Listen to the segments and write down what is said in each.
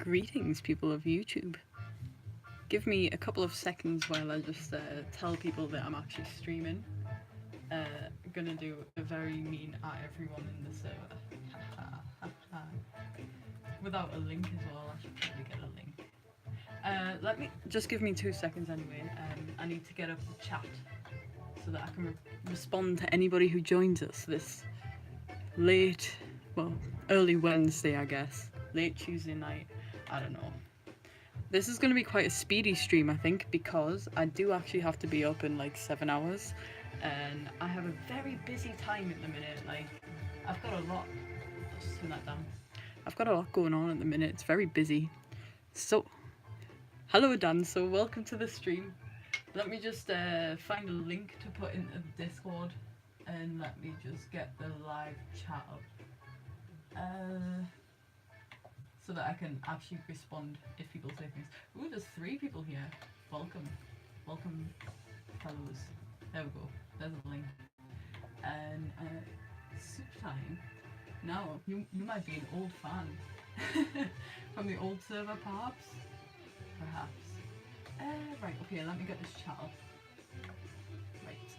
Greetings, people of YouTube. Give me a couple of seconds while I just tell people that I'm actually streaming. I'm gonna do a very mean at everyone in the server. Without a link as well, I should probably get a link. Let me just give me 2 seconds anyway. I need to get up the chat so that I can respond to anybody who joins us this late, well, early Wednesday, I guess. Late Tuesday night. I don't know. This is going to be quite a speedy stream, I think, because I do actually have to be up in like 7 hours, and I have a very busy time at the minute. Like, I've got a lot. Just turn that down. I've got a lot going on at the minute. It's very busy. So, hello Dan. So welcome to the stream. Let me just find a link to put into the Discord, and let me just get the live chat up. So that I can actually respond if people say things. Ooh, there's 3 people here. Welcome. Welcome, fellows. There we go. There's a link. And soup time. Now, you might be an old fan. From the old server, perhaps? Perhaps. Right, okay, let me get this chat up. Right.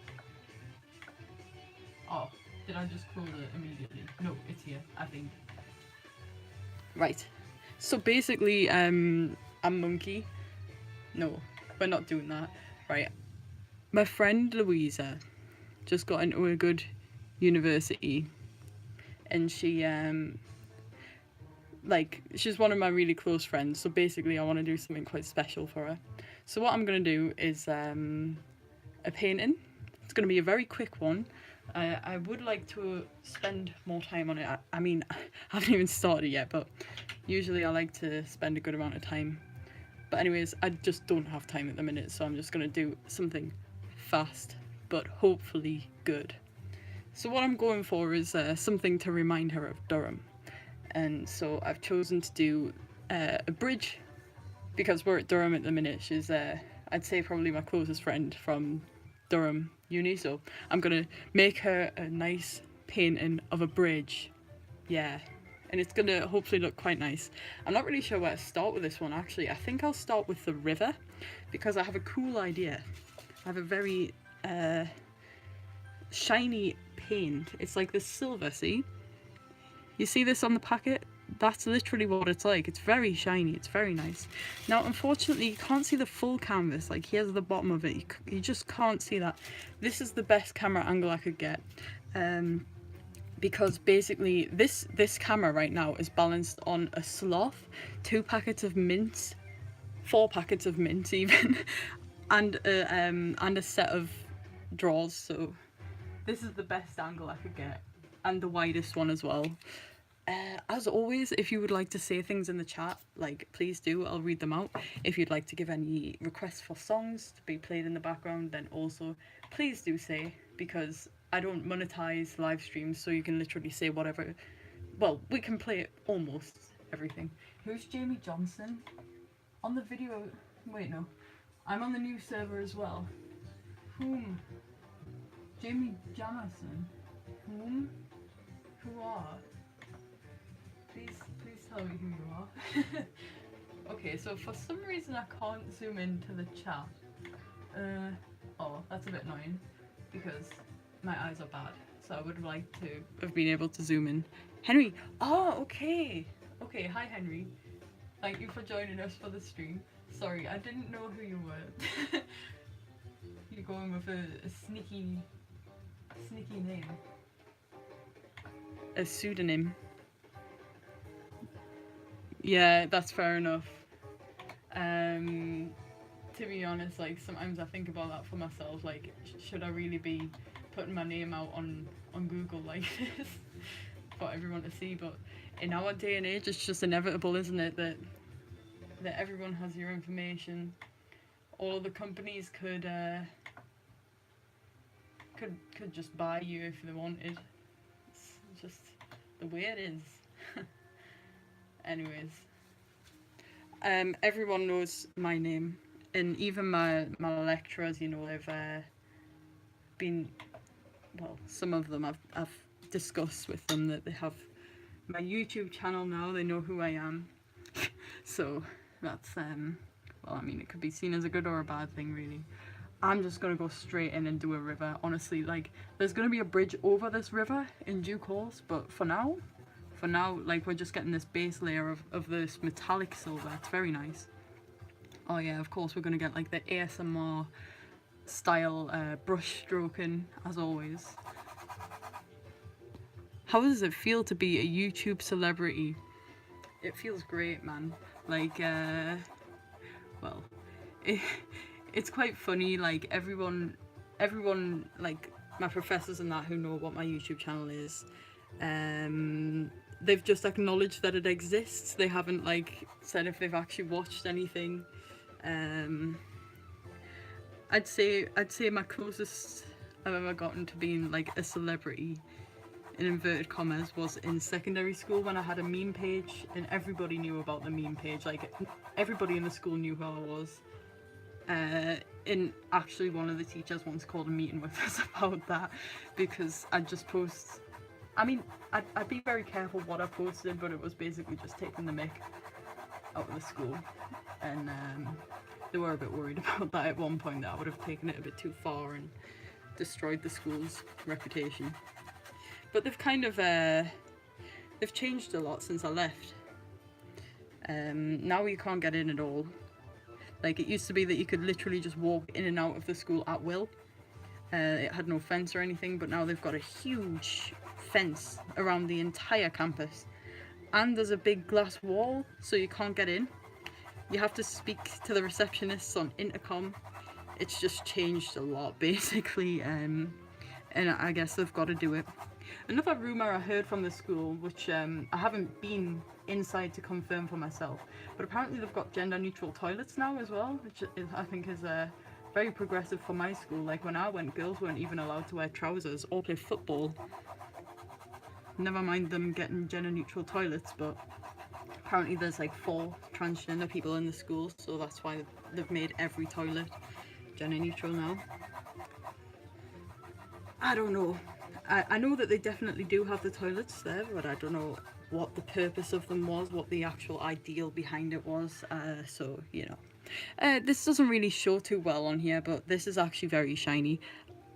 Oh, did I just close it immediately? No, it's here, I think. Right. So basically, I'm Monkey. No, we're not doing that. Right. My friend Louisa just got into a good university, and she she's one of my really close friends. So basically, I want to do something quite special for her. So what I'm gonna do is a painting. It's gonna be a very quick one. I would like to spend more time on it. I mean, I haven't even started yet, but usually I like to spend a good amount of time. But anyways, I just don't have time at the minute, so I'm just going to do something fast, but hopefully good. So what I'm going for is something to remind her of Durham. And so I've chosen to do a bridge, because we're at Durham at the minute. She's, I'd say, probably my closest friend from Durham Uni, so I'm gonna make her a nice painting of a bridge. Yeah, and it's gonna hopefully look quite nice. I'm not really sure where to start with this one, actually. I think I'll start with the river, because I have a cool idea. I have a very shiny paint. It's like this silver, see? You see this on the packet? That's literally what it's like. It's very shiny. It's very nice. Now, unfortunately, you can't see the full canvas. Like, here's the bottom of it. You just can't see that. This is the best camera angle I could get. Because basically, this camera right now is balanced on a sloth, 2 packets of mints, 4 packets of mints even, and a set of drawers. So this is the best angle I could get, and the widest one as well. As always, if you would like to say things in the chat, like, please do, I'll read them out. If you'd like to give any requests for songs to be played in the background, then also please do say, because I don't monetize live streams, so you can literally say whatever. Well, we can play almost everything. Who's Jamie Johnson? On the video, wait, no. I'm on the new server as well. Whom? Jamie Jamison? Whom? Who are? Please tell me who you are. Okay, so for some reason I can't zoom into the chat. Oh, that's a bit annoying, because my eyes are bad. So I would like to have been able to zoom in. Henry! Oh, okay! Okay, hi Henry. Thank you for joining us for the stream. Sorry, I didn't know who you were. You're going with a sneaky name. A pseudonym. Yeah, that's fair enough. To be honest, like, sometimes I think about that for myself, like, should I really be putting my name out on Google like this for everyone to see? But in our day and age, it's just inevitable, isn't it, that everyone has your information. All of the companies could just buy you if they wanted. It's just the way it is. Anyways, everyone knows my name, and even my lecturers, you know, they've been, well, some of them I've discussed with them that they have my YouTube channel now. They know who I am. So that's well, I mean, it could be seen as a good or a bad thing, really. I'm just gonna go straight in and do a river. Honestly, like, there's gonna be a bridge over this river in due course, but for now, like, we're just getting this base layer of this metallic silver. It's very nice. Oh yeah, of course we're gonna get like the ASMR style brush stroking as always. How does it feel to be a YouTube celebrity? It feels great, man. Like, well, it, it's quite funny. Like everyone, like my professors and that who know what my YouTube channel is, they've just acknowledged that it exists. They haven't like said if they've actually watched anything. I'd say my closest I've ever gotten to being like a celebrity, in inverted commas, was in secondary school when I had a meme page and everybody knew about the meme page. Like everybody in the school knew who I was. And actually one of the teachers once called a meeting with us about that because I'd just post. I mean, I'd be very careful what I posted, but it was basically just taking the mick out of the school. And they were a bit worried about that at one point, that I would have taken it a bit too far and destroyed the school's reputation. But they've kind of they've changed a lot since I left. Now you can't get in at all. Like, it used to be that you could literally just walk in and out of the school at will. It had no fence or anything, but now they've got a huge fence around the entire campus. And there's a big glass wall, so you can't get in. You have to speak to the receptionists on intercom. It's just changed a lot, basically, and I guess they've got to do it. Another rumour I heard from the school, which I haven't been inside to confirm for myself, but apparently they've got gender neutral toilets now as well, which I think is very progressive for my school. Like when I went, girls weren't even allowed to wear trousers or play football. Never mind them getting gender neutral toilets, but apparently there's like 4 transgender people in the school, so that's why they've made every toilet gender neutral now. I don't know. I know that they definitely do have the toilets there, but I don't know what the purpose of them was, what the actual ideal behind it was, so, you know. This doesn't really show too well on here, but this is actually very shiny.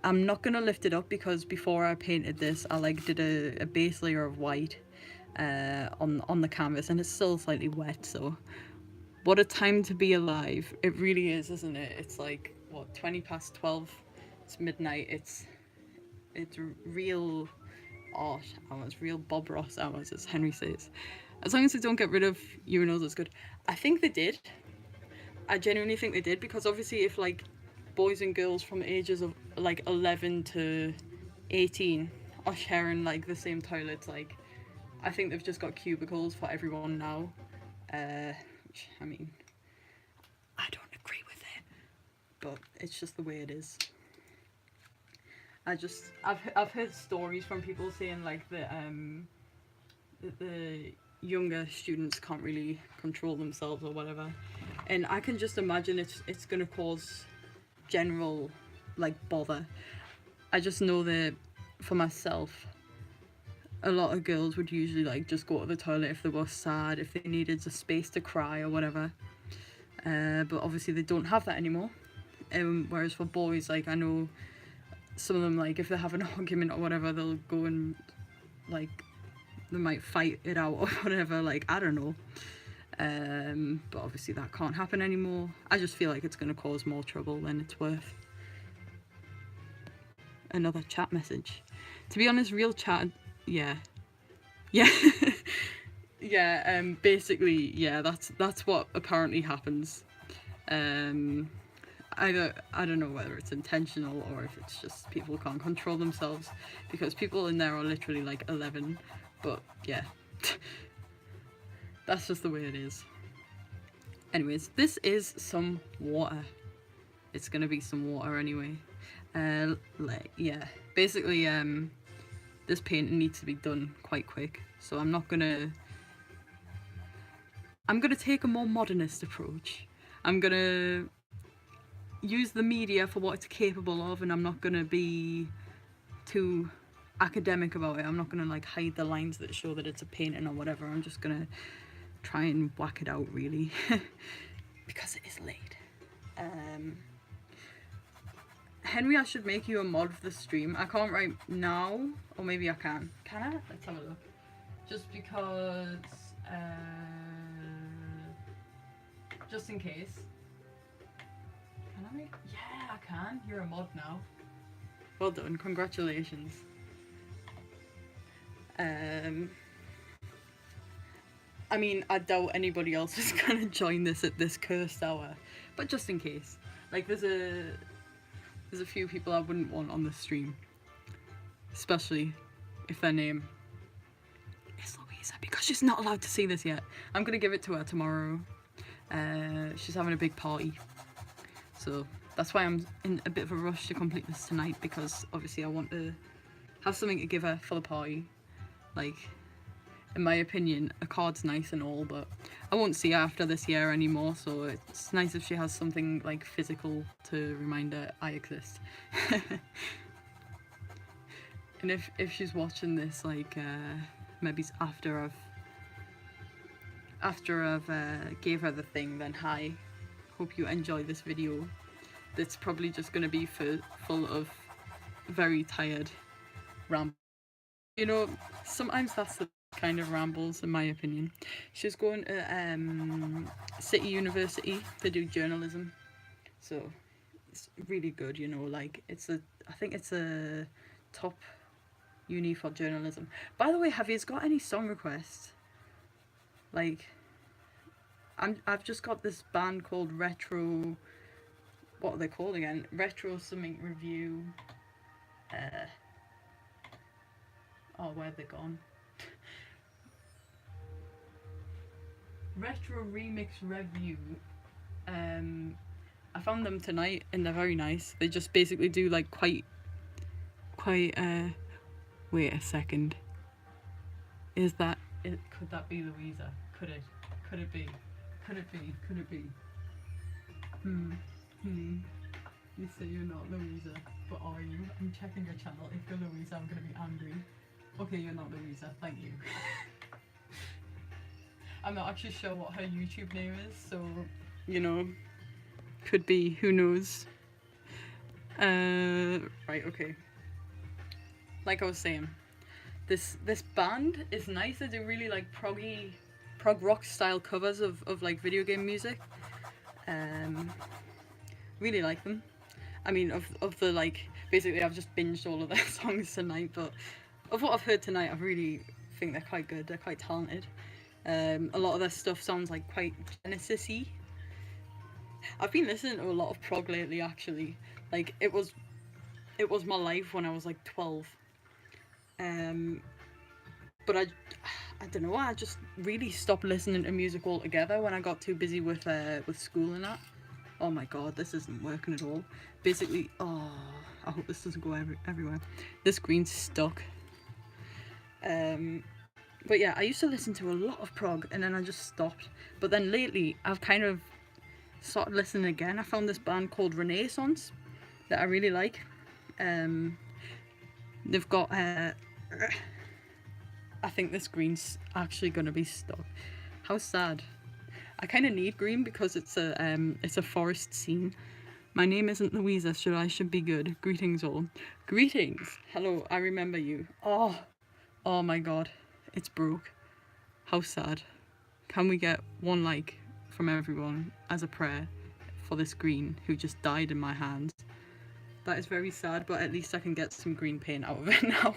I'm not going to lift it up because before I painted this, I like did a base layer of white on the canvas, and it's still slightly wet, so what a time to be alive. It really is, isn't it? It's like, what, 20 past 12, it's midnight, it's real art hours, real Bob Ross hours, as Henry says. As long as they don't get rid of urinals, it's good. I think they did. I genuinely think they did, because obviously if like boys and girls from ages of like 11 to 18 are sharing like the same toilets, like I think they've just got cubicles for everyone now. Which, I mean, I don't agree with it, but it's just the way it is. I've heard stories from people saying like that the younger students can't really control themselves or whatever, and I can just imagine it's gonna cause general like bother. I just know that for myself, a lot of girls would usually like just go to the toilet if they were sad, if they needed a space to cry or whatever, but obviously they don't have that anymore. Whereas for boys, like I know some of them, like if they have an argument or whatever, they'll go and like they might fight it out or whatever, like I don't know, but obviously that can't happen anymore. I just feel like it's going to cause more trouble than it's worth. Another chat message. To be honest, real chat, yeah yeah, basically, yeah, that's what apparently happens. I don't know whether it's intentional or if it's just people can't control themselves, because people in there are literally like 11, but yeah. That's just the way it is. Anyways, this is some water. It's gonna be some water anyway. Yeah, basically this painting needs to be done quite quick, so I'm gonna take a more modernist approach. I'm gonna use the media for what it's capable of, and I'm not gonna be too academic about it. I'm not gonna like hide the lines that show that it's a painting or whatever. I'm just gonna try and whack it out really because it is late. Henry, I should make you a mod for the stream. I can't right now, or maybe I can. Can I? Let's have a look. Just because, just in case. Can I? Yeah, I can. You're a mod now. Well done. Congratulations. I mean, I doubt anybody else is gonna join this at this cursed hour, but just in case. Like, there's a few people I wouldn't want on the stream, especially if their name is Louisa, because she's not allowed to see this yet. I'm gonna give it to her tomorrow. She's having a big party, so that's why I'm in a bit of a rush to complete this tonight, because obviously I want to have something to give her for the party. Like, in my opinion, a card's nice and all, but I won't see her after this year anymore, so it's nice if she has something like physical to remind her I exist. And if she's watching this, like, maybe after I've gave her the thing, then hi, hope you enjoy this video. That's probably just gonna be full of very tired rambles. You know, sometimes that's the kind of rambles, in my opinion. She's going to City University to do journalism, so it's really good, you know. Like, I think it's a top uni for journalism. By the way, have you got any song requests? Like, I've just got this band called Retro. What are they called again? Retro something review. Oh, where'd they gone? Retro Remix Review. I found them tonight and they're very nice. They just basically do like quite wait a second. Is that it? Could that be Louisa? Could it be? Could it be? You say you're not Louisa, but are you? I'm checking your channel. If you're Louisa, I'm gonna be angry. Okay, you're not Louisa, thank you. I'm not actually sure what her YouTube name is, so, you know, could be, who knows. Right, okay. Like I was saying, this band is nice. They do really like prog rock style covers of like video game music. Really like them. I mean, of the, like, basically I've just binged all of their songs tonight, but of what I've heard tonight, I really think they're quite good. They're quite talented. A lot of their stuff sounds like quite Genesis-y. I've been listening to a lot of prog lately, actually. Like, it was my life when I was like 12. But I don't know, I just really stopped listening to music altogether when I got too busy with school and that. Oh my god, this isn't working at all. Basically, oh, I hope this doesn't go everywhere. This screen's stuck. But yeah, I used to listen to a lot of prog and then I just stopped. But then lately, I've kind of started listening again. I found this band called Renaissance that I really like. They've got, I think this green's actually gonna be stuck. How sad. I kind of need green because it's a forest scene. My name isn't Louisa, so I should be good. Greetings all. Greetings. Hello, I remember you. Oh my god. It's broke. How sad. Can we get one like from everyone as a prayer for this green who just died in my hands? That is very sad, but at least I can get some green paint out of it now.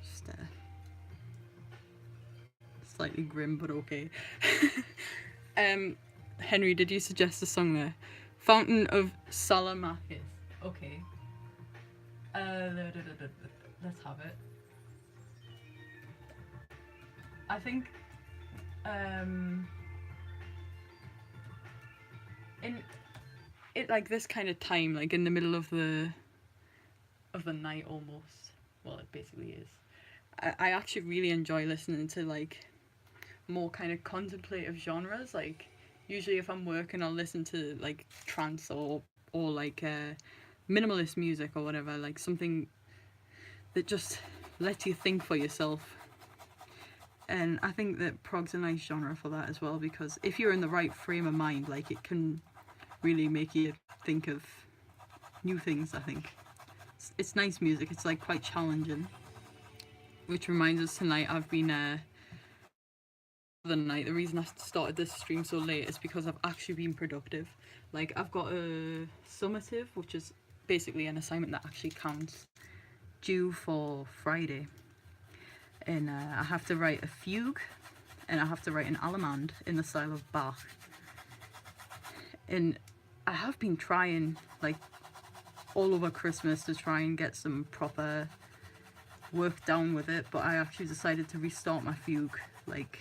Just slightly grim, but okay. Henry, did you suggest a song there? Fountain of Salamakis. Okay. Let's have it. I think in it, like, this kind of time, like in the middle of the night almost, well, it basically is, I actually really enjoy listening to like more kind of contemplative genres. Like, usually if I'm working, I'll listen to like trance or like minimalist music or whatever, like something that just lets you think for yourself. And I think that prog's a nice genre for that as well, because if you're in the right frame of mind, like, it can really make you think of new things, I think. It's nice music, it's like quite challenging. Which reminds us, tonight I've been the night, the reason I started this stream so late is because I've actually been productive. Like, I've got a summative, which is basically an assignment that actually counts, due for Friday. And I have to write a fugue, and I have to write an allemande in the style of Bach. And I have been trying, like, all over Christmas to try and get some proper work down with it, but I actually decided to restart my fugue, like,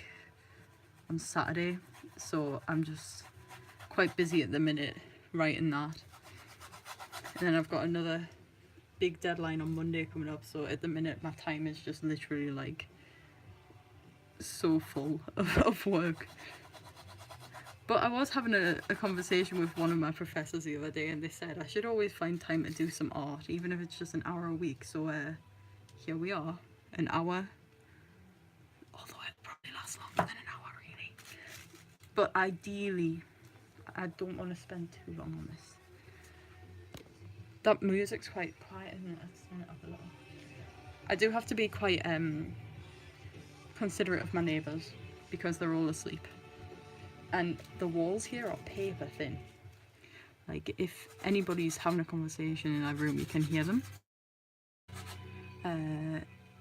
on Saturday. So I'm just quite busy at the minute writing that. And then I've got another big deadline on Monday coming up, so at the minute my time is just literally like so full of work. But I was having a conversation with one of my professors the other day, and they said I should always find time to do some art, even if it's just an hour a week. So here we are, an hour, although it probably lasts longer than an hour really. But ideally, I don't want to spend too long on this. That music's quite quiet, isn't it? Let's turn it up a little. I do have to be quite considerate of my neighbours because they're all asleep. And the walls here are paper thin. Like, if anybody's having a conversation in our room, you can hear them.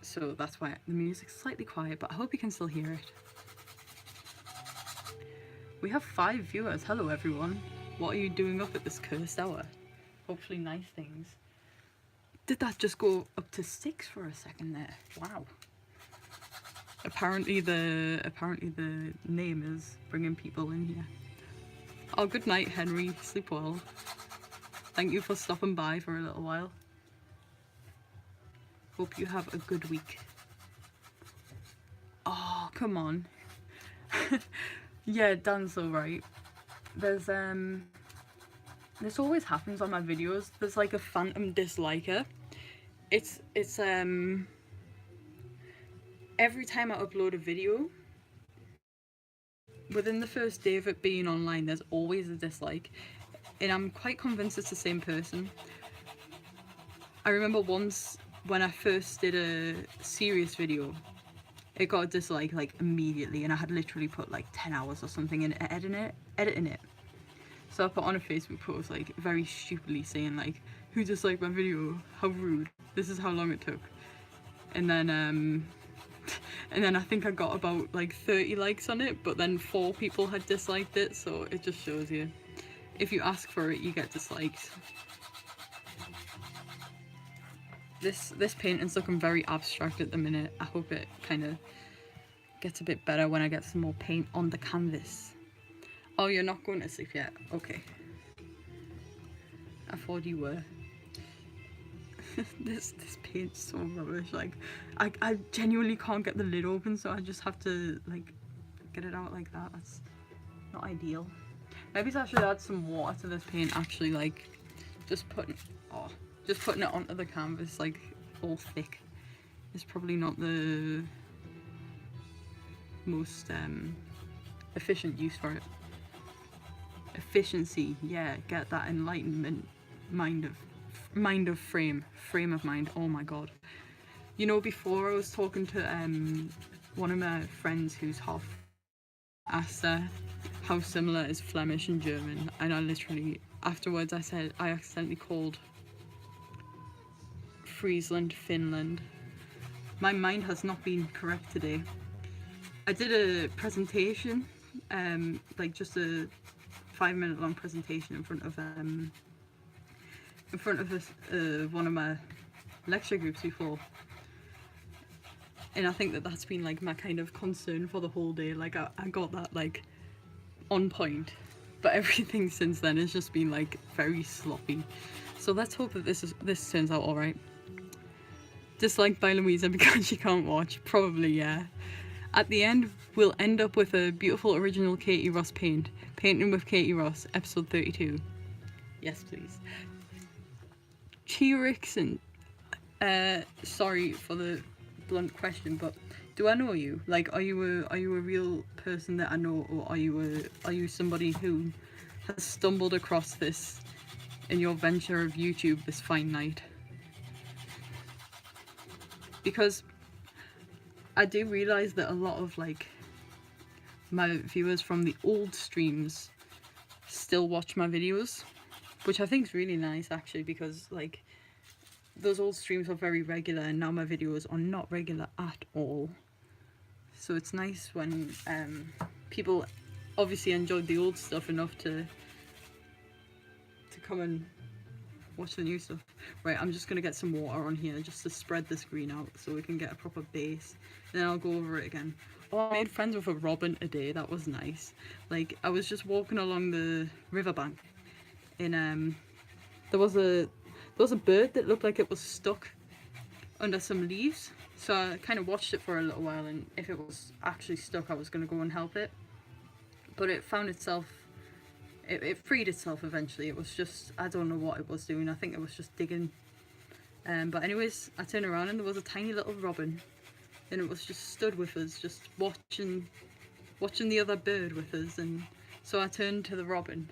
So that's why the music's slightly quiet, but I hope you can still hear it. We have 5 viewers. Hello, everyone. What are you doing up at this cursed hour? Hopefully nice things. Did that just go up to 6 for a second there? Wow. Apparently the name is bringing people in here. Oh, good night, Henry. Sleep well. Thank you for stopping by for a little while. Hope you have a good week. Oh, come on. Yeah, Dan's so right. There's this always happens on my videos. There's like a phantom disliker. It's every time I upload a video, within the first day of it being online, there's always a dislike. And I'm quite convinced it's the same person. I remember once when I first did a serious video, it got a dislike like immediately, and I had literally put like 10 hours or something in editing it. So I put on a Facebook post, like, very stupidly saying like, who disliked my video? How rude. This is how long it took. And then I think I got about like 30 likes on it, but then 4 people had disliked it, so it just shows you. If you ask for it, you get disliked. This painting's looking very abstract at the minute. I hope it kind of gets a bit better when I get some more paint on the canvas. Oh, you're not going to sleep yet? Okay. I thought you were. This paint's so rubbish. Like, I genuinely can't get the lid open, so I just have to like get it out like that. That's not ideal. Maybe I should add some water to this paint. Actually, like, just putting it onto the canvas like all thick is probably not the most efficient use for it. Efficiency, yeah, get that enlightenment frame of mind. Oh my god. You know, before I was talking to one of my friends who's half, asked her how similar is Flemish and German, and I literally afterwards I said I accidentally called Friesland Finland. My mind has not been correct today. I did a presentation, like just a 5-minute long presentation in front of one of my lecture groups before, and I think that's been like my kind of concern for the whole day. Like I got that like on point, but everything since then has just been like very sloppy. So let's hope that this turns out all right. Disliked by Louisa because she can't watch. Probably, yeah. At the end, we'll end up with a beautiful original Katie Ross painting with Katie Ross, episode 32. Yes, please. T-Rix, and sorry for the blunt question, but Do I know you? Like, are you a real person that I know, or are you somebody who has stumbled across this in your venture of YouTube this fine night? Because I do realize that a lot of like my viewers from the old streams still watch my videos, which I think is really nice actually, because like those old streams were very regular and now my videos are not regular at all. So it's nice when people obviously enjoyed the old stuff enough to come and watch the new stuff. Right, I'm just gonna get some water on here just to spread the screen out so we can get a proper base, and then I'll go over it again. Oh, I made friends with a robin today. That was nice. Like, I was just walking along the riverbank and there was a bird that looked like it was stuck under some leaves, so I kind of watched it for a little while, and if it was actually stuck I was going to go and help it, but it found itself, it freed itself eventually. It was just, I don't know what it was doing. I think it was just digging, but anyways, I turned around and there was a tiny little robin, and it was just stood with us, just watching the other bird with us. And so I turned to the robin,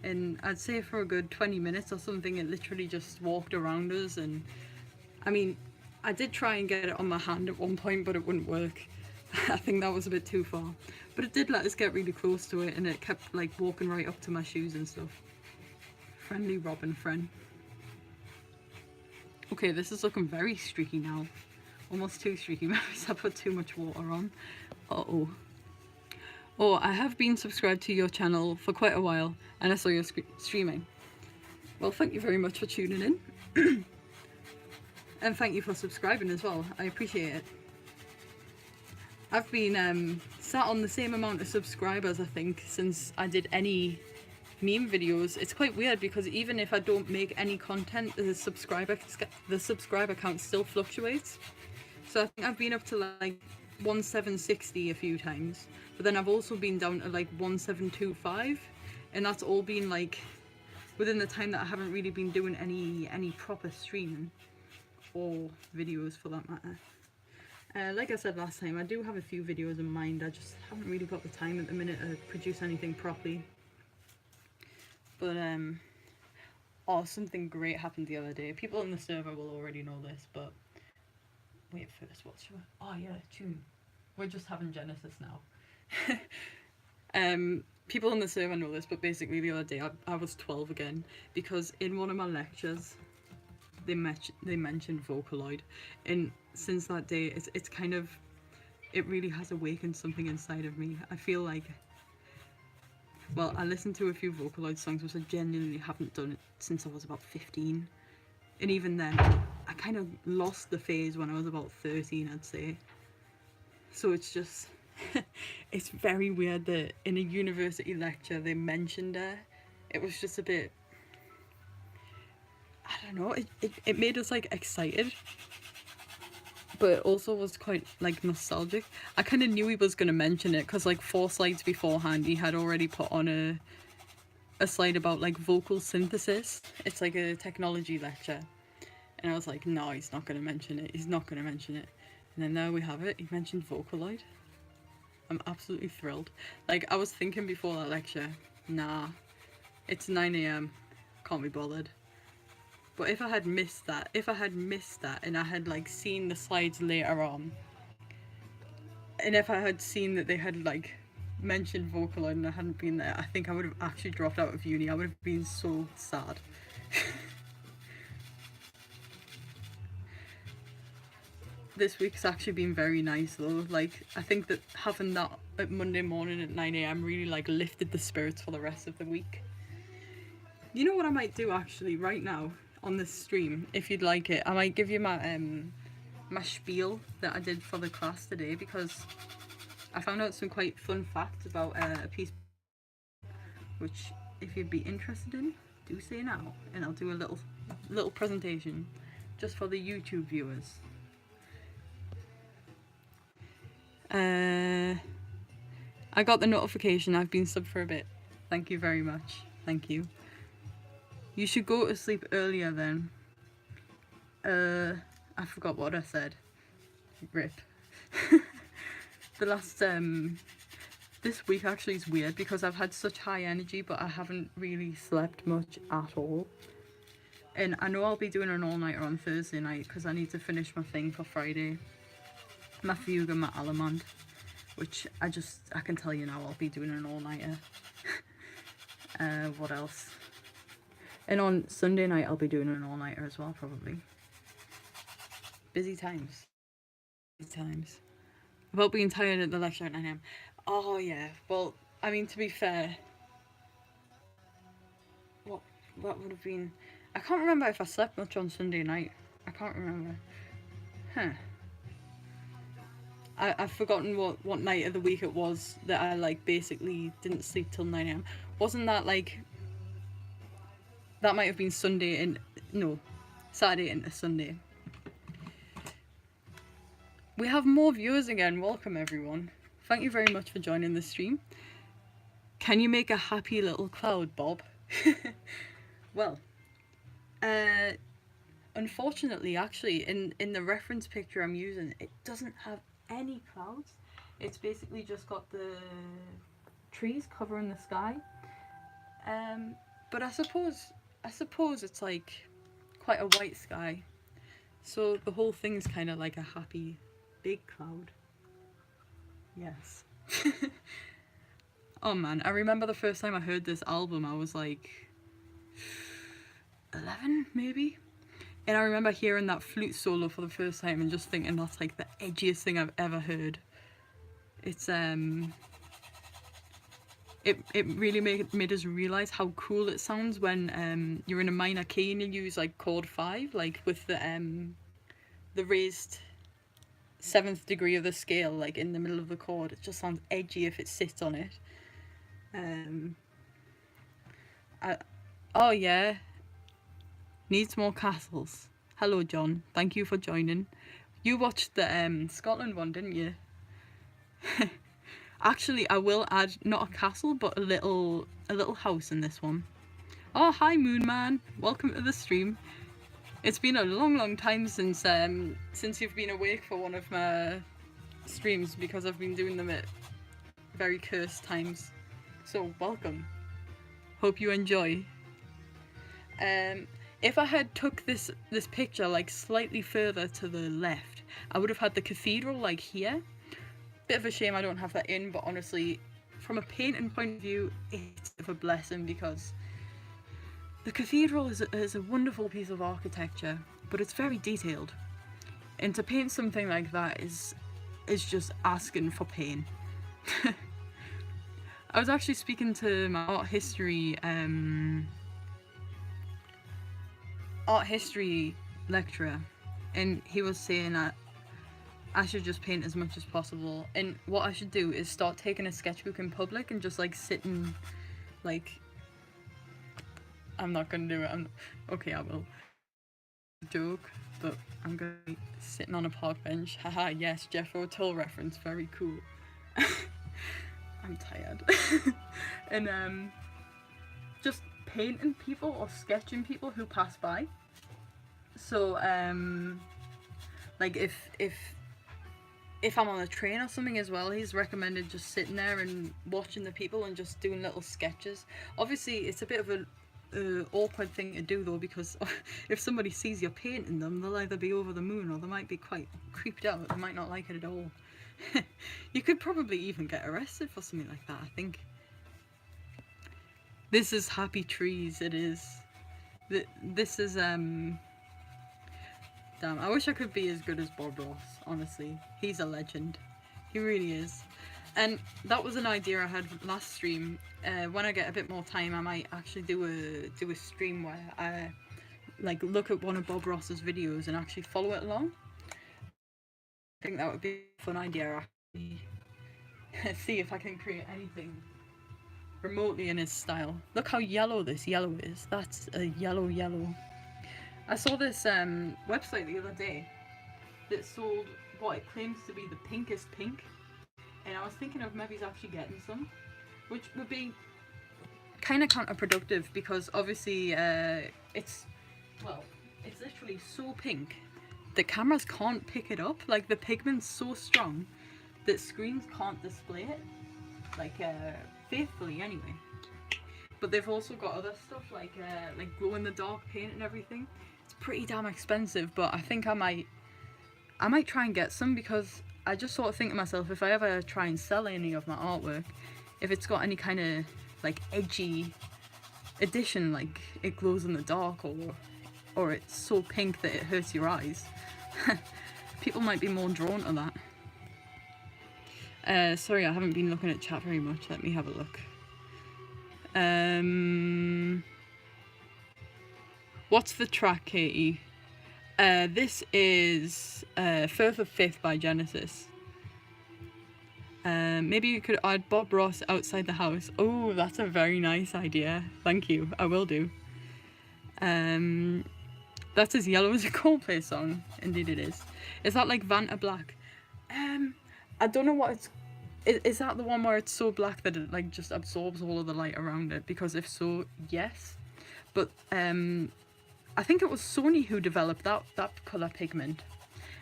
and I'd say for a good 20 minutes or something it literally just walked around us. And I mean, I did try and get it on my hand at one point, but it wouldn't work. I think that was a bit too far, but it did let us get really close to it, and it kept like walking right up to my shoes and stuff. Friendly robin friend. Okay, this is looking very streaky now. Almost too streaky. Maybe I put too much water on. Uh-oh. Oh, I have been subscribed to your channel for quite a while, and I saw your streaming. Well, thank you very much for tuning in. And thank you for subscribing as well. I appreciate it. I've been sat on the same amount of subscribers, I think, since I did any meme videos. It's quite weird because even if I don't make any content, the subscriber count still fluctuates. So I think I've been up to like 1760 a few times, but then I've also been down to like 1725, and that's all been like within the time that I haven't really been doing any proper streaming or videos for that matter. Like I said last time, I do have a few videos in mind. I just haven't really got the time at the minute to produce anything properly. But oh, something great happened the other day. People in the server will already know this, but wait first, what should I... Oh yeah, tune. We're just having Genesis now. People in the server know this, but basically the other day I was 12 again, because in one of my lectures they mentioned Vocaloid, and since that day it's kind of, it really has awakened something inside of me. I feel like, well, I listened to a few Vocaloid songs, which I genuinely haven't done since I was about 15, and even then I kind of lost the phase when I was about 13, I'd say. So it's just it's very weird that in a university lecture they mentioned her. It was just a bit, I don't know, it made us like excited, but it also was quite like nostalgic. I kind of knew he was going to mention it because like 4 slides beforehand he had already put on a slide about like vocal synthesis. It's like a technology lecture, and I was like, no, he's not going to mention it, he's not going to mention it. And then there we have it, he mentioned Vocaloid. I'm absolutely thrilled. Like, I was thinking before that lecture, nah, it's 9 AM, can't be bothered. But if I had missed that, and I had like seen the slides later on, and if I had seen that they had like mentioned Vocaloid and I hadn't been there, I think I would have actually dropped out of uni. I would have been so sad. This week's actually been very nice though. Like, I think that having that at Monday morning at 9 AM really like lifted the spirits for the rest of the week. You know what I might do actually right now on this stream, if you'd like it? I might give you my my spiel that I did for the class today, because I found out some quite fun facts about a piece, which if you'd be interested in, do say now, and I'll do a little presentation just for the YouTube viewers. I got the notification, I've been subbed for a bit. Thank you very much. Thank you. You should go to sleep earlier then. I forgot what I said. Rip. The last this week actually is weird because I've had such high energy, but I haven't really slept much at all. And I know I'll be doing an all-nighter on Thursday night because I need to finish my thing for Friday. My fugue and my Alamand, which I can tell you now I'll be doing an all-nighter. What else? And on Sunday night I'll be doing an all-nighter as well, probably. Busy times. Busy times. About being tired at the lecture at 9 AM. Oh yeah, well, I mean, to be fair, what would have been... I can't remember if I slept much on Sunday night. I can't remember. Huh. I've forgotten what night of the week it was that I, like, basically didn't sleep till 9 AM. Wasn't that, like... That might have been Sunday and... No. Saturday into Sunday. We have more viewers again. Welcome, everyone. Thank you very much for joining the stream. Can you make a happy little cloud, Bob? Well, unfortunately, actually, in the reference picture I'm using, it doesn't have any clouds. It's basically just got the trees covering the sky. But I suppose it's like quite a white sky. So the whole thing's kind of like a happy big cloud. Yes. Oh man, I remember the first time I heard this album, I was like 11 maybe, and I remember hearing that flute solo for the first time and just thinking that's like the edgiest thing I've ever heard. It's it really made us realise how cool it sounds when you're in a minor key and you use like chord 5, like with the raised 7th degree of the scale, like in the middle of the chord. It just sounds edgy if it sits on it. Oh yeah, needs more castles. Hello John, thank you for joining. You watched the Scotland one, didn't you? Actually, I will add not a castle but a little house in this one. Oh hi Moon Man, welcome to the stream. It's been a long time since you've been awake for one of my streams because I've been doing them at very cursed times. So welcome. Hope you enjoy. If I had took this picture like slightly further to the left, I would have had the cathedral like here. Bit of a shame I don't have that in, but honestly, from a painting point of view, it's a blessing because the cathedral is a wonderful piece of architecture, but it's very detailed. And to paint something like that is just asking for pain. I was actually speaking to my art history lecturer, and he was saying that I should just paint as much as possible, and what I should do is start taking a sketchbook in public and just like sitting, like, I'm not gonna do it, okay I will, joke, but I'm gonna be sitting on a park bench. Haha, yes, Jethro Tull reference, very cool. I'm tired. And just painting people or sketching people who pass by. So like if I'm on a train or something as well, he's recommended just sitting there and watching the people and just doing little sketches. Obviously it's a bit of a awkward thing to do though, because if somebody sees you're painting them, they'll either be over the moon or they might be quite creeped out. They might not like it at all. You could probably even get arrested for something like that, I think. This is Happy Trees, it is. This is, damn, I wish I could be as good as Bob Ross, honestly. He's a legend. He really is. And that was an idea I had last stream. When I get a bit more time, I might actually do a stream where I like look at one of Bob Ross's videos and actually follow it along. I think that would be a fun idea, actually. See if I can create anything remotely in his style. Look how yellow this yellow is. That's a yellow. I saw this website the other day that sold what it claims to be the pinkest pink, and I was thinking of maybe actually getting some, which would be kind of counterproductive because obviously it's literally so pink the cameras can't pick it up. Like, the pigment's so strong that screens can't display it, like, faithfully anyway. But they've also got other stuff like glow in the dark paint and everything. It's pretty damn expensive, but I think I might try and get some, because I just sort of think to myself, if I ever try and sell any of my artwork, if it's got any kind of like edgy addition, like it glows in the dark, or it's so pink that it hurts your eyes, people might be more drawn to that. Sorry, I haven't been looking at chat very much. Let me have a look. What's the track, Katie? This is Further Fifth by Genesis. Maybe you could add Bob Ross outside the house. Oh, that's a very nice idea. Thank you. I will do. That's as yellow as a Coldplay song. Indeed it is. Is that like Vanta Black? I don't know what it's... Is that the one where it's so black that it like just absorbs all of the light around it? Because if so, yes. But I think it was Sony who developed that colour pigment.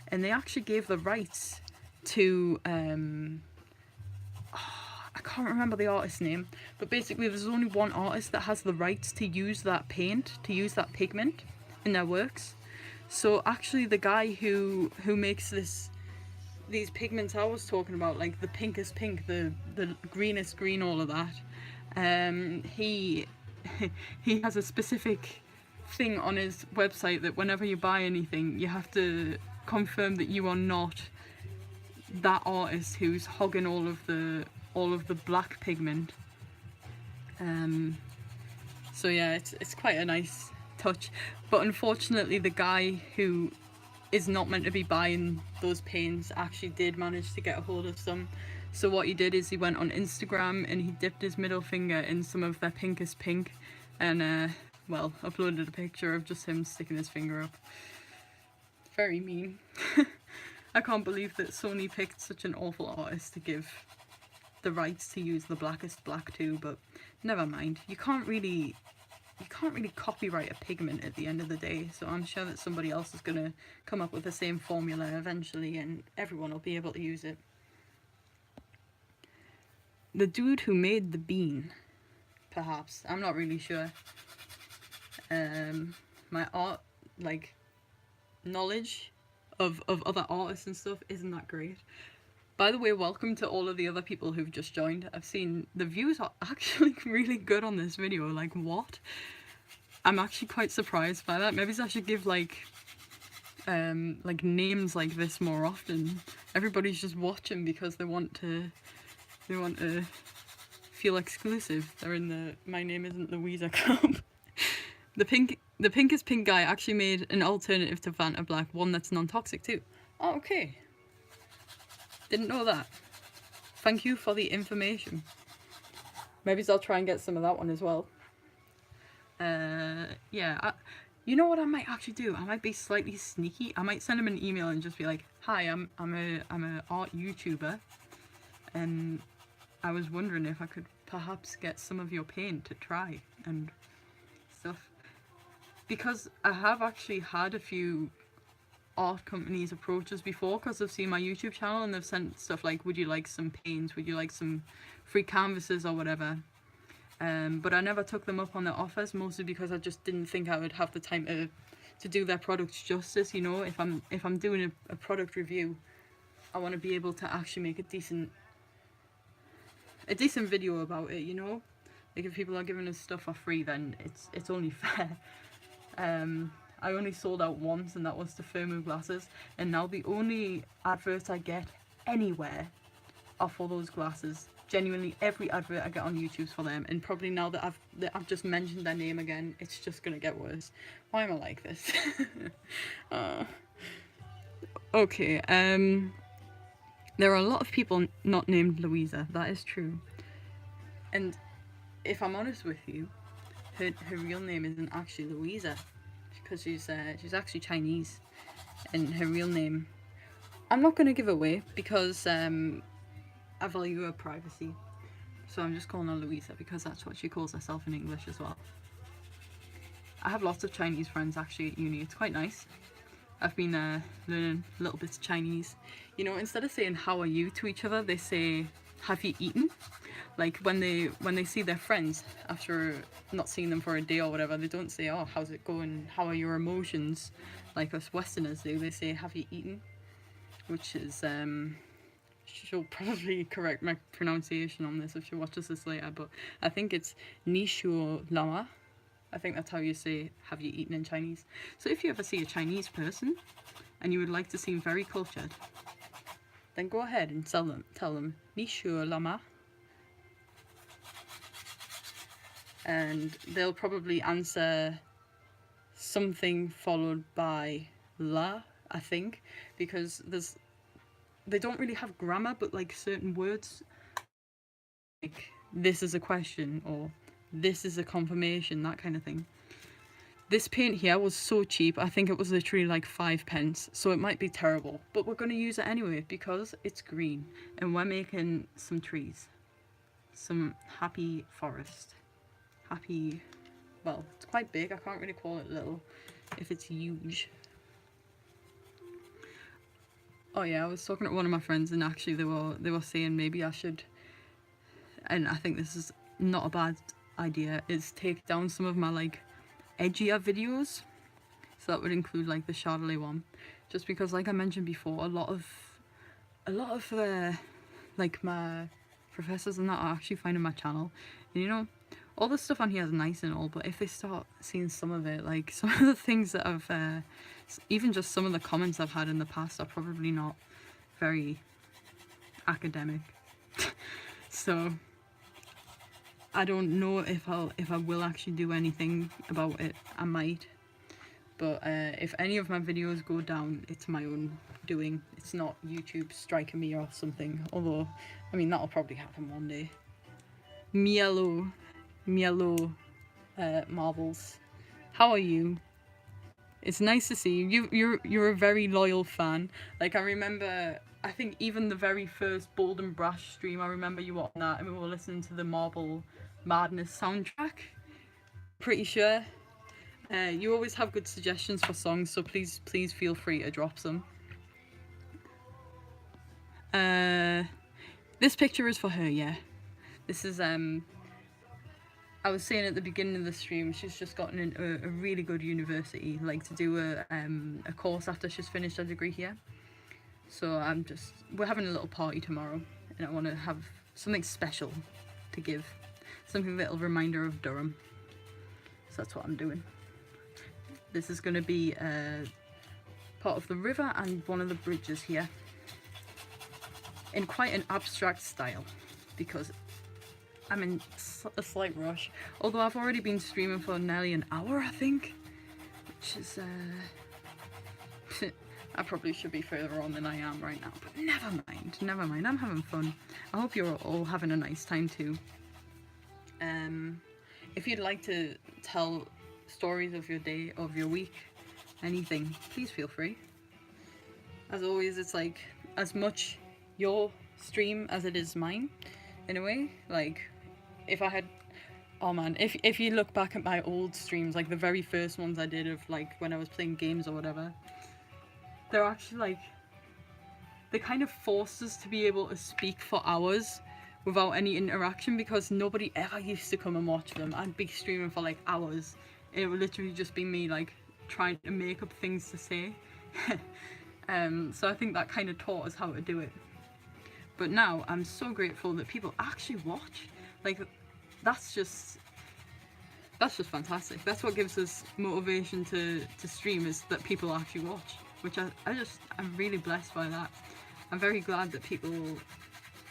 And they actually gave the rights to... I can't remember the artist's name. But basically there's only one artist that has the rights to use that paint, to use that pigment in their works. So actually the guy who makes these pigments I was talking about, like the pinkest pink, the greenest green, all of that, he has a specific thing on his website that whenever you buy anything, you have to confirm that you are not that artist who's hogging all of the black pigment. So yeah, it's quite a nice touch, but unfortunately the guy who is not meant to be buying those paints actually did manage to get a hold of some. So what he did is he went on Instagram and he dipped his middle finger in some of their pinkest pink and well, uploaded a picture of just him sticking his finger up. Very mean. I can't believe that Sony picked such an awful artist to give the rights to use the blackest black to, but never mind. You can't really copyright a pigment at the end of the day, so I'm sure that somebody else is going to come up with the same formula eventually and everyone will be able to use it. The dude who made the bean, perhaps. I'm not really sure. My art, like, knowledge of other artists and stuff isn't that great. By the way, welcome to all of the other people who've just joined. I've seen the views are actually really good on this video. Like, what? I'm actually quite surprised by that. Maybe I should give like names like this more often. Everybody's just watching because they want to feel exclusive. They're in the My Name Isn't Louisa club. The pinkest pink guy actually made an alternative to Vanta Black, one that's non-toxic too. Oh, okay. Didn't know that. Thank you for the information. Maybe I'll try and get some of that one as well. Yeah, you know what I might actually do? I might be slightly sneaky. I might send him an email and just be like, "Hi, I'm a art YouTuber, and I was wondering if I could perhaps get some of your paint to try and stuff." Because I have actually had a few art companies approach us before because they've seen my YouTube channel and they've sent stuff like, would you like some paints, would you like some free canvases or whatever, but I never took them up on their offers, mostly because I just didn't think I would have the time to do their products justice. You know, if I'm doing a product review, I want to be able to actually make a decent video about it, you know. Like, if people are giving us stuff for free, then it's only fair. I only sold out once, and that was to Firmoo glasses, and now the only adverts I get anywhere are for those glasses. Genuinely, every advert I get on YouTube's for them, and probably now that I've just mentioned their name again, it's just gonna get worse. Why am I like this? Okay, there are a lot of people not named Louisa, that is true. And if I'm honest with you, her real name isn't actually Louisa, because she's actually Chinese, and her real name I'm not going to give away because I value her privacy, so I'm just calling her Louisa because that's what she calls herself in English as well. I have lots of Chinese friends actually at uni. It's quite nice. I've been learning little bits of Chinese. You know, instead of saying how are you to each other, they say have you eaten? Like when they see their friends after not seeing them for a day or whatever, they don't say, oh, how's it going? How are your emotions? Like us Westerners do. They say, have you eaten? Which is she'll probably correct my pronunciation on this if she watches this later, but I think it's ni shuo lama. I think that's how you say have you eaten in Chinese. So if you ever see a Chinese person and you would like to seem very cultured, then go ahead and tell them ni shuo lama. And they'll probably answer something followed by la, I think, because they don't really have grammar, but like certain words, like this is a question or this is a confirmation, that kind of thing. This paint here was so cheap, I think it was literally like 5p, so it might be terrible, but we're going to use it anyway because it's green and we're making some trees, some happy forest. Happy, well, it's quite big, I can't really call it little if it's huge. Oh yeah, I was talking to one of my friends and actually they were saying maybe I should, and I think this is not a bad idea, is take down some of my like edgier videos. So that would include like the Chardonnay one, just because like I mentioned before, a lot of like my professors and that are actually finding my channel, and you know, all the stuff on here is nice and all, but if they start seeing some of it, like some of the things that I've, even just some of the comments I've had in the past are probably not very academic. So I don't know if I will actually do anything about it. I might, but if any of my videos go down, it's my own doing. It's not YouTube striking me or something. Although, I mean, that'll probably happen one day. Mielo Marbles, how are you? It's nice to see you. You're a very loyal fan. Like I remember, I think even the very first Bold and Brash stream, I remember you were on that and we were listening to the Marble Madness soundtrack. Pretty sure. You always have good suggestions for songs, so please feel free to drop some. This picture is for her, yeah. This is I was saying at the beginning of the stream, she's just gotten into a really good university, like to do a course after she's finished her degree here. So we're having a little party tomorrow, and I want to have something special to give, something that'll remind her of Durham. So that's what I'm doing. This is going to be part of the river and one of the bridges here, in quite an abstract style, because I'm in a slight rush, although I've already been streaming for nearly an hour, I think, which is, I probably should be further on than I am right now, but never mind, I'm having fun. I hope you're all having a nice time too. If you'd like to tell stories of your day, of your week, anything, please feel free. As always, it's like as much your stream as it is mine, in a way. Like, if I had, oh man, if you look back at my old streams, like the very first ones I did of like when I was playing games or whatever, they're actually like, they kind of forced us to be able to speak for hours without any interaction, because nobody ever used to come and watch them. I'd be streaming for like hours, and it would literally just be me like trying to make up things to say. So I think that kind of taught us how to do it. But now I'm so grateful that people actually watch. Like, that's just fantastic. That's what gives us motivation to stream, is that people actually watch, which I'm really blessed by that. I'm very glad that people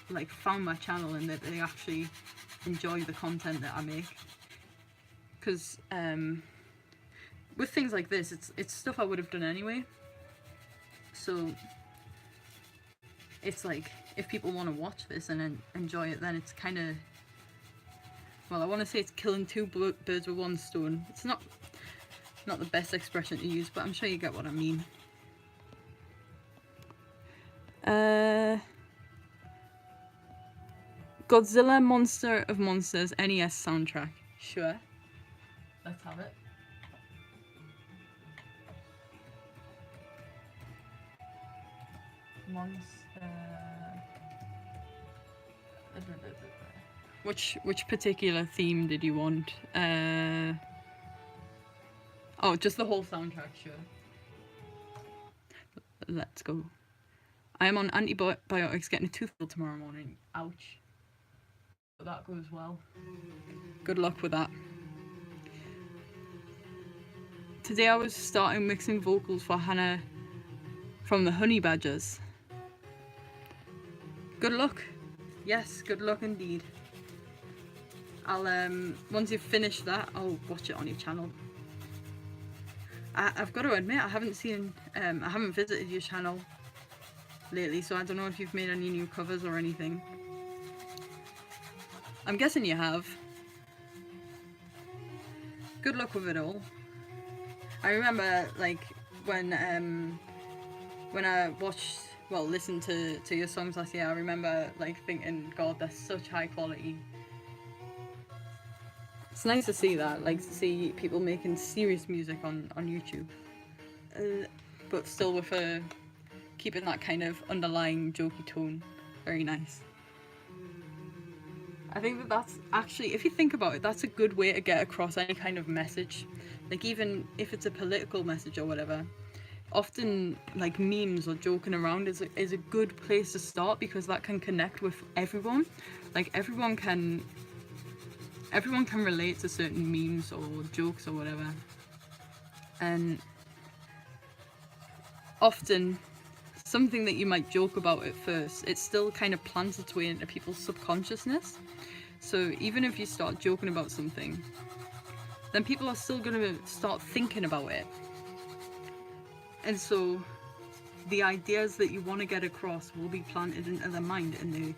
like found my channel and that they actually enjoy the content that I make. Because with things like this, it's stuff I would have done anyway. So it's like, if people want to watch this and enjoy it, then it's kind of, well, I want to say it's killing two birds with one stone. It's not the best expression to use, but I'm sure you get what I mean. Godzilla Monster of Monsters NES soundtrack. Sure. Let's have it. Monster. Which particular theme did you want? Oh, just the whole soundtrack, sure. Let's go. I am on antibiotics, getting a tooth pulled tomorrow morning. Ouch. But that goes well. Good luck with that. Today I was starting mixing vocals for Hannah from the Honey Badgers. Good luck. Yes, good luck indeed. I'll once you've finished that, I'll watch it on your channel. I've got to admit, I haven't visited your channel lately, so I don't know if you've made any new covers or anything. I'm guessing you have. Good luck with it all. I remember, like, when I listened to your songs last year, I remember, like, thinking, God, they're such high quality. It's nice to see that, like, to see people making serious music on YouTube. But still with keeping that kind of underlying jokey tone. Very nice. I think that's actually, if you think about it, that's a good way to get across any kind of message. Like, even if it's a political message or whatever, often, like, memes or joking around is a good place to start, because that can connect with everyone. Like, everyone can relate to certain memes or jokes or whatever. And often, something that you might joke about at first, it still kind of plants its way into people's subconsciousness. So even if you start joking about something, then people are still going to start thinking about it. And so the ideas that you want to get across will be planted into their mind, and they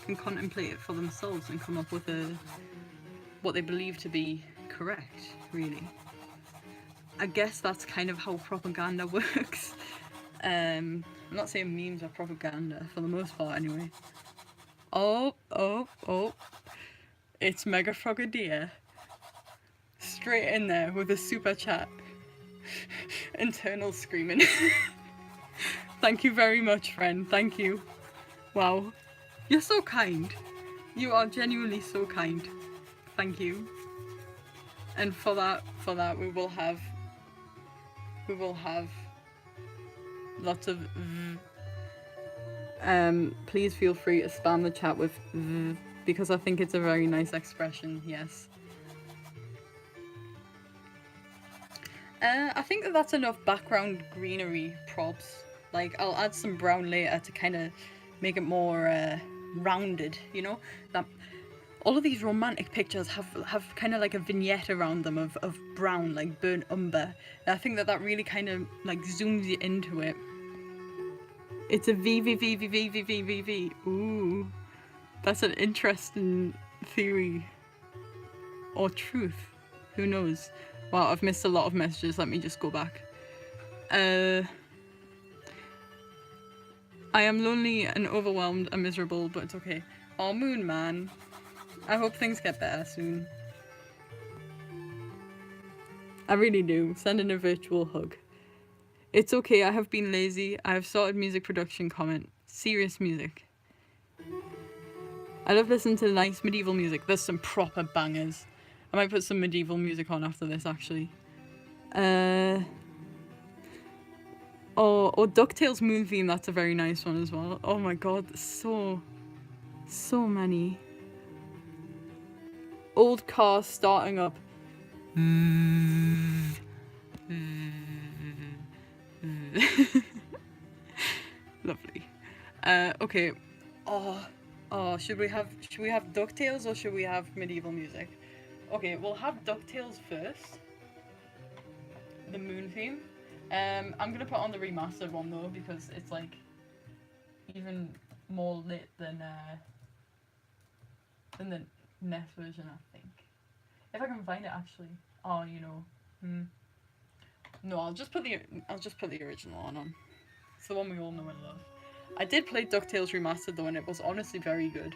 can contemplate it for themselves and come up with what they believe to be correct, really. I guess that's kind of how propaganda works. I'm not saying memes are propaganda, for the most part anyway. Oh. It's Mega Frogadier. Straight in there with a super chat. Internal screaming. Thank you very much, friend. Thank you. Wow. You're so kind. You are genuinely so kind. Thank you. And for that we will have lots of please feel free to spam the chat with because I think it's a very nice expression. Yes. I think that's enough background greenery props. Like, I'll add some brown later to kind of make it more rounded, you know? That all of these romantic pictures have kind of like a vignette around them of brown, like burnt umber. And I think that really kind of like zooms you into it. It's a V. Ooh, that's an interesting theory. Or truth. Who knows? Wow, I've missed a lot of messages. Let me just go back. I am lonely and overwhelmed and miserable, but it's okay. Oh, Moon Man. I hope things get better soon. I really do. Sending a virtual hug. It's okay, I have been lazy. I have started music production. Comment. Serious music. I love listening to nice medieval music. There's some proper bangers. I might put some medieval music on after this, actually. Or DuckTales Moon Theme, that's a very nice one as well. Oh my god, so many. Old car starting up. Lovely. Okay. Oh, should we have DuckTales or should we have medieval music? Okay, we'll have DuckTales first. The Moon Theme. I'm gonna put on the remastered one though, because it's like even more lit than the NES version, I think. If I can find it, actually. Oh, you know. No, I'll just put the original one on. It's the one we all know and love. I did play DuckTales Remastered though, and it was honestly very good.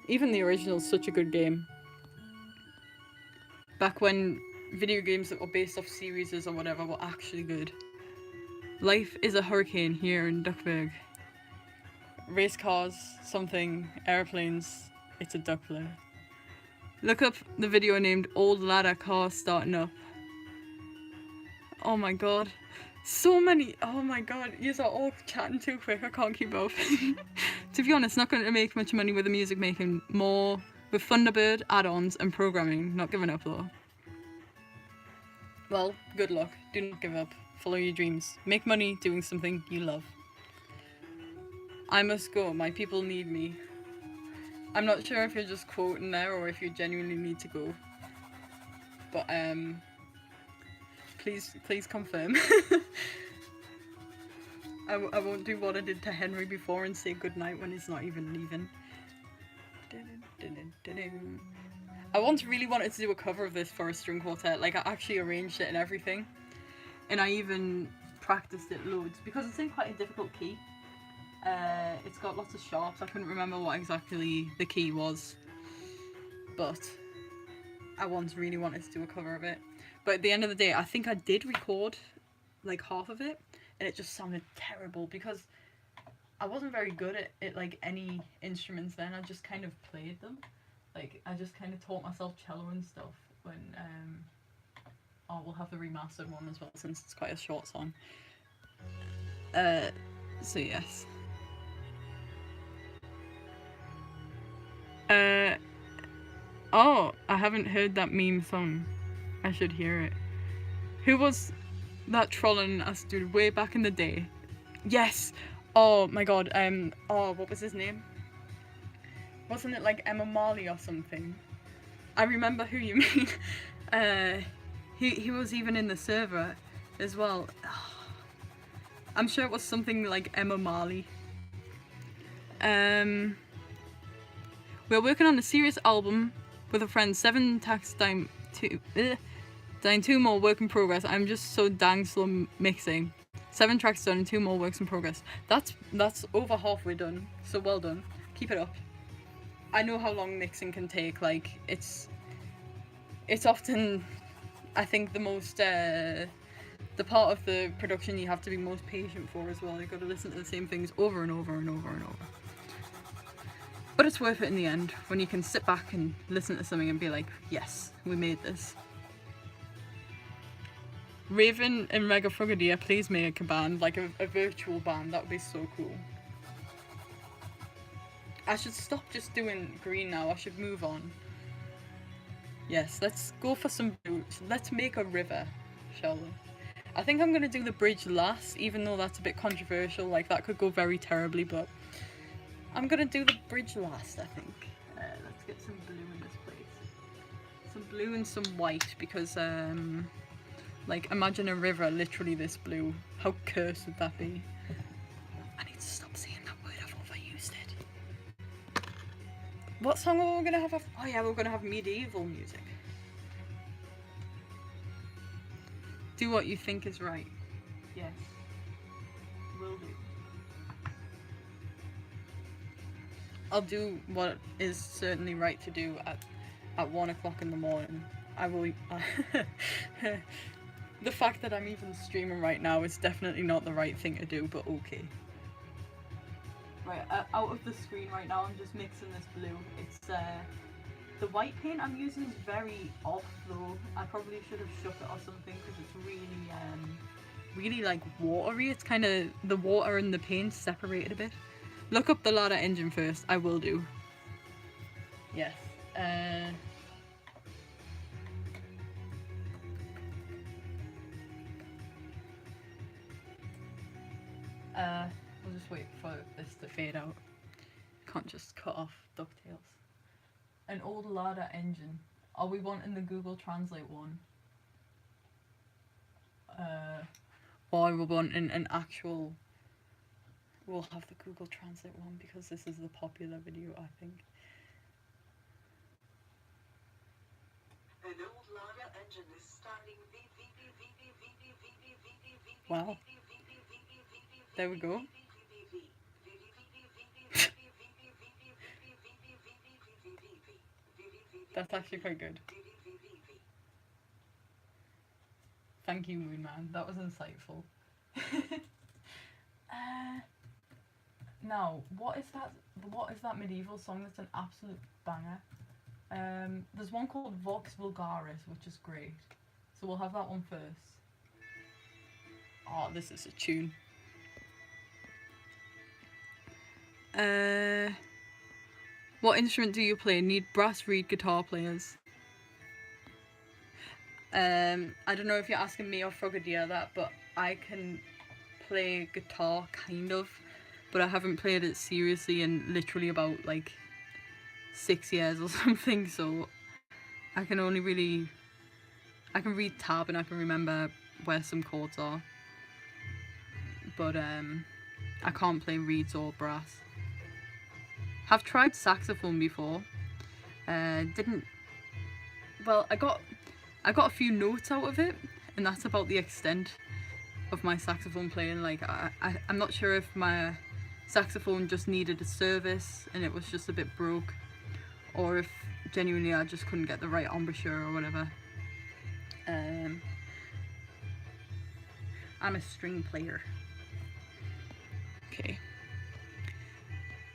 Even the original is such a good game. Back when video games that were based off series or whatever were actually good. Life is a hurricane here in Duckburg. Race cars, something, airplanes, it's a duck flare. Look up the video named Old Ladder Car Starting Up. Oh my god. So many. Oh my god. You're all chatting too quick. I can't keep up. To be honest, not going to make much money with the music making. More with Thunderbird, add-ons, and programming. Not giving up though. Well, good luck. Do not give up. Follow your dreams. Make money doing something you love. I must go. My people need me. I'm not sure if you're just quoting there or if you genuinely need to go. But please confirm. I won't do what I did to Henry before and say goodnight when he's not even leaving. I really wanted to do a cover of this for a string quartet. Like, I actually arranged it and everything. And I even practiced it loads because it's in quite a difficult key. It's got lots of sharps. I couldn't remember what exactly the key was. But I really wanted to do a cover of it. But at the end of the day, I think I did record like half of it. And it just sounded terrible because I wasn't very good at like any instruments then. I just kind of played them. Like, I just kind of taught myself cello and stuff when, oh, we'll have the remastered one as well since it's quite a short song. So yes. Oh, I haven't heard that meme song. I should hear it. Who was that trolling us dude way back in the day? Yes! Oh my god, oh, what was his name? Wasn't it like Emma Marley or something? I remember who you mean. He was even in the server as well. I'm sure it was something like Emma Marley. We're working on a serious album with a friend. 7 tracks down, 2 more work in progress. I'm just so dang slow mixing. 7 tracks done and 2 more works in progress. That's over halfway done. So well done. Keep it up. I know how long mixing can take. Like, it's often, I think, the most the part of the production you have to be most patient for as well. You've got to listen to the same things over and over and over and over. But it's worth it in the end when you can sit back and listen to something and be like, yes, we made this. Raven and Mega Frogadier, please make a band, like a virtual band. That would be so cool. I should stop just doing green now. I should move on. Yes, let's go for some blue. Let's make a river, shall we? I think I'm going to do the bridge last, even though that's a bit controversial. Like, that could go very terribly, but I'm going to do the bridge last, I think. Let's get some blue in this place. Some blue and some white, because, like, imagine a river literally this blue. How cursed would that be? I need to stop saying that word. I've overused it. What song are we going to have? Oh yeah, we're going to have medieval music. Do what you think is right. Yes. Will do. I'll do what is certainly right to do at 1 o'clock in the morning. I will... The fact that I'm even streaming right now is definitely not the right thing to do, but okay. Right, out of the screen right now, I'm just mixing this blue. It's, the white paint I'm using is very off though. I probably should have shook it or something because it's really like watery. It's kind of, the water and the paint separated a bit. Look up the ladder engine first. I will do. Yes. We'll just wait for this to fade out. Can't just cut off DuckTales. An old ladder engine. Are we wanting the Google Translate one? Or are we wanting an actual... We'll have the Google Translate one because this is the popular video, I think. An old ladder engine is starting. Wow. There we go. That's actually quite good. Thank you, Moonman. That was insightful. Now, what is that? What is that medieval song that's an absolute banger? There's one called Vox Vulgaris, which is great. So we'll have that one first. Oh, this is a tune. What instrument do you play? Need brass reed guitar players. I don't know if you're asking me or Frogadier that, but I can play guitar kind of, but I haven't played it seriously in literally about like 6 years or something, so I can only really, I can read tab and I can remember where some chords are, but I can't play reeds or brass. Have tried saxophone before. Didn't, well, I got a few notes out of it, and that's about the extent of my saxophone playing. Like I'm not sure if my saxophone just needed a service and it was just a bit broke, or if genuinely I just couldn't get the right embouchure or whatever. I'm a string player. Okay.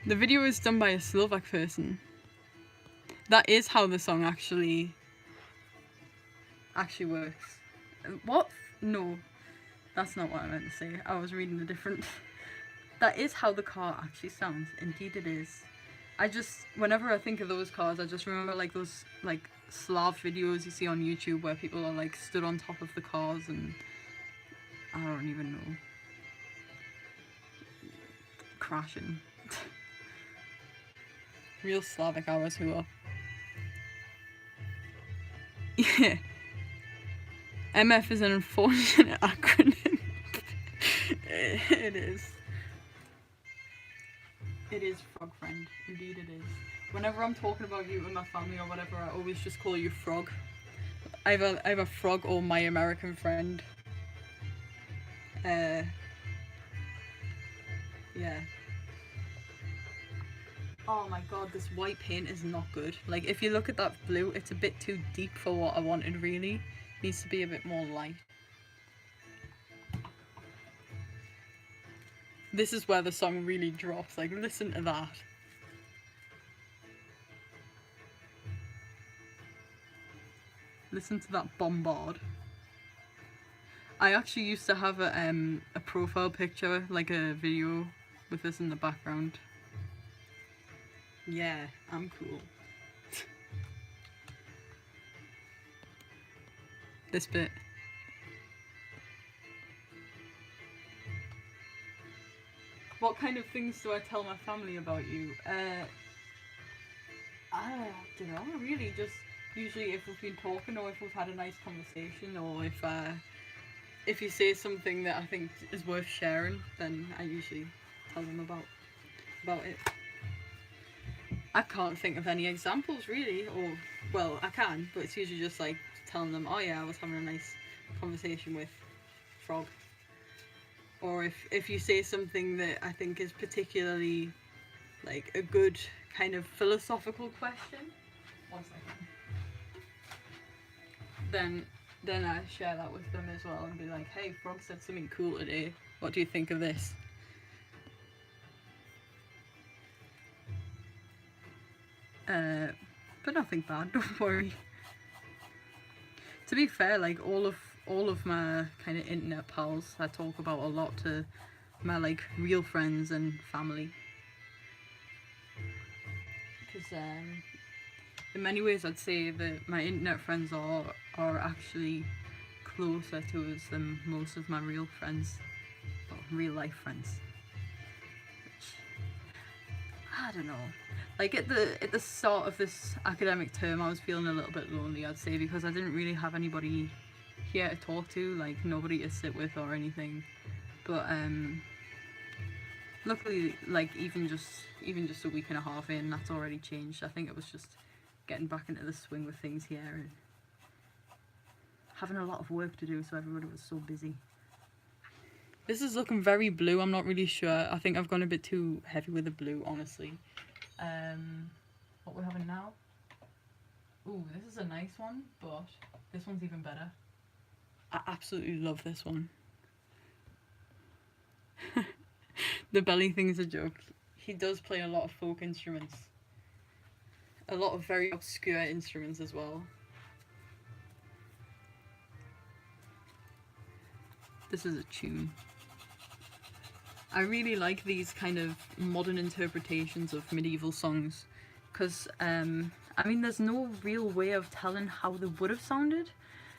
The video is done by a Slovak person. That is how the song actually works. What? No, that's not what I meant to say. I was reading a different. That is how the car actually sounds. Indeed it is. I just, whenever I think of those cars, I just remember like those like Slav videos you see on YouTube where people are like stood on top of the cars and I don't even know, crashing. Real Slavic hours who are. Yeah. MF is an unfortunate acronym. It is. It is, Frog Friend. Indeed it is. Whenever I'm talking about you and my family or whatever, I always just call you Frog. I have a Frog or my American friend. Yeah. Oh my god, this white paint is not good. Like, if you look at that blue, it's a bit too deep for what I wanted, really. It needs to be a bit more light. This is where the song really drops. Like, listen to that. Listen to that bombard. I actually used to have a profile picture, like a video with this in the background. Yeah, I'm cool. This bit. What kind of things do I tell my family about you? I don't know, really, just usually if we've been talking or if we've had a nice conversation or if you say something that I think is worth sharing, then I usually tell them about it. I can't think of any examples really, or well, I can, but it's usually just like telling them, oh yeah, I was having a nice conversation with Frog. Or if you say something that I think is particularly like a good kind of philosophical question, 1 second, then I share that with them as well and be like, hey, Frog said something cool today, what do you think of this? But nothing bad, don't worry. To be fair, like all of my kind of internet pals, I talk about a lot to my like real friends and family. Because in many ways I'd say that my internet friends are actually closer to us than most of my real friends, or real life friends. Which, I don't know. Like at the start of this academic term, I was feeling a little bit lonely, I'd say, because I didn't really have anybody here to talk to, like nobody to sit with or anything. But luckily, like even just a week and a half in, that's already changed. I think it was just getting back into the swing with things here and having a lot of work to do, so everybody was so busy. This is looking very blue. I'm not really sure. I think I've gone a bit too heavy with the blue, honestly. What we're having now? Ooh, this is a nice one, but this one's even better. I absolutely love this one. The belly thing's a joke. He does play a lot of folk instruments. A lot of very obscure instruments as well. This is a tune. I really like these kind of modern interpretations of medieval songs because, I mean, there's no real way of telling how they would have sounded.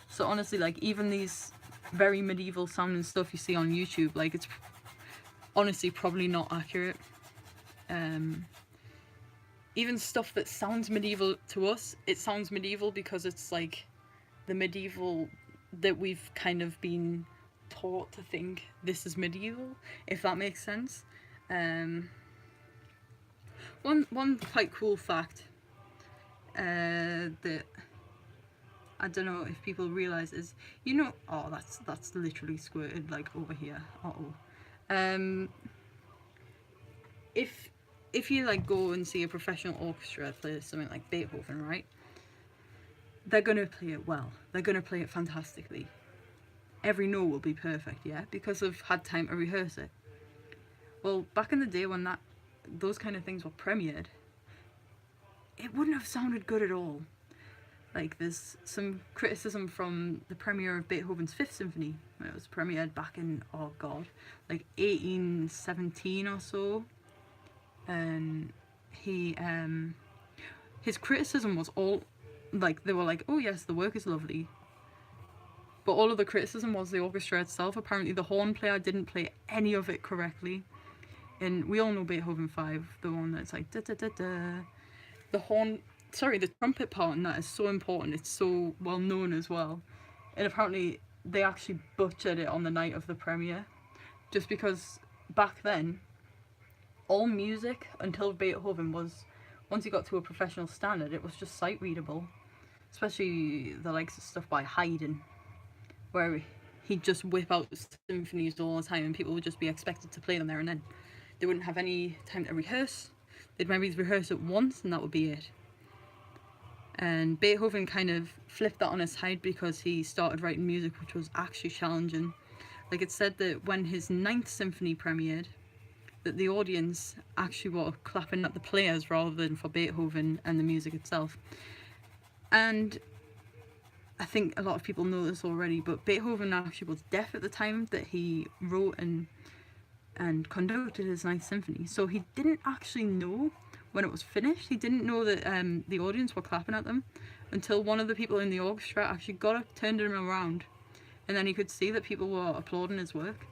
So honestly, like, even these very medieval sounding stuff you see on YouTube, like, it's honestly probably not accurate. Even stuff that sounds medieval to us, it sounds medieval because it's like the medieval that we've kind of been taught to think this is medieval, if that makes sense. One quite cool fact that I don't know if people realise is, you know, oh, that's literally squirted like over here. If you like go and see a professional orchestra play something like Beethoven, right? They're gonna play it well. They're gonna play it fantastically. Every note will be perfect, yeah, because they've had time to rehearse it. Well, back in the day when those kind of things were premiered, it wouldn't have sounded good at all. Like, there's some criticism from the premiere of Beethoven's Fifth Symphony when it was premiered back in, oh god, like 1817 or so. And his criticism was all, like, they were like, oh yes, the work is lovely. But all of the criticism was the orchestra itself. Apparently the horn player didn't play any of it correctly. And we all know Beethoven 5, the one that's like da da da da. The trumpet part in that is so important. It's so well known as well. And apparently they actually butchered it on the night of the premiere. Just because back then, all music until Beethoven was, once you got to a professional standard, it was just sight readable. Especially the likes of stuff by Haydn, where he'd just whip out symphonies all the time and people would just be expected to play them there and then. They wouldn't have any time to rehearse. They'd maybe rehearse it once and that would be it. And Beethoven kind of flipped that on his head because he started writing music which was actually challenging. Like, it's said that when his Ninth Symphony premiered, that the audience actually were clapping at the players rather than for Beethoven and the music itself. And I think a lot of people know this already, but Beethoven actually was deaf at the time that he wrote and conducted his Ninth Symphony. So he didn't actually know when it was finished. He didn't know that the audience were clapping at them until one of the people in the orchestra actually got up, turned him around, and then he could see that people were applauding his work.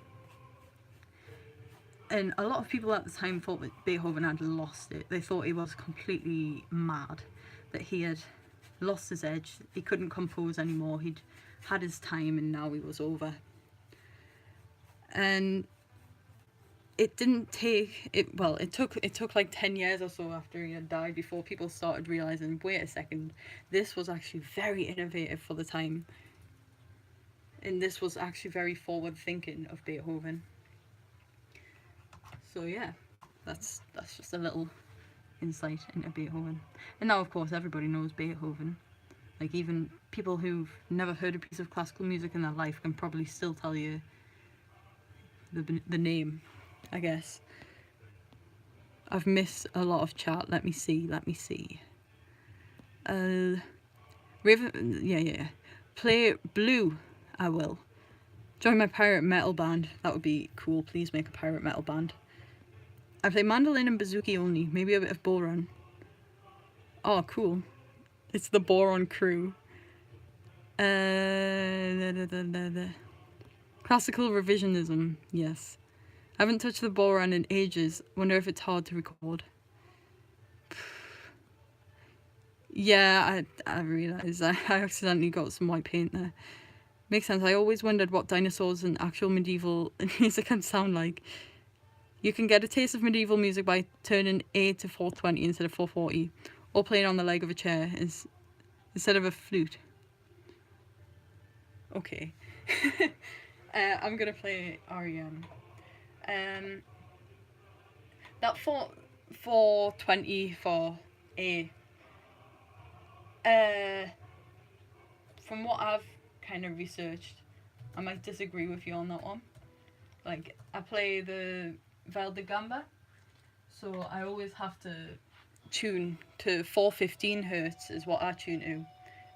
And a lot of people at the time thought that Beethoven had lost it. They thought he was completely mad, that he had lost his edge. He couldn't compose anymore. He'd had his time and now he was over. And it didn't take it. Well, it took like 10 years or so after he had died before people started realizing, wait a second, this was actually very innovative for the time, and this was actually very forward thinking of Beethoven. So yeah, that's just a little insight into Beethoven. And now of course everybody knows Beethoven. Like, even people who've never heard a piece of classical music in their life can probably still tell you the name, I guess. I've missed a lot of chat. Let me see. Raven, yeah. Play Blue, I will. Join my pirate metal band. That would be cool. Please make a pirate metal band. I play mandolin and bouzouki only. Maybe a bit of boron. Oh, cool. It's the boron crew. Classical revisionism. Yes. I haven't touched the boron in ages. Wonder if it's hard to record. Yeah, I realised I accidentally got some white paint there. Makes sense. I always wondered what dinosaurs and actual medieval music can sound like. You can get a taste of medieval music by turning A to 420 instead of 440, or playing on the leg of a chair instead of a flute. Okay. I'm gonna play REM. That 420 for A. From what I've kind of researched, I might disagree with you on that one. like I play the viol de gamba, so I always have to tune to 415 hertz is what I tune to,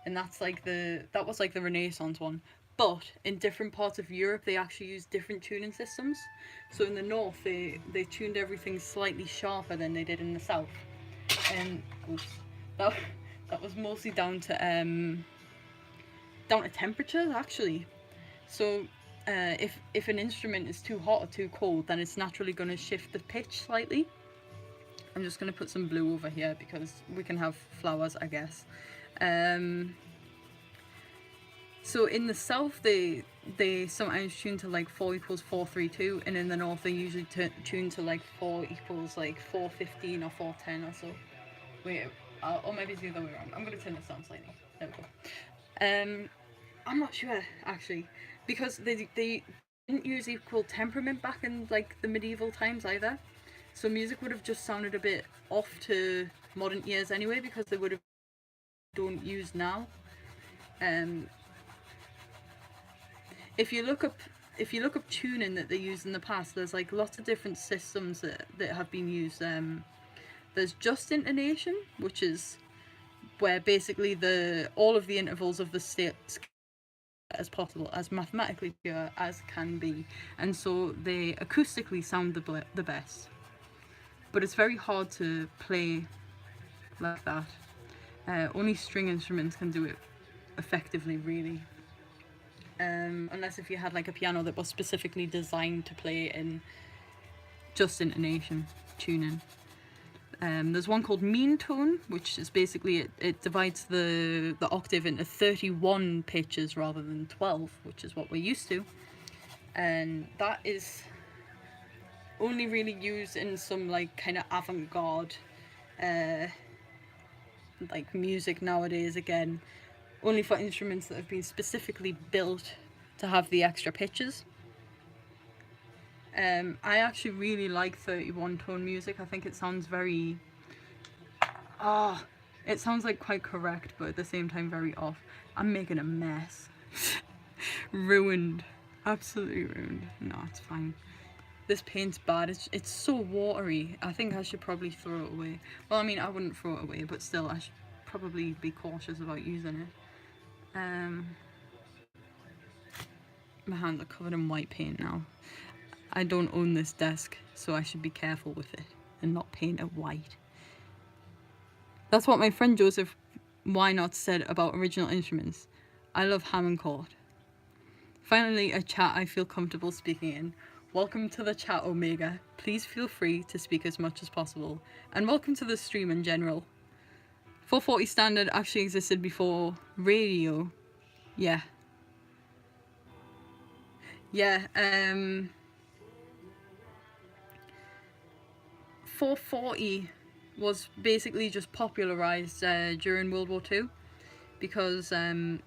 and that was like the Renaissance one. But in different parts of Europe, they actually use different tuning systems. So in the north, they tuned everything slightly sharper than they did in the south, and oops, that that was mostly down to temperatures actually. So if an instrument is too hot or too cold, then it's naturally going to shift the pitch slightly. I'm just going to put some blue over here because we can have flowers, I guess. Um, so in the south, they sometimes tune to like 4 equals 432, and in the north they usually tune to like 4 equals like 415 or 410 or so. Wait, or maybe it's the other way around. I'm going to turn this down slightly. There we go. I'm not sure actually, because they didn't use equal temperament back in like the medieval times either. So music would have just sounded a bit off to modern ears anyway, because they would have don't use now. Um, if you look up tuning that they used in the past, there's like lots of different systems that have been used. There's just intonation, which is where basically all of the intervals of the states as possible, as mathematically pure as can be, and so they acoustically sound the best. But it's very hard to play like that. Only string instruments can do it effectively, really. Unless if you had like a piano that was specifically designed to play in just intonation tuning. There's one called mean tone, which is basically it divides the octave into 31 pitches rather than 12, which is what we're used to. And that is only really used in some like kind of avant-garde like music nowadays, again, only for instruments that have been specifically built to have the extra pitches. I actually really like 31 tone music. I think it sounds very it sounds like quite correct, but at the same time very off. I'm making a mess. Ruined. Absolutely ruined. No, it's fine. This paint's bad. It's so watery. I think I should probably throw it away. Well, I mean, I wouldn't throw it away, but still, I should probably be cautious about using it. My hands are covered in white paint now. I don't own this desk, so I should be careful with it and not paint it white. That's what my friend Joseph Why Not said about original instruments. I love Hammond chord. Finally, a chat I feel comfortable speaking in. Welcome to the chat, Omega. Please feel free to speak as much as possible. And welcome to the stream in general. 440 standard actually existed before radio. Yeah. Yeah, 440 was basically just popularized during World War II, because I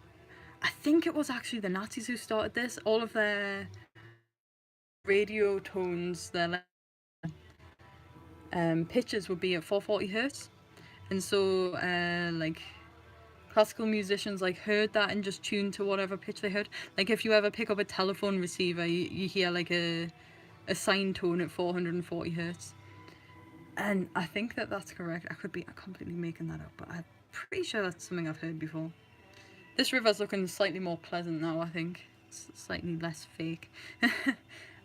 think it was actually the Nazis who started this. All of their radio tones, their pitches would be at 440 hertz, and so like classical musicians like heard that and just tuned to whatever pitch they heard. Like if you ever pick up a telephone receiver, you hear like a sine tone at 440 hertz. And I think that's correct. I could be completely making that up, but I'm pretty sure that's something I've heard before. This river's looking slightly more pleasant now, I think. It's slightly less fake.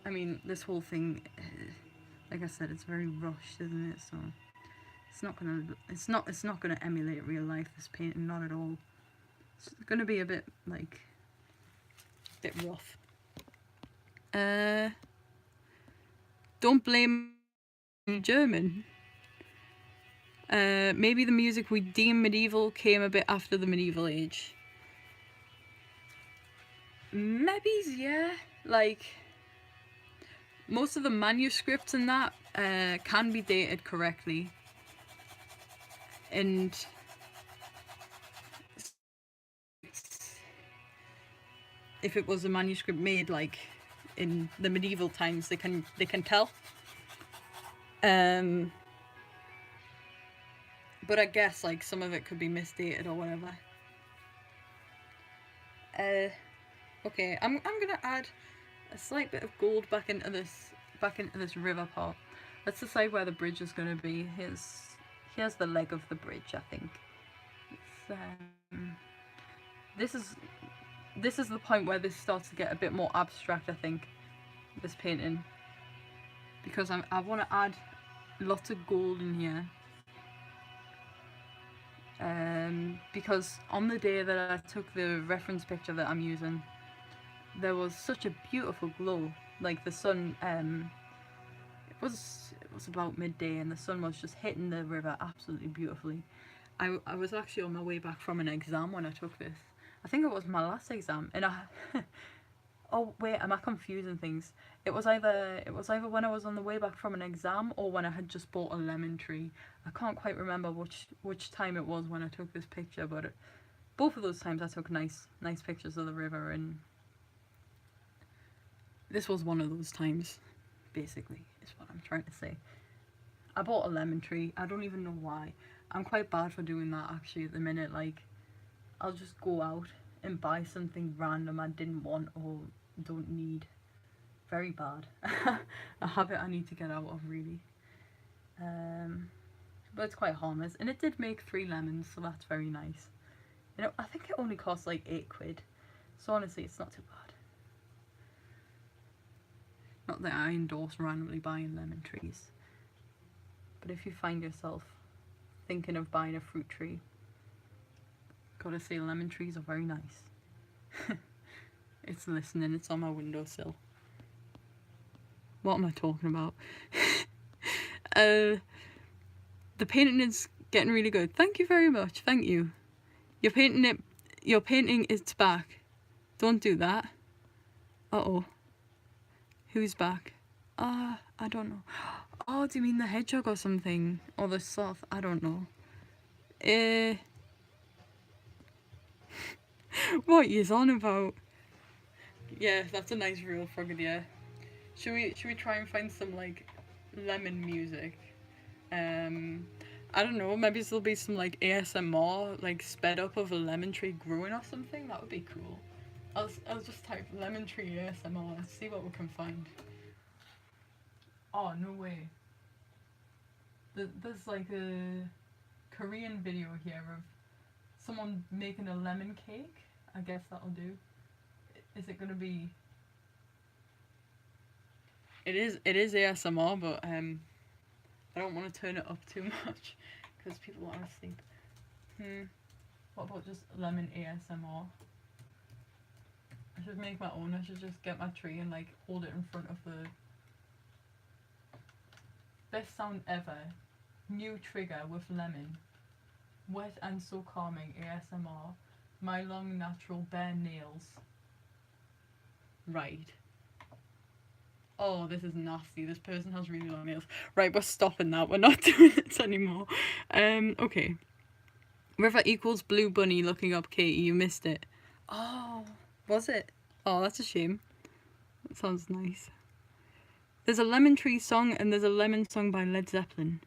I mean, this whole thing, like I said, it's very rushed, isn't it? So it's not gonna emulate real life, this painting, not at all. It's gonna be a bit rough. Don't blame German. Maybe the music we deem medieval came a bit after the medieval age. Maybe, yeah. Like, most of the manuscripts in that can be dated correctly. And if it was a manuscript made like in the medieval times, they can tell. But I guess like some of it could be misdated or whatever. Okay, I'm gonna add a slight bit of gold back into this river part. Let's decide where the bridge is going to be. Here's the leg of the bridge, I think. It's, this is this is the point where this starts to get a bit more abstract, I think, this painting, because I want to add lots of gold in here, because on the day that I took the reference picture that I'm using, there was such a beautiful glow. Like the sun, it was about midday and the sun was just hitting the river absolutely beautifully. I was actually on my way back from an exam when I took this. I think it was my last exam, and I oh wait, am I confusing things? It was either when I was on the way back from an exam or when I had just bought a lemon tree. I can't quite remember which time it was when I took this picture, but both of those times I took nice pictures of the river, and this was one of those times, basically, is what I'm trying to say. I bought a lemon tree. I don't even know why. I'm quite bad for doing that actually at the minute. Like, I'll just go out and buy something random I didn't want or don't need. Very bad. A habit I need to get out of, really. But it's quite harmless. And it did make 3 lemons, so that's very nice. You know, I think it only cost like £8. So honestly, it's not too bad. Not that I endorse randomly buying lemon trees. But if you find yourself thinking of buying a fruit tree, gotta say, lemon trees are very nice. It's listening, it's on my windowsill. What am I talking about? The painting is getting really good. Thank you very much. Thank you. You're painting it. You're painting its back. Don't do that. Uh-oh. Who's back? I don't know. Oh, do you mean the hedgehog or something? Or the sloth? I don't know. What you's on about? Yeah, that's a nice real frogadier. Should we try and find some like lemon music? I don't know, maybe there'll be some like ASMR, like sped up of a lemon tree growing or something. That would be cool. I'll just type lemon tree ASMR. Let's see what we can find. Oh, no way. There's like a Korean video here of someone making a lemon cake. I guess that'll do. Is it gonna be... It is ASMR, but I don't want to turn it up too much because people are asleep. What about just lemon ASMR? I should make my own. I should just get my tree and like hold it in front of the... Best sound ever. New trigger with lemon. Wet and so calming ASMR. My long natural bare nails. Right. Oh, this is nasty. This person has really long nails. Right, we're stopping that. We're not doing this anymore. Okay. River equals blue bunny looking up Katie. You missed it. Oh, was it? Oh, that's a shame. That sounds nice. There's a lemon tree song and there's a lemon song by Led Zeppelin.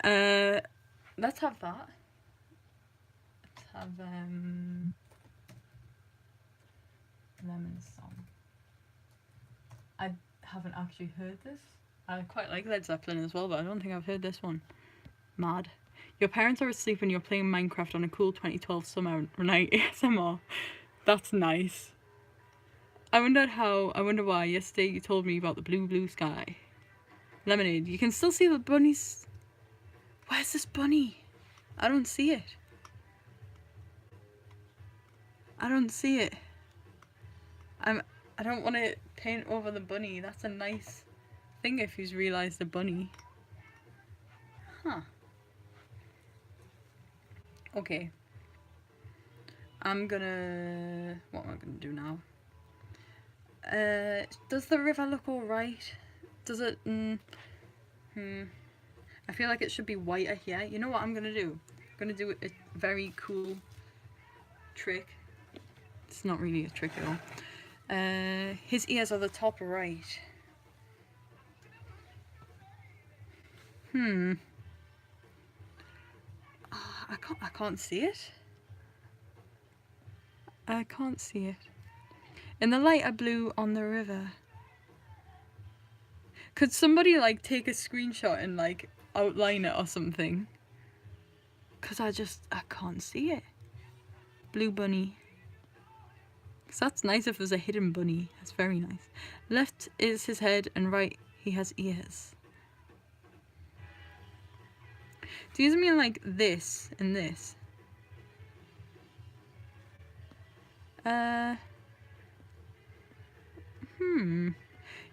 Let's have that. Let's have lemon song. I haven't actually heard this. I quite like Led Zeppelin as well, but I don't think I've heard this one. Mad. Your parents are asleep and you're playing Minecraft on a cool 2012 summer night ASMR. That's nice. I wonder why yesterday you told me about the blue sky. Lemonade. You can still see the bunnies. Where's this bunny? I don't see it. I don't see it. I don't want to paint over the bunny. That's a nice thing if he's realised the bunny. Huh. Okay. What am I gonna do now? Does the river look alright? Does it... I feel like it should be whiter here. You know what I'm gonna do? I'm gonna do a very cool trick. It's not really a trick at all. His ears are the top right. I can't see it. I can't see it. In the lighter blue on the river. Could somebody like take a screenshot and like outline it or something? Cause I can't see it. Blue bunny. Cause that's nice if there's a hidden bunny. That's very nice. Left is his head and right he has ears. Do you mean like this and this?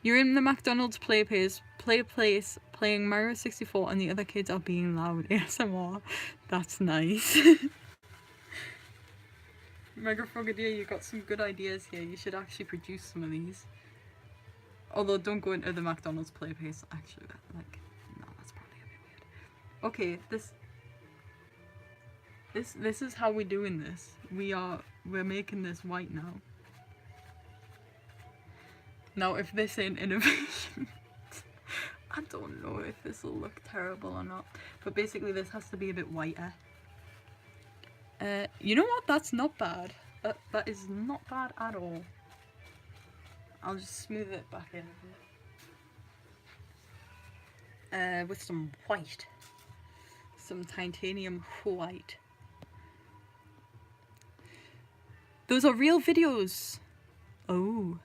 You're in the McDonald's play place playing Mario 64 and the other kids are being loud. ASMR. That's nice. Mega Frogadier, you got some good ideas here. You should actually produce some of these. Although don't go into the McDonald's play place. Actually, like, no, that's probably a bit weird. Okay, this is how we're doing this. We're making this white now. Now, if this ain't innovation, I don't know if this will look terrible or not. But basically, this has to be a bit whiter. You know what? That's not bad. That is not bad at all. I'll just smooth it back in a bit. With some white. Some titanium white. Those are real videos. Oh.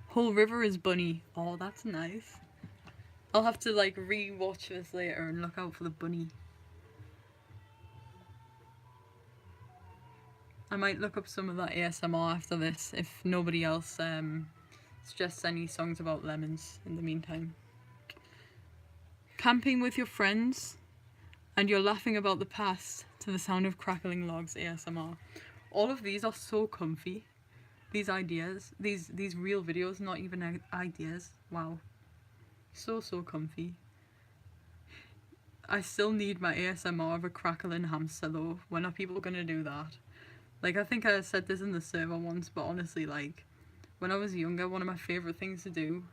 Whole river is bunny. Oh, that's nice. I'll have to like re-watch this later and look out for the bunny. I might look up some of that ASMR after this if nobody else suggests any songs about lemons in the meantime. Camping with your friends and you're laughing about the past to the sound of crackling logs ASMR. All of these are so comfy. These ideas, these real videos, not even ideas. Wow. So comfy. I still need my ASMR of a crackling hamster though. When are people gonna do that? Like, I think I said this in the server once, but honestly, like, when I was younger, one of my favourite things to do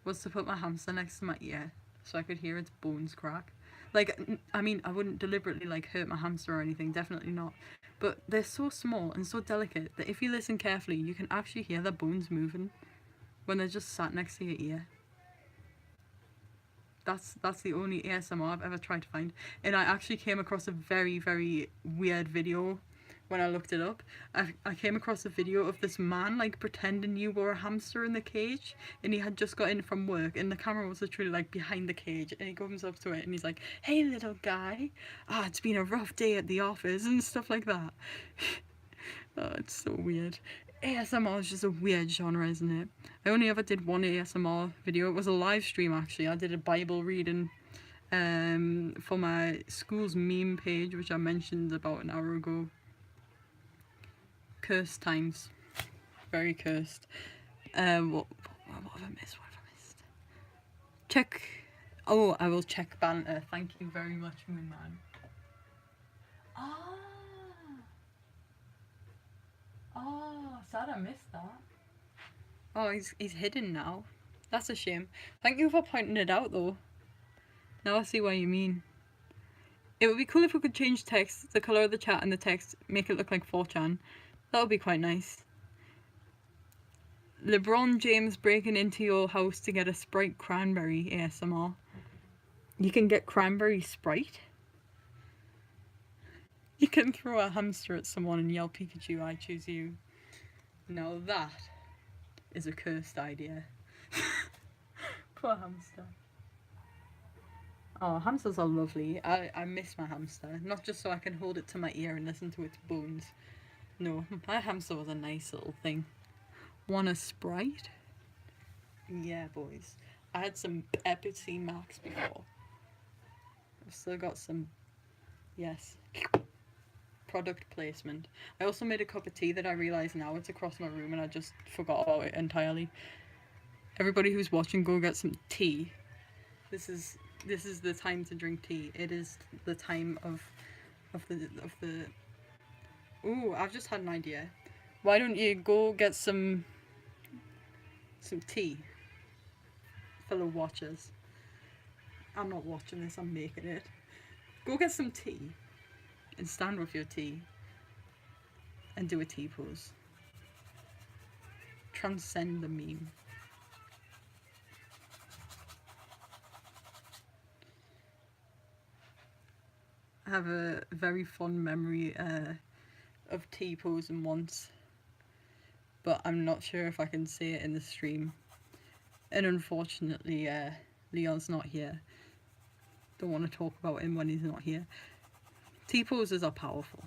was to put my hamster next to my ear so I could hear its bones crack. Like, I mean, I wouldn't deliberately, like, hurt my hamster or anything, definitely not. But they're so small and so delicate that if you listen carefully, you can actually hear their bones moving when they're just sat next to your ear. That's the only ASMR I've ever tried to find. And I actually came across a very, very weird video when I looked it up. I came across a video of this man like pretending you were a hamster in the cage, and he had just got in from work and the camera was literally like behind the cage, and he comes up to it and he's like, "Hey little guy, it's been a rough day at the office," and stuff like that. Oh, it's so weird. ASMR is just a weird genre, isn't it? I only ever did one ASMR video. It was a live stream actually. I did a Bible reading for my school's meme page, which I mentioned about an hour ago. Cursed times. Very cursed. What have I missed? What have I missed? Check. Oh, I will check banter. Thank you very much, my man. Oh, sad I missed that. Oh, he's hidden now. That's a shame. Thank you for pointing it out though. Now I see what you mean. It would be cool if we could change text, the colour of the chat and the text, make it look like 4chan. That would be quite nice. LeBron James breaking into your house to get a Sprite cranberry ASMR. You can get cranberry Sprite? You can throw a hamster at someone and yell, "Pikachu, I choose you." Now that is a cursed idea. Poor hamster. Oh, hamsters are lovely. I miss my hamster. Not just so I can hold it to my ear and listen to its bones. No, my hamster was a nice little thing. Want a Sprite? Yeah, boys. I had some Pepsi Max before. I've still got some. Yes. Product placement. I also made a cup of tea that I realise now it's across my room and I just forgot about it entirely. Everybody who's watching, go get some tea. This is the time to drink tea. It is the time of the. Ooh, I've just had an idea. Why don't you go get some tea, fellow watchers? I'm not watching this, I'm making it. Go get some tea and stand with your tea and do a tea pose. transcend the meme. I have a very fond memory of T-posing once, but I'm not sure if I can say it in the stream. And unfortunately, Leon's not here. Don't want to talk about him when he's not here. T-poses are powerful.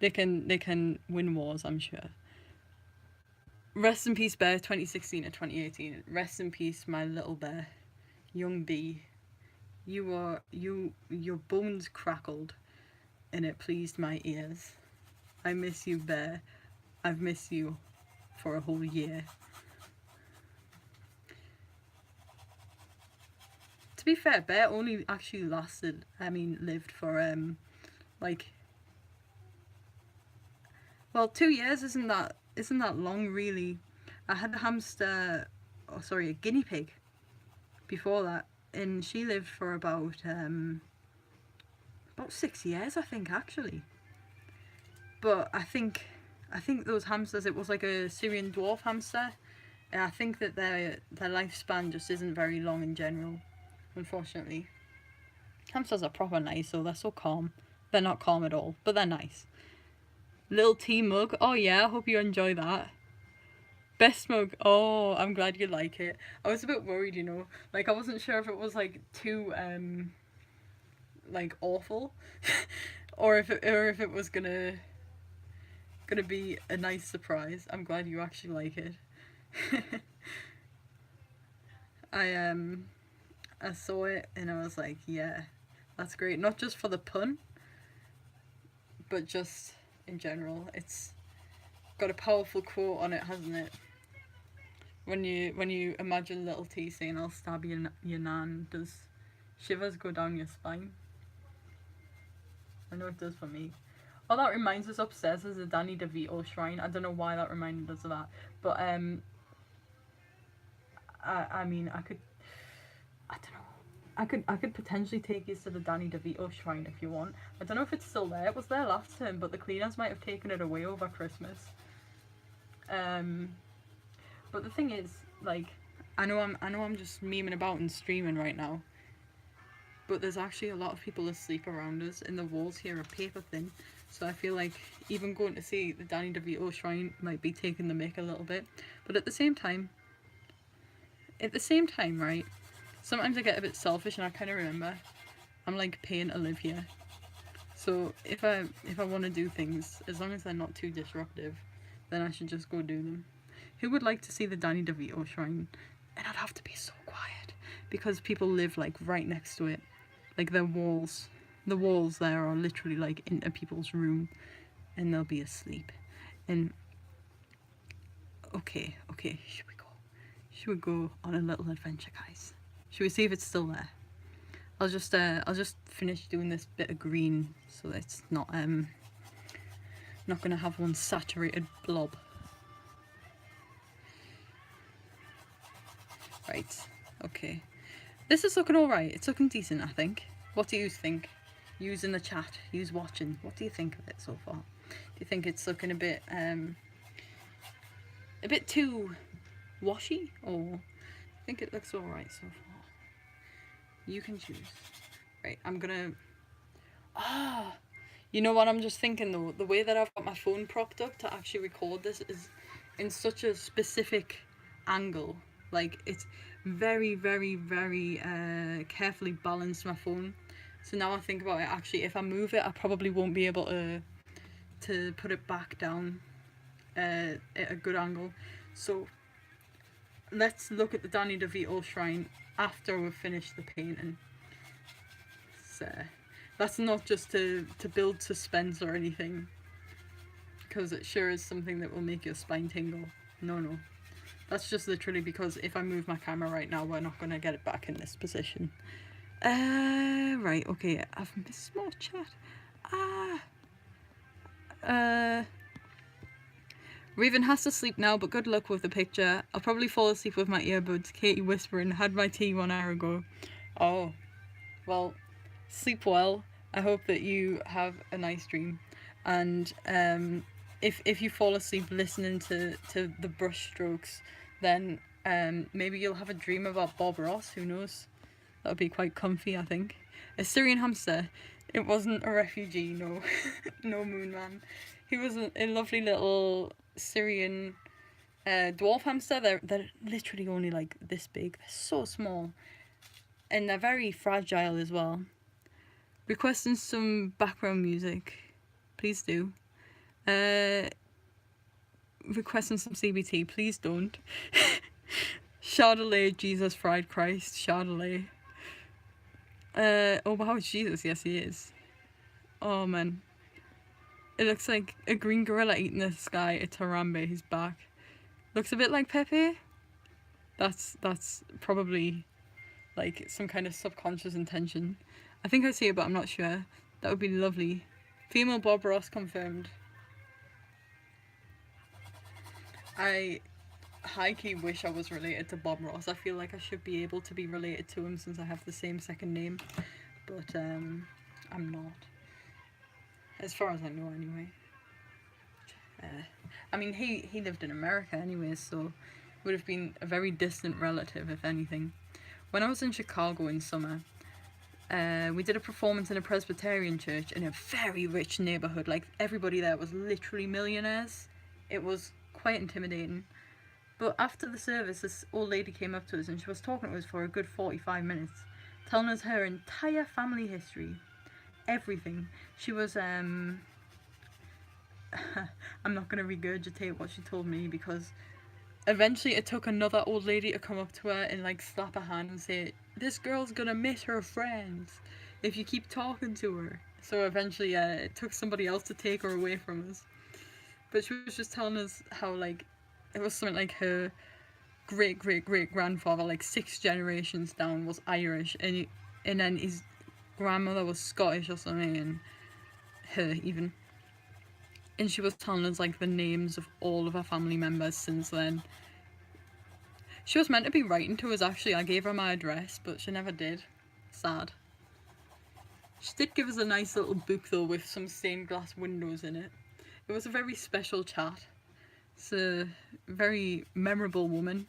They can win wars, I'm sure. Rest in peace, Bear, 2016 to 2018. Rest in peace, my little bear, young bee. Your bones crackled, and it pleased my ears. I miss you, Bear. I've missed you for a whole year. To be fair, Bear only actually lived for like, well, 2 years isn't that long really. I had a hamster, a guinea pig before that, and she lived for about 6 years, I think, actually. But I think those hamsters, it was like a Syrian dwarf hamster, and I think that their lifespan just isn't very long in general, unfortunately. Hamsters are proper nice, though. They're so calm. They're not calm at all, but they're nice. Little tea mug. Oh yeah, I hope you enjoy that. Best mug. Oh, I'm glad you like it. I was a bit worried, you know. Like, I wasn't sure if it was like too like awful or if it was gonna be a nice surprise. I'm glad you actually like it. I saw it and I was like, yeah, that's great. Not just for the pun, but just in general. It's got a powerful quote on it, hasn't it? When you imagine little T saying, "I'll stab your nan," does shivers go down your spine? I know it does for me. Oh, that reminds us, upstairs there's a Danny DeVito shrine. I don't know why that reminded us of that, but I mean, I don't know. I could potentially take you to the Danny DeVito shrine if you want. I don't know if it's still there. It was there last term, but the cleaners might have taken it away over Christmas. But the thing is, like, I know I'm just memeing about and streaming right now, but there's actually a lot of people asleep around us, and the walls here are paper thin. So I feel like even going to see the Danny DeVito shrine might be taking the mick a little bit. But at the same time, right, sometimes I get a bit selfish, and I kind of remember I'm like paying to live here. So if I want to do things, as long as they're not too disruptive, then I should just go do them. Who would like to see the Danny DeVito shrine? And I'd have to be so quiet because people live like right next to it. Like the walls there are literally like into people's room, and they'll be asleep. And okay, should we go on a little adventure, guys? Should we see if it's still there? I'll just finish doing this bit of green so that it's not gonna have one saturated blob. Right, okay. This is looking alright. It's looking decent, I think. What do you think? Use in the chat. Use watching. What do you think of it so far? Do you think it's looking a bit too washy, or I think it looks alright so far? You can choose. Right, I'm gonna... you know what I'm just thinking though? The way that I've got my phone propped up to actually record this is in such a specific angle. Like, it's very, very, very carefully balanced, my phone. So now I think about it, actually, if I move it, I probably won't be able to put it back down at a good angle. So let's look at the Danny DeVito shrine after we've finished the painting. So that's not just to build suspense or anything, because it sure is something that will make your spine tingle. No. That's just literally because if I move my camera right now, we're not going to get it back in this position. Right, okay, I've missed more chat. Raven has to sleep now, but good luck with the picture. I'll probably fall asleep with my earbuds. Katie whispering, had my tea 1 hour ago. Oh, well, sleep well. I hope that you have a nice dream. And if you fall asleep listening to the brush strokes, then maybe you'll have a dream about Bob Ross. Who knows? That would be quite comfy, I think. A Syrian hamster. It wasn't a refugee, no. No, Moon Man. He was a lovely little Syrian dwarf hamster. They're literally only like this big. They're so small. And they're very fragile as well. Requesting some background music. Please do. Requesting some CBT. Please don't. Chardonnay, Jesus fried Christ. Chardonnay. Oh wow, it's Jesus. Yes, he is. Oh man. It looks like a green gorilla eating the sky. It's Harambe. He's back. Looks a bit like Pepe. That's probably like some kind of subconscious intention. I think I see it, but I'm not sure. That would be lovely. Female Bob Ross confirmed. I high-key wish I was related to Bob Ross. I feel like I should be able to be related to him since I have the same second name. But I'm not. As far as I know, anyway. I mean, he lived in America anyway, so would have been a very distant relative, if anything. When I was in Chicago in summer, we did a performance in a Presbyterian church in a very rich neighborhood. Like, everybody there was literally millionaires. It was quite intimidating. But after the service, this old lady came up to us and she was talking to us for a good 45 minutes, telling us her entire family history. Everything. She was, I'm not going to regurgitate what she told me, because eventually it took another old lady to come up to her and like slap her hand and say, "This girl's gonna miss her friends if you keep talking to her." So eventually it took somebody else to take her away from us. But she was just telling us how like it was something like her great grandfather, like 6 generations down, was Irish, and then his grandmother was Scottish or something, and her even. And she was telling us like the names of all of her family members since then. She was meant to be writing to us actually. I gave her my address, but she never did. Sad. She did give us a nice little book though with some stained glass windows in it. It was a very special chat. It's a very memorable woman.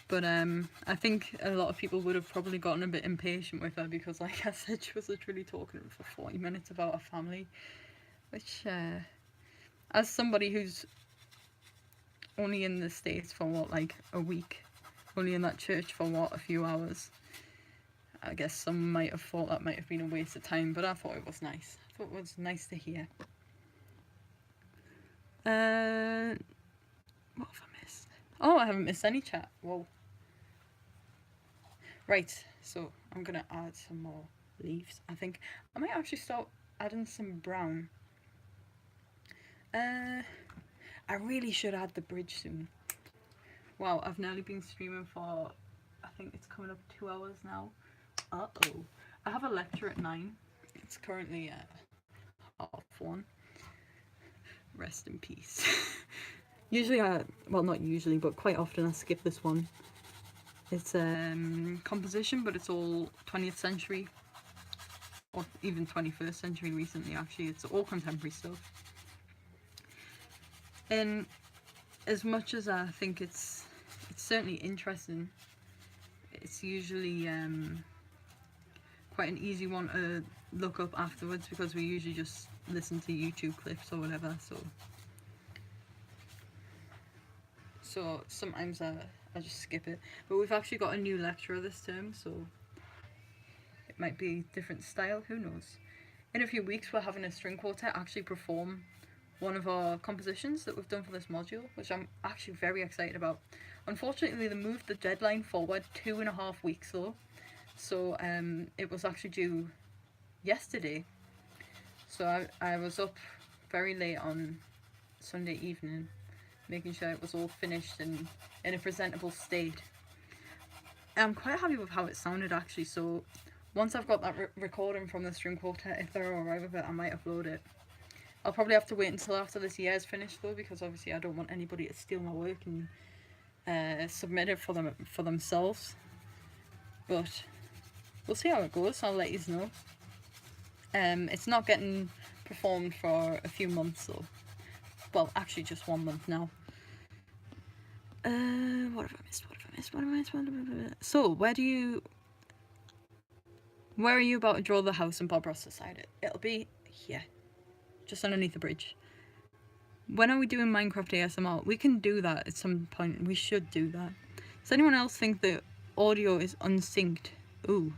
But I think a lot of people would have probably gotten a bit impatient with her because, like I said, she was literally talking for 40 minutes about her family. Which, as somebody who's only in the States for what, like a week, only in that church for what, a few hours, I guess some might have thought that might have been a waste of time, but I thought it was nice. I thought it was nice to hear. What have I missed? Oh, I haven't missed any chat. Whoa. Right, so I'm gonna add some more leaves. I think I might actually start adding some brown. I really should add the bridge soon. Wow, I've nearly been streaming for, I think it's coming up 2 hours now. Uh-oh. I have a lecture at 9. It's currently 1:30. Rest in peace. Usually well, not usually, but quite often I skip this one. It's composition, but it's all 20th century, or even 21st century recently actually. It's all contemporary stuff. And as much as I think it's certainly interesting, it's usually quite an easy one to look up afterwards because we usually just listen to YouTube clips or whatever, so sometimes I just skip it. But we've actually got a new lecturer this term, so it might be different style, who knows. In a few weeks we're having a string quartet actually perform one of our compositions that we've done for this module, which I'm actually very excited about. Unfortunately, they moved the deadline forward 2.5 weeks though, so it was actually due yesterday. So I was up very late on Sunday evening, making sure it was all finished and in a presentable state. I'm quite happy with how it sounded actually, so once I've got that recording from the string quartet, if they're alright with it, I might upload it. I'll probably have to wait until after this year is finished though, because obviously I don't want anybody to steal my work and submit it for themselves. But we'll see how it goes. I'll let you know. It's not getting performed for a few months though. Well, actually, just 1 month now. What have I missed? So, where are you about to draw the house and Bob Ross beside it? It'll be here, just underneath the bridge. When are we doing Minecraft ASMR? We can do that at some point. We should do that. Does anyone else think the audio is unsynced? Ooh.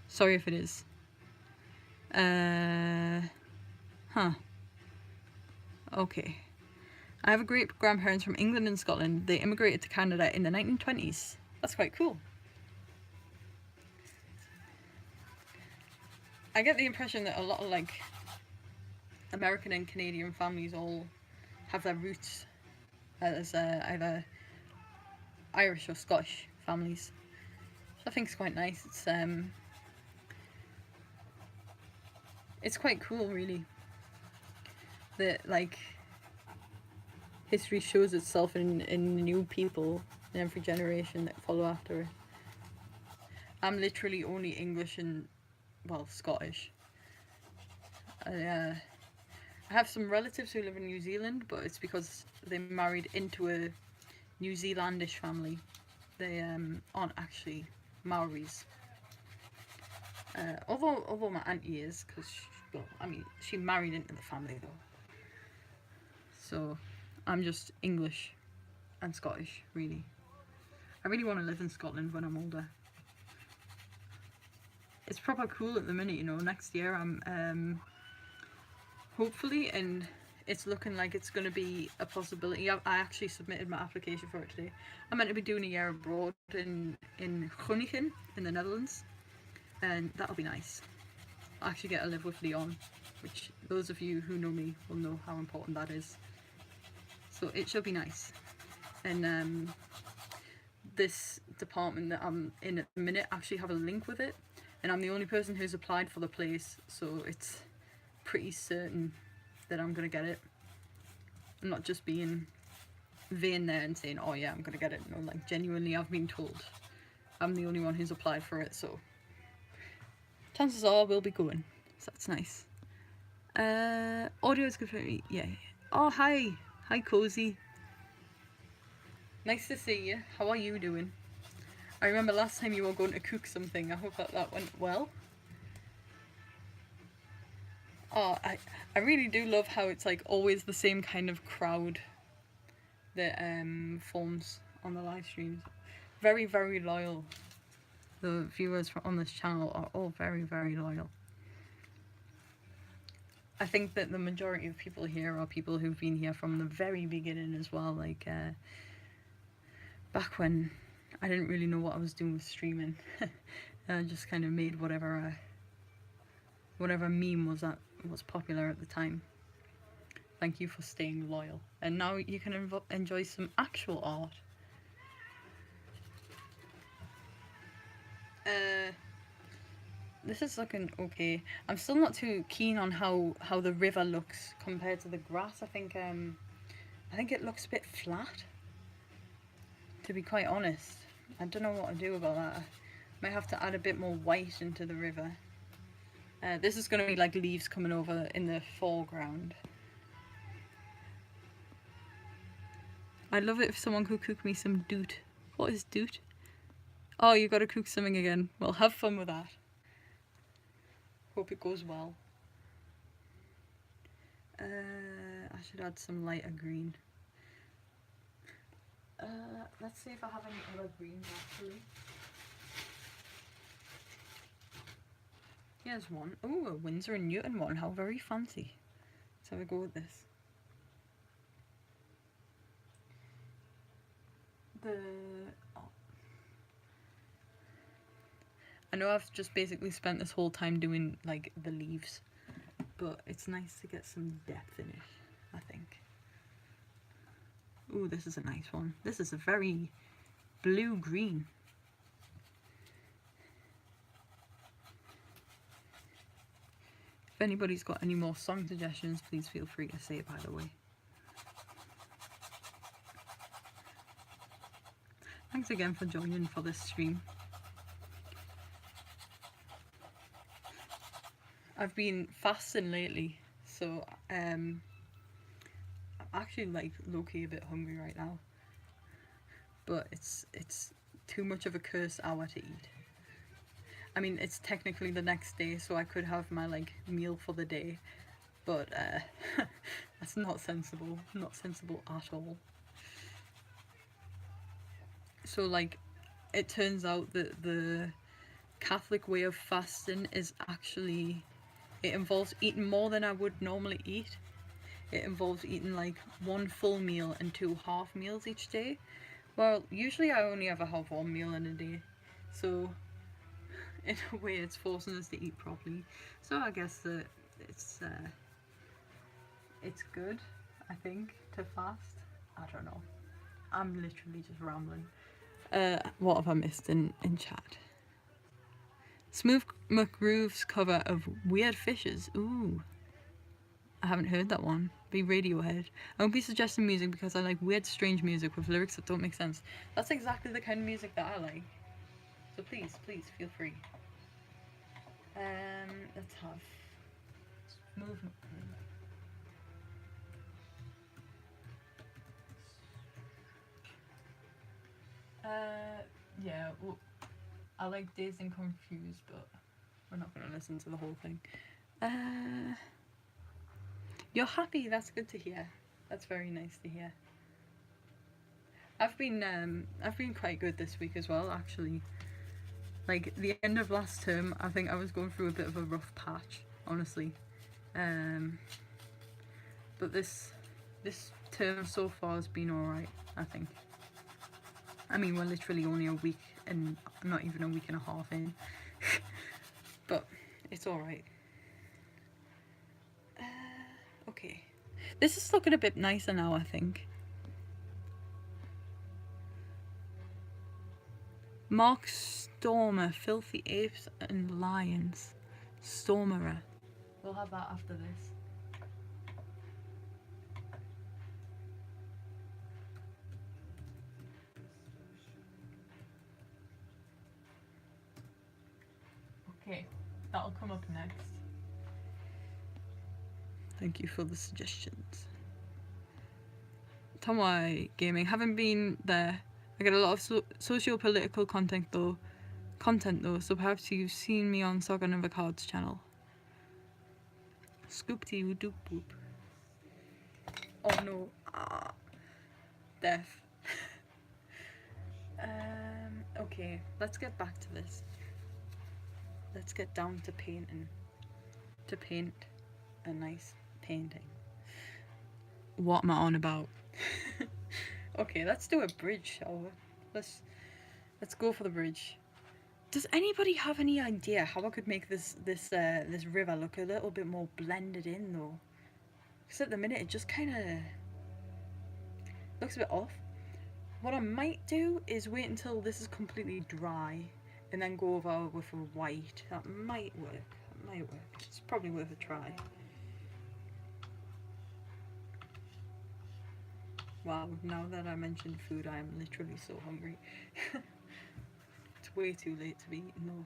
Sorry if it is. Huh. Okay. I have a great grandparents from England and Scotland. They immigrated to Canada in the 1920s. That's quite cool. I get the impression that a lot of like American and Canadian families all have their roots as either Irish or Scottish families. So I think it's quite nice. It's quite cool, really. That like history shows itself in new people in every generation that follow after it. I'm literally only English and, well, Scottish. I have some relatives who live in New Zealand, but it's because they married into a New Zealandish family. They aren't actually Maoris. Although my auntie is, because, well, I mean, she married into the family though. So I'm just English and Scottish, really. I really want to live in Scotland when I'm older. It's proper cool at the minute, you know. Next year I'm hopefully, and it's looking like it's going to be a possibility. I actually submitted my application for it today. I'm meant to be doing a year abroad in Groningen in the Netherlands, and that'll be nice. I'll actually get to live with Leon, which those of you who know me will know how important that is. So it should be nice. And this department that I'm in at the minute actually have a link with it, and I'm the only person who's applied for the place, so it's pretty certain that I'm gonna get it. I'm not just being vain there and saying, oh yeah, I'm gonna get it. No, like genuinely I've been told I'm the only one who's applied for it, so chances are we'll be going. So that's nice. Audio is good for me. Yeah. Oh, hi Cozy. Nice to see you. How are you doing? I remember last time you were going to cook something. I hope that went well. Oh, I really do love how it's like always the same kind of crowd that forms on the live streams. Very, very loyal. The viewers on this channel are all very, very loyal. I think that the majority of people here are people who've been here from the very beginning as well. Like back when I didn't really know what I was doing with streaming. I just kind of made whatever meme was popular at the time. Thank you for staying loyal. And now you can enjoy some actual art. This is looking okay. I'm still not too keen on how the river looks compared to the grass. I think it looks a bit flat, to be quite honest. I don't know what to do about that. Might have to add a bit more white into the river. This is going to be like leaves coming over in the foreground. I'd love it if someone could cook me some doot. What is doot? Oh, you got to cook something again. Well, have fun with that. Hope it goes well. I should add some lighter green. Let's see if I have any other greens actually. Here's one. Oh, a Winsor and Newton one. How very fancy. Let's have a go with this. I know I've just basically spent this whole time doing like the leaves, but it's nice to get some depth in it, I think. Ooh, this is a nice one. This is a very blue-green. If anybody's got any more song suggestions, please feel free to say it, by the way. Thanks again for joining for this stream. I've been fasting lately, so actually like low-key a bit hungry right now. But it's too much of a curse hour to eat. I mean, it's technically the next day, so I could have my like meal for the day, but that's not sensible. Not sensible at all. So like, it turns out that the Catholic way of fasting is actually, it involves eating more than I would normally eat. It involves eating like one full meal and two half meals each day. Well, usually I only ever have one meal in a day, so in a way it's forcing us to eat properly. So I guess that it's it's good, I think, to fast. I don't know. I'm literally just rambling. What have I missed in chat? Smooth McGroove's cover of Weird Fishes. Ooh, I haven't heard that one. Be Radiohead. I won't be suggesting music because I like weird, strange music with lyrics that don't make sense. That's exactly the kind of music that I like. So please, please feel free. Let's have Smooth McGroove. Yeah, well, I like Dazed and Confused, but we're not going to listen to the whole thing. You're happy, that's good to hear. That's very nice to hear. I've been quite good this week as well, actually. Like, the end of last term, I think I was going through a bit of a rough patch, honestly. But this term so far has been alright, I think. I mean, we're literally only a week and not even a week and a half in. But it's alright. Okay. This is looking a bit nicer now, I think. Mark Stormer, Filthy Apes and Lions. Stormerer. We'll have that after this. Okay, that'll come up next. Thank you for the suggestions. Tamwai Gaming, haven't been there. I get a lot of socio-political content though, so perhaps you've seen me on Saga Never Cards channel. Scoop-dee doop boop. Oh no. Death. Okay, let's get back to this. Let's get down to painting. To paint a nice painting. What am I on about? Okay, let's do a bridge, shall we? Let's go for the bridge. Does anybody have any idea how I could make this river look a little bit more blended in though? Because at the minute it just kind of looks a bit off. What I might do is wait until this is completely dry and then go over with a white. That might work. That might work. It's probably worth a try. Wow, now that I mentioned food, I am literally so hungry. It's way too late to be eating though.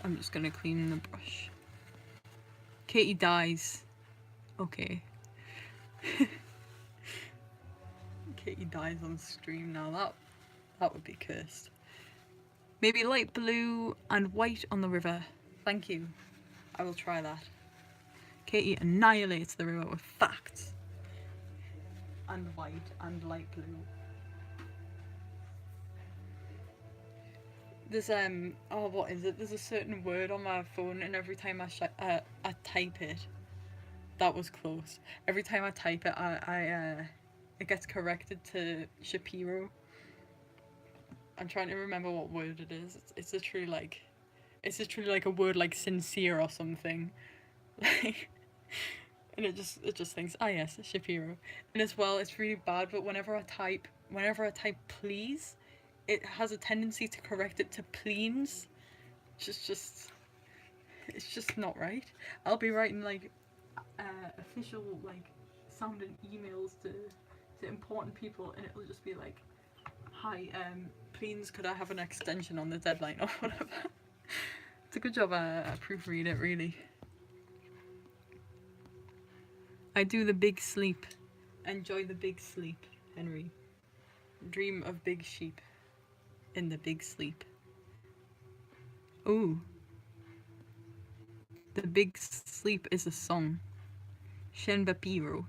I'm just gonna clean the brush. Katie dies. Okay. Katie dies on stream now. That would be cursed. Maybe light blue and white on the river. Thank you. I will try that. Katie annihilates the river with facts. And white and light blue. There's oh, what is it? There's a certain word on my phone, and every time I type it, that was close. Every time I type it, it gets corrected to Shapiro. I'm trying to remember what word it is. It's literally like a word like sincere or something. Like, and it just thinks, ah yes, Shapiro. And as well, it's really bad. But whenever I type please, it has a tendency to correct it to pleens. It's just not right. I'll be writing like official like sounding emails to important people, and it'll just be like, hi, please could I have an extension on the deadline or whatever. It's a good job I proofread it, really. I do the big sleep. Enjoy the big sleep, Henry. Dream of big sheep in the big sleep. Ooh. The big sleep is a song. Shenbapiro.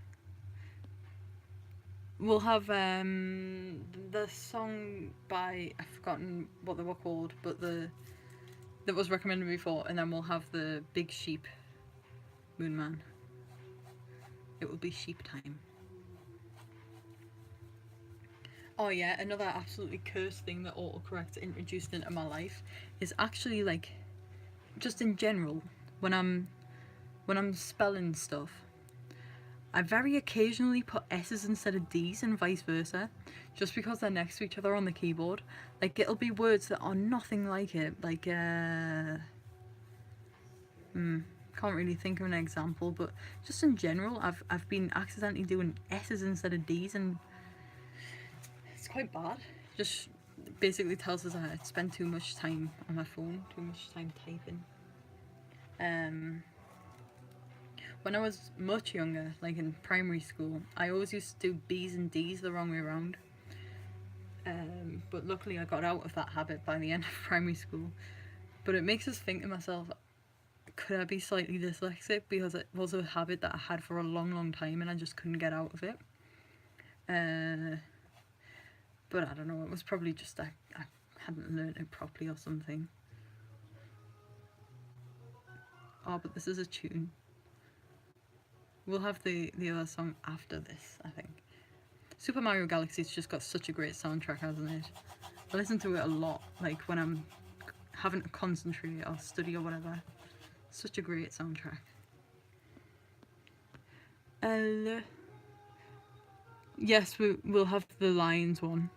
We'll have the song by, I've forgotten what they were called, but that was recommended before, and then we'll have the big sheep Moon Man. It will be sheep time. Oh yeah, another absolutely cursed thing that autocorrect introduced into my life is actually like, just in general, when I'm spelling stuff, I very occasionally put S's instead of D's and vice versa, just because they're next to each other on the keyboard. Like, it'll be words that are nothing like it, like, can't really think of an example, but just in general, I've been accidentally doing S's instead of D's, and it's quite bad. Just basically tells us I spend too much time on my phone, too much time typing. When I was much younger, like in primary school, I always used to do B's and D's the wrong way around. But luckily I got out of that habit by the end of primary school. But it makes us think to myself, could I be slightly dyslexic? Because it was a habit that I had for a long, long time and I just couldn't get out of it. But I don't know, it was probably just I hadn't learned it properly or something. Oh, but this is a tune. We'll have the other song after this, I think. Super Mario Galaxy's just got such a great soundtrack, hasn't it? I listen to it a lot, like when I'm having to concentrate or study or whatever. Such a great soundtrack. Yes, we'll have the Lions one.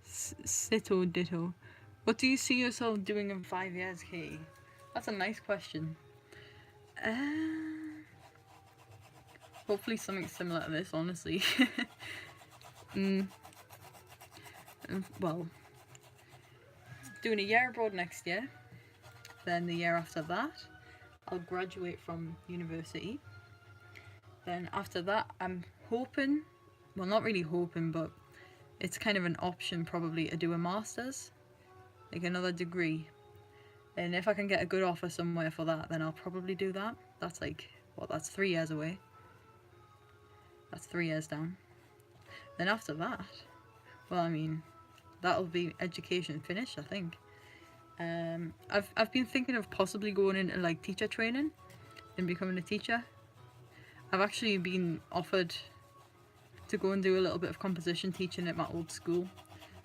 Sito Ditto. What do you see yourself doing in 5 years, Katie? That's a nice question. Hopefully something similar to this, honestly. Well, doing a year abroad next year. Then the year after that, I'll graduate from university. Then after that, I'm hoping, well, not really hoping, but it's kind of an option probably to do a master's, like another degree. And if I can get a good offer somewhere for that, then I'll probably do that. That's like, well, that's 3 years away. That's 3 years down. Then after that, well, I mean, that'll be education finished, I think. I've been thinking of possibly going into like teacher training and becoming a teacher. I've actually been offered to go and do a little bit of composition teaching at my old school,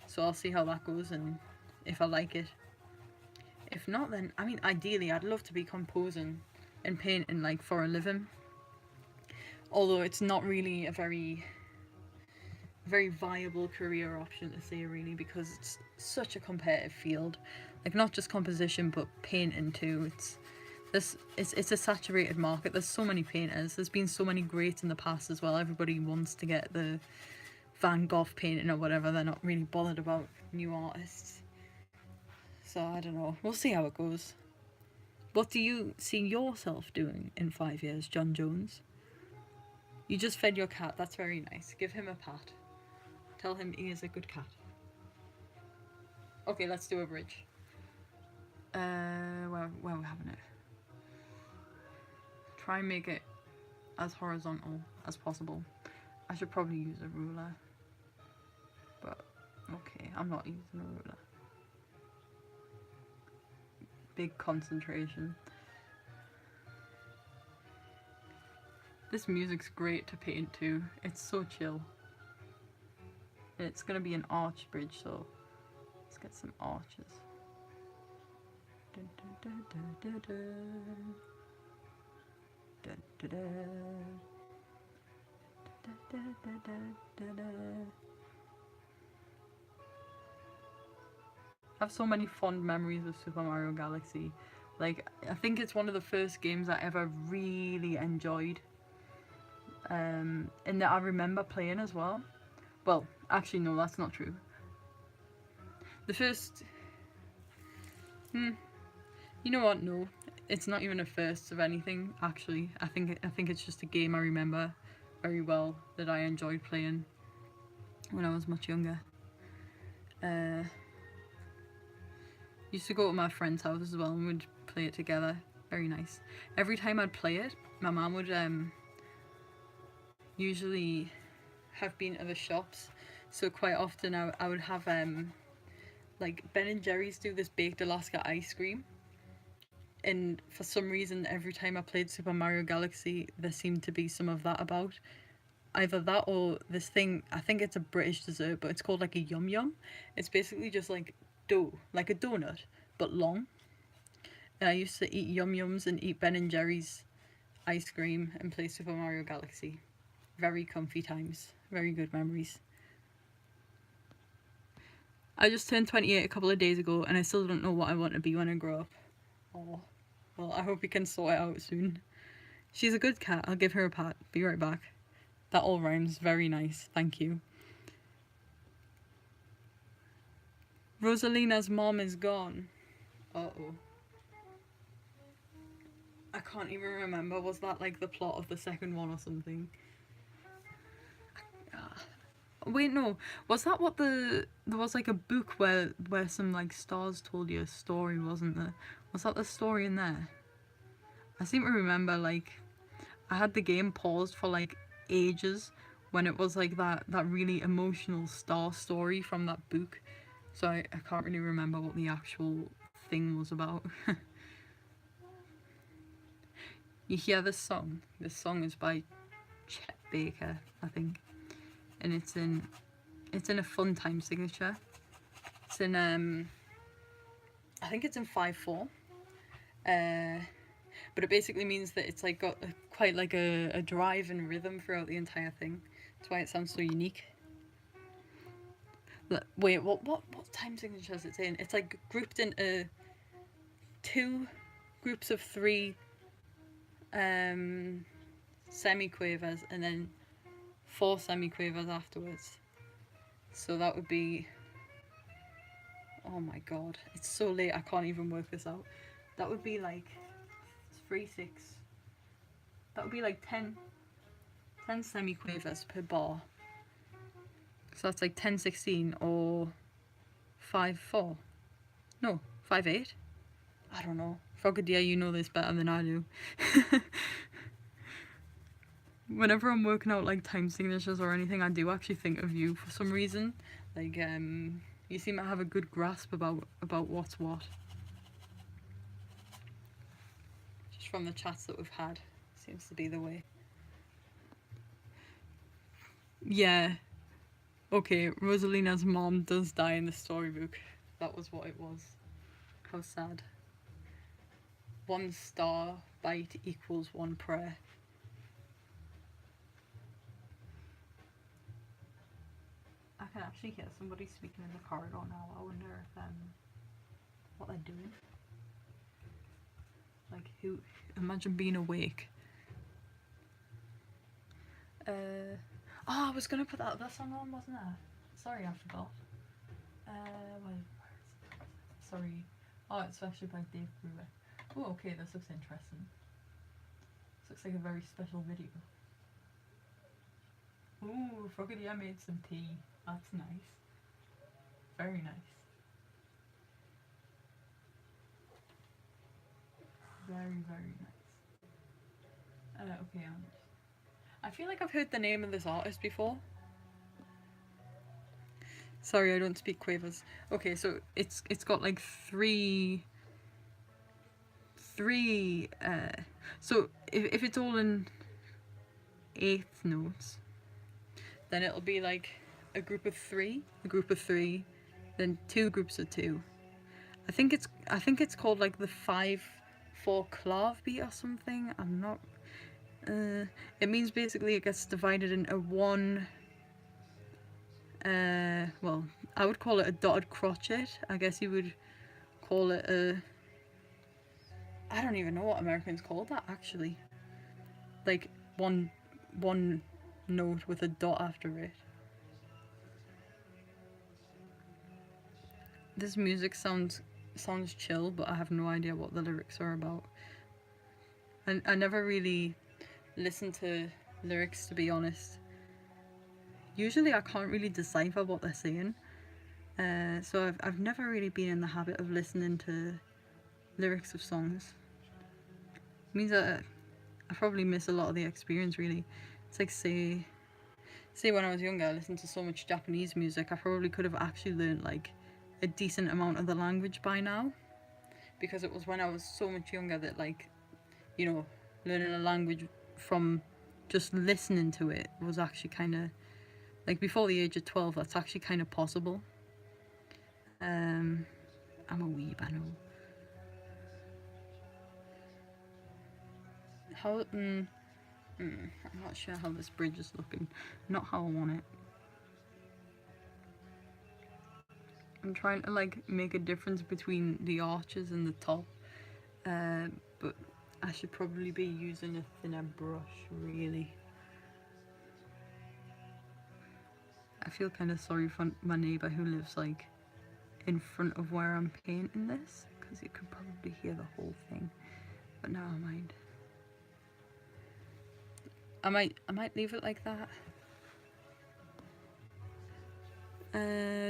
so I'll see how that goes and if I like it. If not, then I mean, ideally I'd love to be composing and painting like for a living, although it's not really a very viable career option to say, really, because it's such a competitive field. Like, not just composition but painting too. It's a saturated market. There's so many painters. There's been so many greats in the past as well. Everybody wants to get the Van Gogh painting or whatever. They're not really bothered about new artists. So I don't know. We'll see how it goes. What do you see yourself doing in 5 years, John Jones? You just fed your cat. That's very nice. Give him a pat. Tell him he is a good cat. Okay, let's do a bridge. Where are we having it? Try and make it as horizontal as possible. I should probably use a ruler. But, okay, I'm not using a ruler. Big concentration. This music's great to paint to. It's so chill. It's gonna be an arch bridge, so let's get some arches. Dun, dun, dun, dun, dun, dun. Dun, dun, dun. Dun, dun, dun, dun, dun, dun. I have so many fond memories of Super Mario Galaxy. Like, I think it's one of the first games I ever really enjoyed. And that I remember playing as well. Well, actually no, that's not true. The first... you know what? No. It's not even a first of anything, actually. I think it's just a game I remember very well that I enjoyed playing when I was much younger. Used to go to my friend's house as well and we'd play it together. Very nice. Every time I'd play it, my mum would usually have been to the shops, so quite often I would have like Ben and Jerry's do this baked Alaska ice cream, and for some reason every time I played Super Mario Galaxy there seemed to be some of that about. Either that or this thing, I think it's a British dessert, but it's called like a yum yum. It's basically just like dough, like a donut, but long. And I used to eat yum yums and eat Ben and Jerry's ice cream and play Super Mario Galaxy. Very comfy times, very good memories. I just turned 28 a couple of days ago and I still don't know what I want to be when I grow up. Oh, well, I hope we can sort it out soon. She's a good cat, I'll give her a pat. Be right back. That all rhymes, very nice, thank you. Rosalina's mom is gone. Uh-oh. I can't even remember, was that like the plot of the second one or something? Wait, no. Was that what there was like a book where some like stars told you a story, wasn't there? Was that the story in there? I seem to remember like I had the game paused for like ages when it was like that really emotional star story from that book. So I can't really remember what the actual thing was about. You hear this song? This song is by Chet Baker, I think. And it's in a fun time signature. It's in I think it's in 5/4. But it basically means that it's like got quite like a drive and rhythm throughout the entire thing. That's why it sounds so unique. Wait, what time signature is it in? It's like grouped into 2 groups of 3 semiquavers and then 4 semiquavers afterwards. So that would be, oh my god, it's so late I can't even work this out. That would be like 3, 6. That would be like 10 semiquavers per bar. So that's like 10/16 or 5/4. No, 5/8. I don't know. Frogadier, you know this better than I do. Whenever I'm working out like time signatures or anything, I do actually think of you for some reason. Like you seem to have a good grasp about what's what. Just from the chats that we've had, seems to be the way. Yeah. Okay, Rosalina's mom does die in the storybook. That was what it was. How sad. 1 star bite equals 1 prayer. I can actually hear somebody speaking in the corridor now. I wonder if what they're doing. Like who? Imagine being awake. Oh, I was gonna put that other song on, wasn't I? Sorry, I forgot. Where is it? Sorry. Oh, it's actually by Dave Brewer. Oh, okay, this looks interesting. This looks like a very special video. Ooh, Frogadier made some tea. That's nice. Very nice. Very, very nice. Okay, I feel like I've heard the name of this artist before. Sorry, I don't speak quavers. Okay, so it's got like three. So if it's all in 8th notes, then it'll be like a group of 3, then 2 groups of 2. I think it's called like the 5/4 clave beat or something. I'm not. It means basically it gets divided into 1. Well, I would call it a dotted crotchet. I guess you would call it a. I don't even know what Americans call that actually. Like one note with a dot after it. this music sounds chill, but I have no idea what the lyrics are about. And I never really listen to lyrics, to be honest. Usually I can't really decipher what they're saying. So I've never really been in the habit of listening to lyrics of songs. It means that I probably miss a lot of the experience, really. It's like, say when I was younger, I listened to so much Japanese music, I probably could have actually learned like a decent amount of the language by now. Because it was when I was so much younger that, like, you know, learning a language from just listening to it was actually kind of, like, before the age of 12, that's actually kind of possible. I'm a weeb, I know. I'm not sure how this bridge is looking. Not how I want it. I'm trying to, like, make a difference between the arches and the top. But I should probably be using a thinner brush, really. I feel kind of sorry for my neighbour who lives, like, in front of where I'm painting this, because you could probably hear the whole thing. But never mind. I might leave it like that.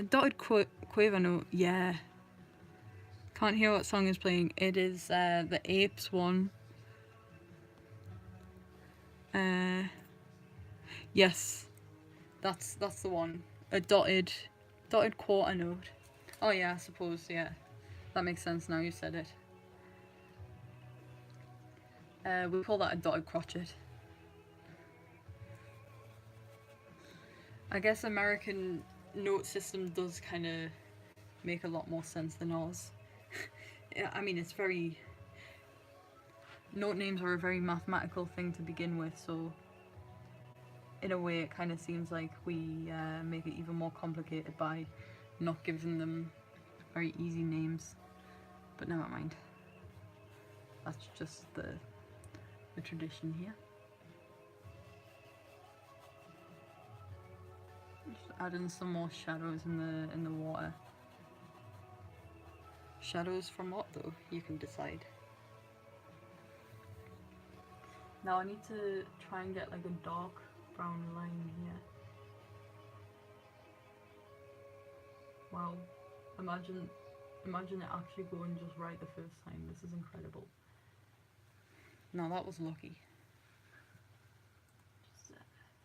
Dotted quaver note, yeah. Can't hear what song is playing. It is the Apes one. Yes, that's the one. A dotted quarter note. Oh yeah, I suppose, yeah. That makes sense now you said it. We call that a dotted crotchet. I guess American note system does kind of make a lot more sense than ours. I mean, it's very... Note names are a very mathematical thing to begin with, so in a way it kind of seems like we make it even more complicated by not giving them very easy names. But never mind. That's just the tradition here. Just add in some more shadows in the water. Shadows from what though? You can decide. Now I need to try and get like a dark brown line here. Wow. Imagine it actually going just right the first time. This is incredible. Now that was lucky. Just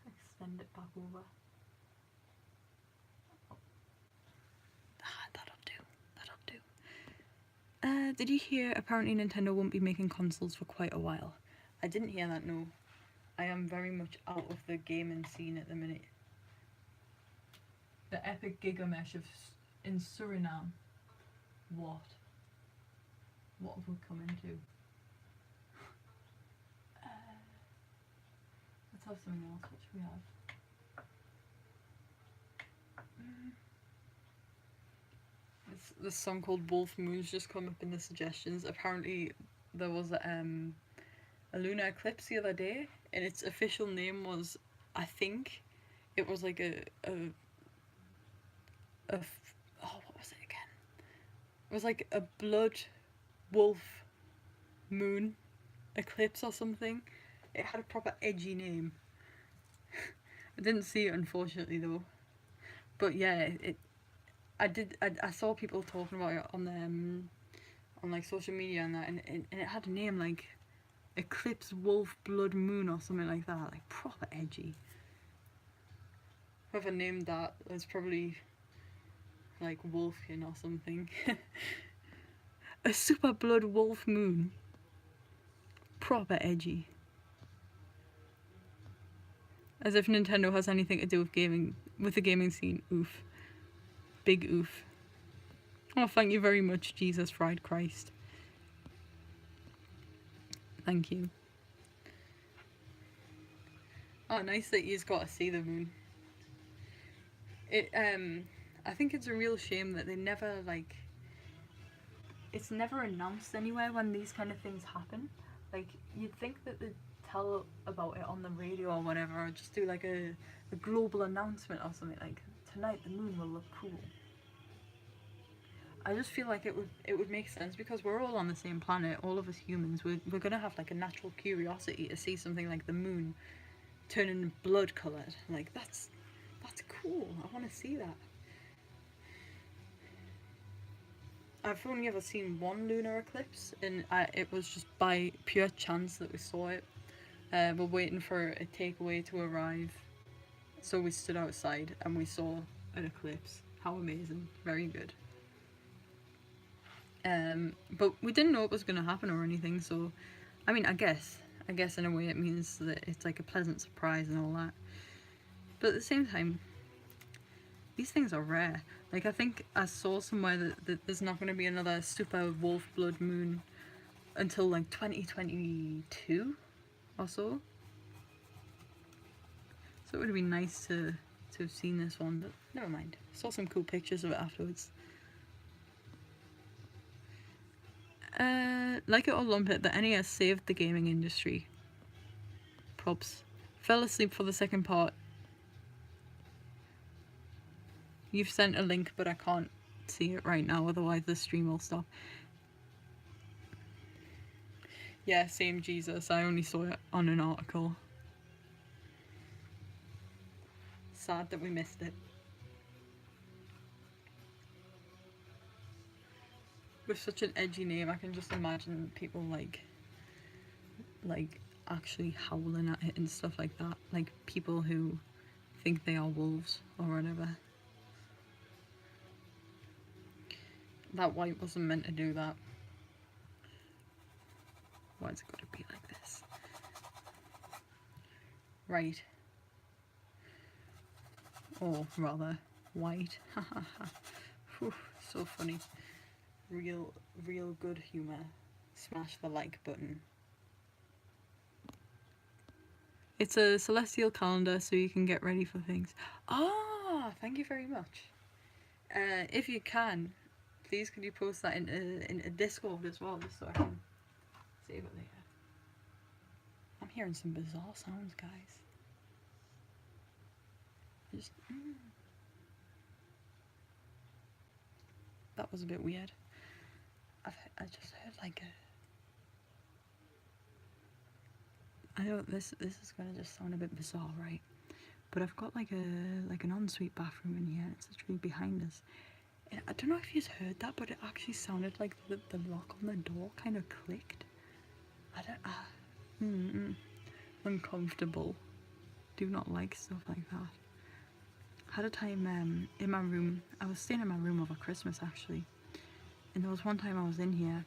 extend it back over. That'll do. Did you hear apparently Nintendo won't be making consoles for quite a while? I didn't hear that, no. I am very much out of the gaming scene at the minute. The epic gigamesh in Suriname. What? What have we come into? Let's have something else. What should we have? This song called Wolf Moon's just come up in the suggestions. Apparently there was a lunar eclipse the other day, and its official name was, I think, it was like what was it again? It was like a blood wolf moon eclipse or something. It had a proper edgy name. I didn't see it, unfortunately, though. But yeah, I saw people talking about it on like social media and that, and it had a name like Eclipse Wolf Blood Moon or something like that, like proper edgy. Whoever named that was probably like Wolfkin or something. A super blood wolf moon. Proper edgy. As if Nintendo has anything to do with the gaming scene. Oof. Big oof. Oh, thank you very much, Jesus Fried Christ. Thank you. Oh, nice that you've got to see the moon. I think it's a real shame that they never, like... It's never announced anywhere when these kind of things happen. Like, you'd think that they'd tell about it on the radio or whatever, or just do like a global announcement or something, like, tonight the moon will look cool. I just feel like it would make sense because we're all on the same planet. All of us humans, we're gonna have like a natural curiosity to see something like the moon turning blood coloured. Like that's cool. I want to see that. I've only ever seen one lunar eclipse, and it was just by pure chance that we saw it. We're waiting for a takeaway to arrive, so we stood outside and we saw an eclipse. How amazing! Very good. But we didn't know it was going to happen or anything. So, I mean, I guess in a way it means that it's like a pleasant surprise and all that. But at the same time, these things are rare. Like, I think I saw somewhere that there's not going to be another super wolf blood moon until like 2022 or so. So it would have been nice to have seen this one, but never mind. Saw some cool pictures of it afterwards. Like it or lump it, the NES saved the gaming industry. Props. Fell asleep for the second part. You've sent a link, but I can't see it right now, otherwise the stream will stop. Yeah, same Jesus. I only saw it on an article. Sad that we missed it. With such an edgy name, I can just imagine people like actually howling at it and stuff like that. Like people who think they are wolves or whatever. That white wasn't meant to do that. Why's it got to be like this? Right. Or rather, white. Whew, so funny. Real good humour. Smash the like button. It's a celestial calendar, so you can get ready for things. Ah, thank you very much. If you can, please could you post that into Discord as well, just so I can save it later. I'm hearing some bizarre sounds, guys. That was a bit weird. I just heard like a. I know this is gonna just sound a bit bizarre, right? But I've got like an ensuite bathroom in here. It's literally behind us. And I don't know if you've heard that, but it actually sounded like the lock on the door kind of clicked. I don't. Uncomfortable. Do not like stuff like that. Had a time in my room. I was staying in my room over Christmas actually, and there was one time I was in here,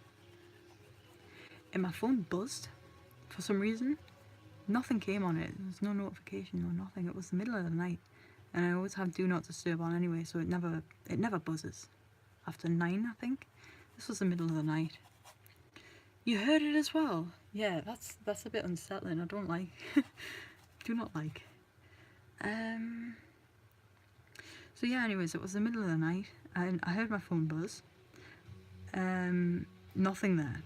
and my phone buzzed for some reason. Nothing came on it. There was no notification or nothing. It was the middle of the night, and I always have do not disturb on anyway, so it never buzzes. After 9, I think. This was the middle of the night. You heard it as well. Yeah, that's a bit unsettling. I don't like. Do not like. So yeah, anyways, it was the middle of the night, and I heard my phone buzz. Nothing there.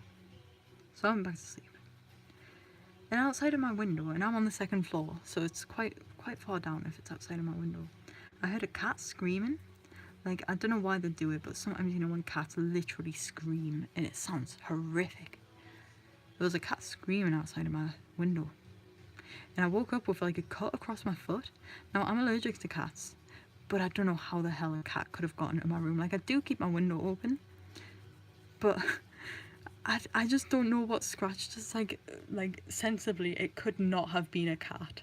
So I went back to sleep. And outside of my window, and I'm on the second floor, so it's quite far down if it's outside of my window, I heard a cat screaming. Like, I don't know why they do it, but sometimes, you know, when cats literally scream, and it sounds horrific. There was a cat screaming outside of my window. And I woke up with like a cut across my foot. Now, I'm allergic to cats, but I don't know how the hell a cat could have gotten into my room. Like, I do keep my window open, but I just don't know what scratched. Just like sensibly, it could not have been a cat.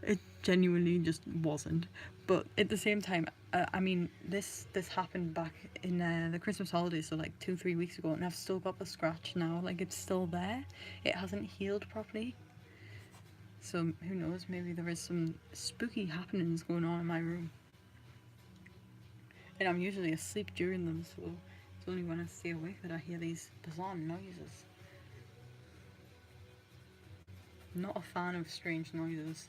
It genuinely just wasn't. But at the same time, I mean, this happened back in the Christmas holidays, so like 2-3 weeks ago, and I've still got the scratch now. Like, it's still there. It hasn't healed properly. So who knows? Maybe there is some spooky happenings going on in my room. And I'm usually asleep during them, so it's only when I stay awake that I hear these bizarre noises. Not a fan of strange noises.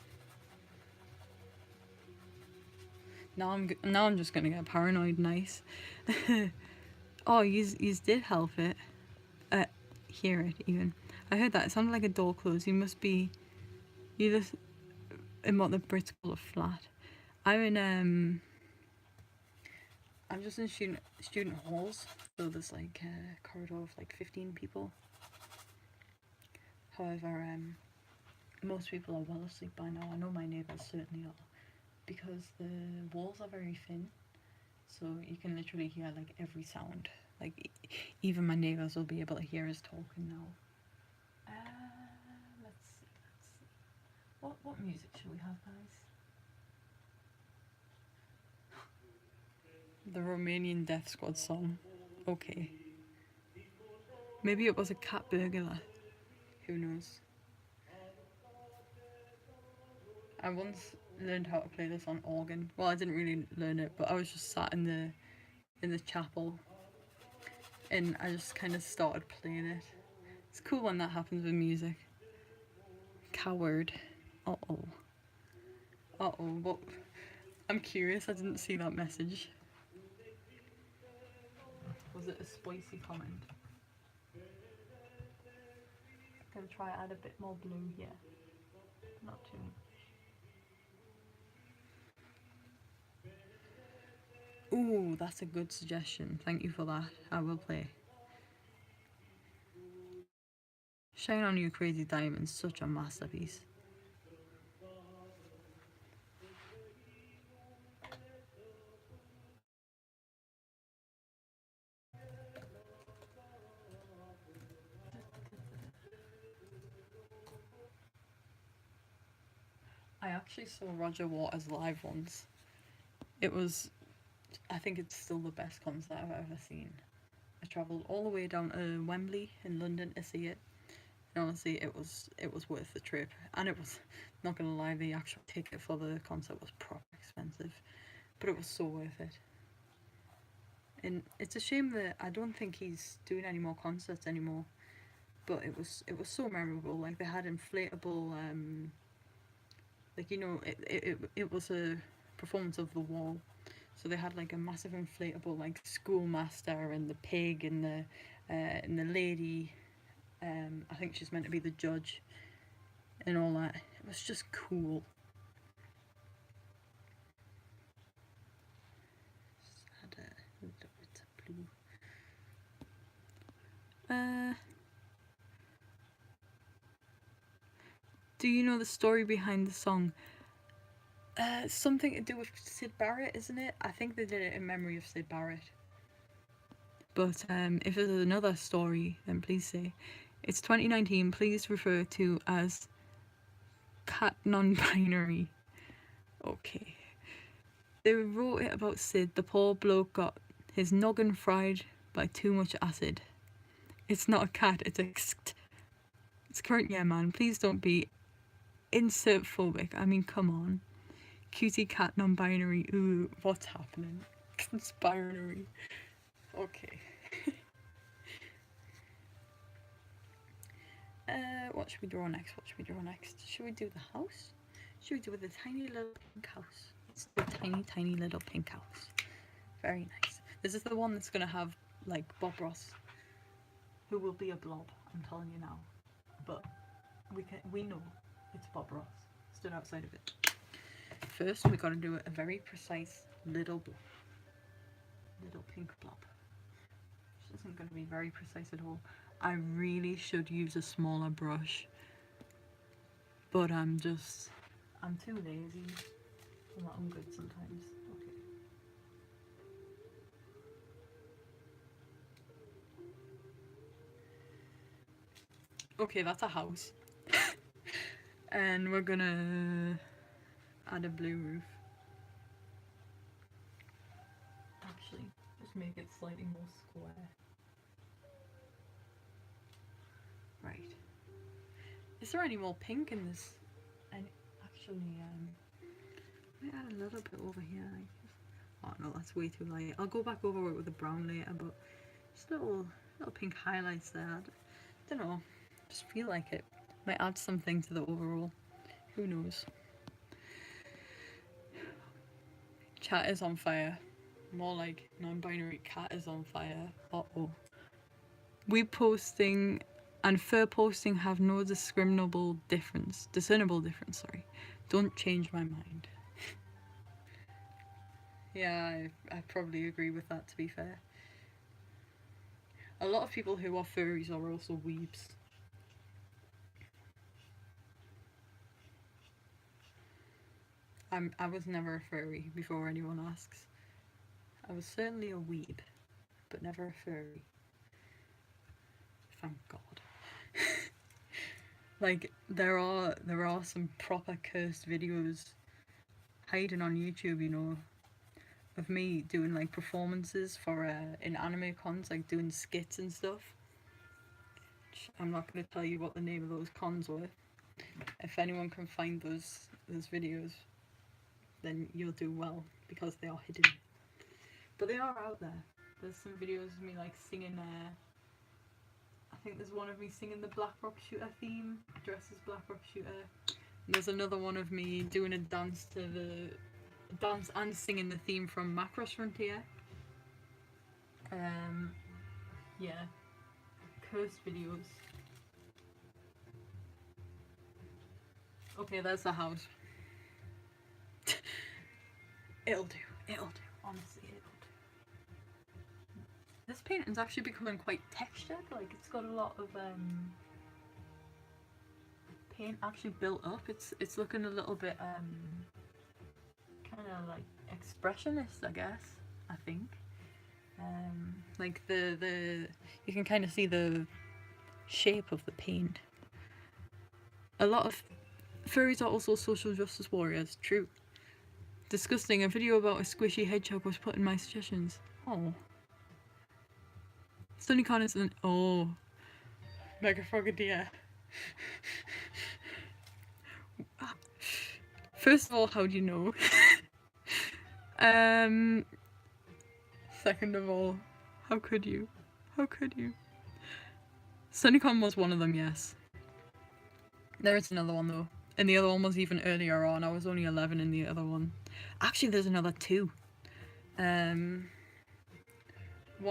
Now I'm just gonna get paranoid. Nice. Oh, yous did help it. Hear it even. I heard that. It sounded like a door closed. You must be either in what the Brits call a flat. I'm in I'm just in student halls, so there's like a corridor of like 15 people. However, most people are well asleep by now. I know my neighbours certainly are, because the walls are very thin, so you can literally hear like every sound. Like even my neighbours will be able to hear us talking now. Let's see. What music should we have, guys? The Romanian Death Squad song. Okay. Maybe it was a cat burglar. Who knows? I once learned how to play this on organ. Well, I didn't really learn it, but I was just sat in the chapel, and I just kind of started playing it. It's cool when that happens with music. Coward. Uh-oh. Uh-oh. What? I'm curious. I didn't see that message. Was it a spicy comment? Gonna try add a bit more blue here. Not too much. Ooh, that's a good suggestion. Thank you for that. I will play. Shine on You Crazy Diamonds, such a masterpiece. I actually saw Roger Waters live once. It was, I think it's still the best concert I've ever seen. I travelled all the way down to Wembley in London to see it. And honestly, it was worth the trip. And it was, not gonna lie, the actual ticket for the concert was proper expensive. But it was so worth it. And it's a shame that I don't think he's doing any more concerts anymore. But it was so memorable. Like they had inflatable like, you know, it was a performance of The Wall, so they had like a massive inflatable like schoolmaster and the pig and the lady, I think she's meant to be the judge and all that. It was just cool. Just add a little bit of blue. Do you know the story behind the song? Something to do with Sid Barrett, isn't it? I think they did it in memory of Sid Barrett. But if there's another story, then please say. It's 2019, please refer to as cat non-binary. Okay. They wrote it about Sid. The poor bloke got his noggin fried by too much acid. It's not a cat, it's a... It's current, yeah, man. Please don't be insert phobic. I mean, come on. Cutie cat non-binary. Ooh, what's happening? Conspiratory. Okay. What should we draw next? Should we do the house? Should we do the tiny little pink house? It's the tiny little pink house. Very nice. This is the one that's gonna have like Bob Ross, who will be a blob. I'm telling you now. But we know it's Bob Ross stood outside of it. First, we gotta do a very precise little pink blob. Which isn't gonna be very precise at all. I really should use a smaller brush, but I'm too lazy. I'm good sometimes. Okay, that's a house. And we're gonna add a blue roof. Actually, just make it slightly more square. Right. Is there any more pink in this? And actually, let me add a little bit over here. Oh no, that's way too light. I'll go back over it with the brown later, but just little pink highlights there. I don't know. Just feel like it. Might add something to the overall. Who knows? Chat is on fire. More like non-binary cat is on fire. Uh-oh. We posting and fur posting have no discernible difference, sorry. Don't change my mind. Yeah, I probably agree with that, to be fair. A lot of people who are furries are also weebs. I was never a furry, before anyone asks. I was certainly a weeb, but never a furry. Thank God. Like there are some proper cursed videos hiding on YouTube, you know, of me doing like performances for in anime cons, like doing skits and stuff. I'm not going to tell you what the name of those cons were. If anyone can find those videos, then you'll do well because they are hidden. But they are out there. There's some videos of me like singing. I think there's one of me singing the Black Rock Shooter theme, dressed as Black Rock Shooter. And there's another one of me doing a dance to the dance and singing the theme from Macross Frontier. Yeah, cursed videos. Okay, there's the house. It'll do. It'll do. Honestly, it'll do. This painting's actually becoming quite textured. Like it's got a lot of paint actually built up. It's looking a little bit kind of like expressionist, I guess. I think. Like the you can kind of see the shape of the paint. A lot of furries are also social justice warriors. True. Disgusting. A video about a squishy hedgehog was put in my suggestions. Oh. Sunny Con is an Mega Frogadier. First of all, how do you know? Second of all, how could you? How could you? SunnyCon was one of them, yes. There is another one though. And the other one was even earlier on. I was only 11 in the other one. Actually, there's another two. One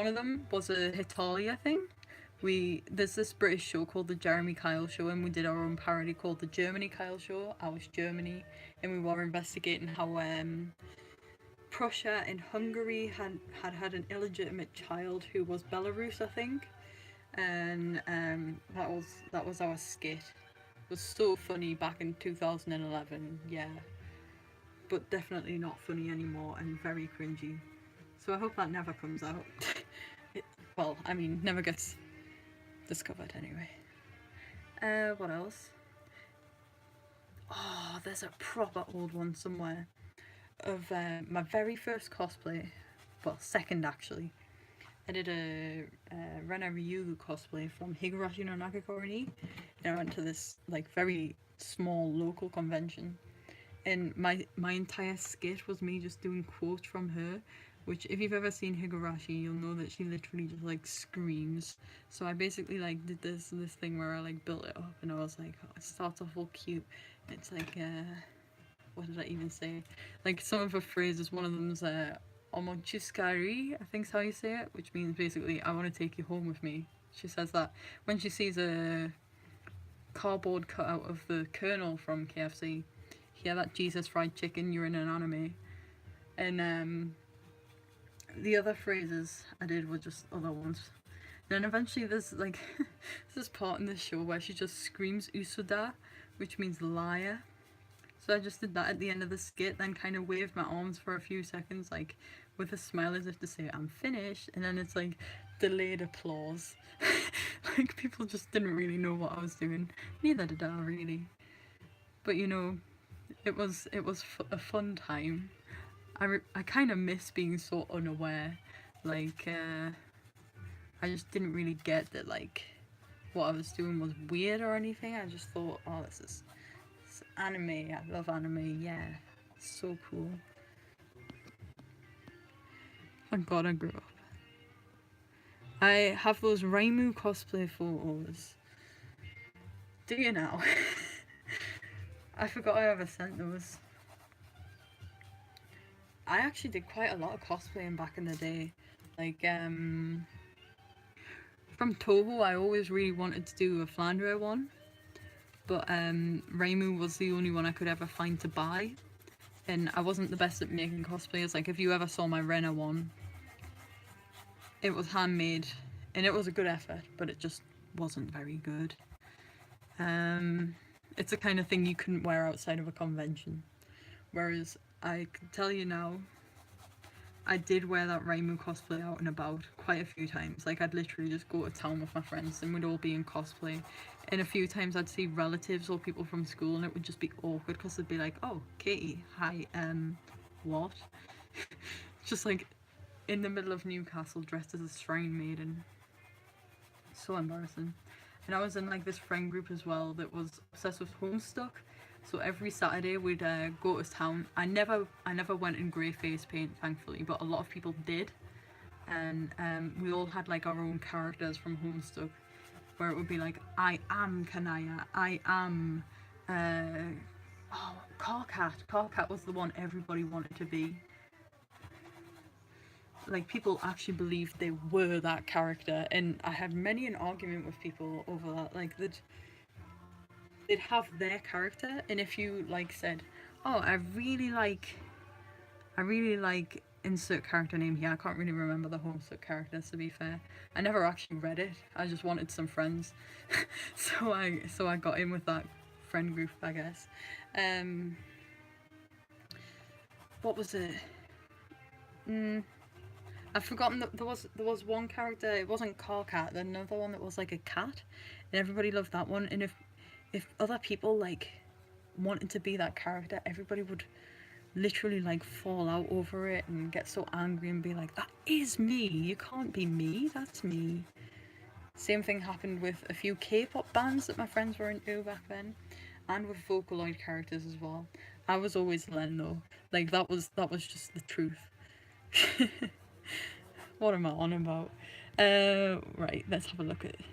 of them was a Hitalia thing. There's this British show called the Jeremy Kyle Show, and we did our own parody called the Germany Kyle Show. I was Germany, and we were investigating how Prussia and Hungary had an illegitimate child who was Belarus, I think, and that was our skit. It was so funny back in 2011, yeah, but definitely not funny anymore and very cringy. So I hope that never comes out. Well, I mean, never gets discovered anyway. What else? Oh, there's a proper old one somewhere of my very first cosplay. Well, second actually. I did a Rena Ryugu cosplay from Higurashi no Nagakori, and I went to this like very small local convention, and my entire skit was me just doing quotes from her, which if you've ever seen Higurashi, you'll know that she literally just like screams. So I basically like did this thing where I like built it up, and I was like, oh, it starts off all cute, and it's like what did I even say? Like some of her phrases, one of them's Omochiskari, I think's how you say it, which means basically I want to take you home with me. She says that when she sees a cardboard cutout of the Colonel from KFC. Yeah, that Jesus fried chicken, you're in an anime. And the other phrases I did were just other ones. Then eventually there's like this part in the show where she just screams Usuda, which means liar. So I just did that at the end of the skit, then kind of waved my arms for a few seconds, like with a smile as if to say I'm finished, and then it's like delayed applause. Like people just didn't really know what I was doing. Neither did I really. But you know, it was a fun time. I kind of miss being so unaware. Like I just didn't really get that like what I was doing was weird or anything. I just thought, oh, this is anime. I love anime. Yeah, so cool. Thank God I grew up. I have those Raimu cosplay photos. Do you now? I forgot I ever sent those. I actually did quite a lot of cosplaying back in the day. Like, from Toho, I always really wanted to do a Flandre one. But Raimu was the only one I could ever find to buy. and I wasn't the best at making cosplayers. Like, if you ever saw my Renner one, it was handmade, and it was a good effort, but it just wasn't very good. It's the kind of thing you couldn't wear outside of a convention. Whereas I can tell you now, I did wear that Raimu cosplay out and about quite a few times. Like, I'd literally just go to town with my friends and we'd all be in cosplay. And a few times I'd see relatives or people from school and it would just be awkward because they'd be like, oh, Katie, hi, what? Just like in the middle of Newcastle dressed as a shrine maiden. So embarrassing. And I was in like this friend group as well that was obsessed with Homestuck. So every Saturday we'd go to town. I never went in grey face paint, thankfully, but a lot of people did. And we all had like our own characters from Homestuck, where it would be like, I am Kanaya, I am Carcat. Carcat was the one everybody wanted to be. Like, people actually believed they were that character, and I had many an argument with people over that. Like, they'd have their character, and if you like said, oh, I really like insert character name here. I can't really remember the Homestuck characters, to be fair. I never actually read it. I just wanted some friends. so I got in with that friend group, I guess. What was it? I've forgotten that there was one character. It wasn't Carcat. Then another one that was like a cat, and everybody loved that one. And if other people like wanted to be that character, everybody would literally like fall out over it and get so angry and be like, that is me, you can't be me, that's me. Same thing happened with a few K-pop bands that my friends were into back then, and with Vocaloid characters as well. I was always Len though. Like, that was just the truth. What am I on about? Right, let's have a look at it.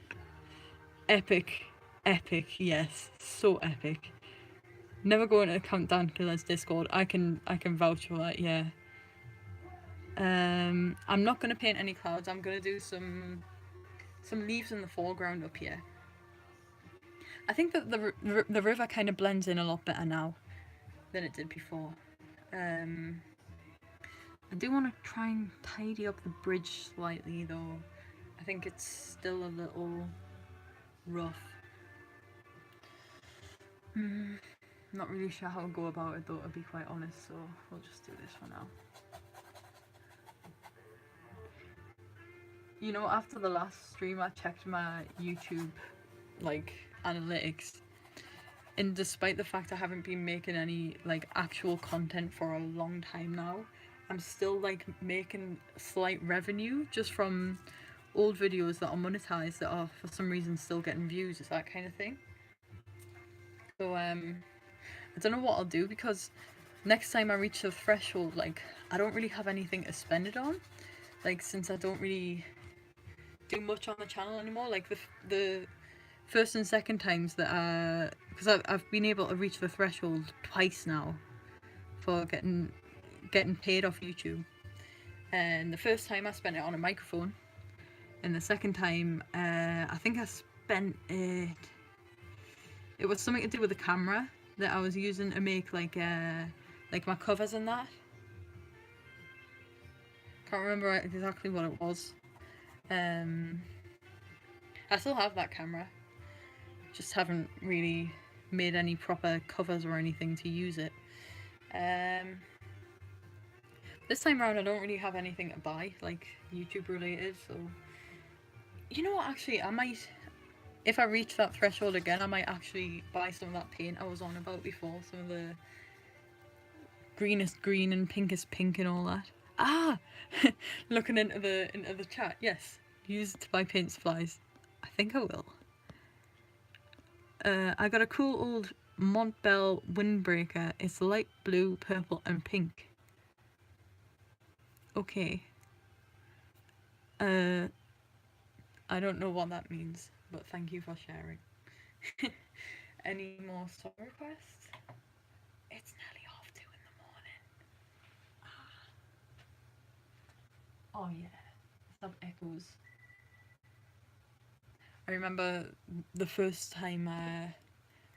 Epic, yes, so epic. Never go into Countdown Killers Discord. I can vouch for that. Yeah. I'm not gonna paint any clouds. I'm gonna do some leaves in the foreground up here. I think that the river kind of blends in a lot better now than it did before. I do want to try and tidy up the bridge slightly though. I think it's still a little rough. Not really sure how to go about it though, to be quite honest, so we'll just do this for now. You know, after the last stream I checked my YouTube like analytics, and despite the fact I haven't been making any like actual content for a long time now, I'm still like making slight revenue just from old videos that are monetized that are for some reason still getting views. It's that kind of thing. So I don't know what I'll do, because next time I reach the threshold, like, I don't really have anything to spend it on. Like, since I don't really do much on the channel anymore, like the first and second times that because I've been able to reach the threshold twice now for getting paid off YouTube. And the first time I spent it on a microphone, and the second time I think I spent it. It was something to do with the camera that I was using to make like my covers and that. Can't remember exactly what it was. I still have that camera. Just haven't really made any proper covers or anything to use it. This time around I don't really have anything to buy, like YouTube related, so you know what, actually I might, if I reach that threshold again, I might actually buy some of that paint I was on about before, some of the greenest green and pinkest pink and all that. Ah! Looking into the chat, yes. Use it to buy paint supplies. I think I will. I got a cool old Montbell windbreaker. It's light blue, purple and pink. Okay. I don't know what that means, but thank you for sharing. Any more song requests? It's nearly 2:30 in the morning. Oh yeah, stop echoes. I remember the first time I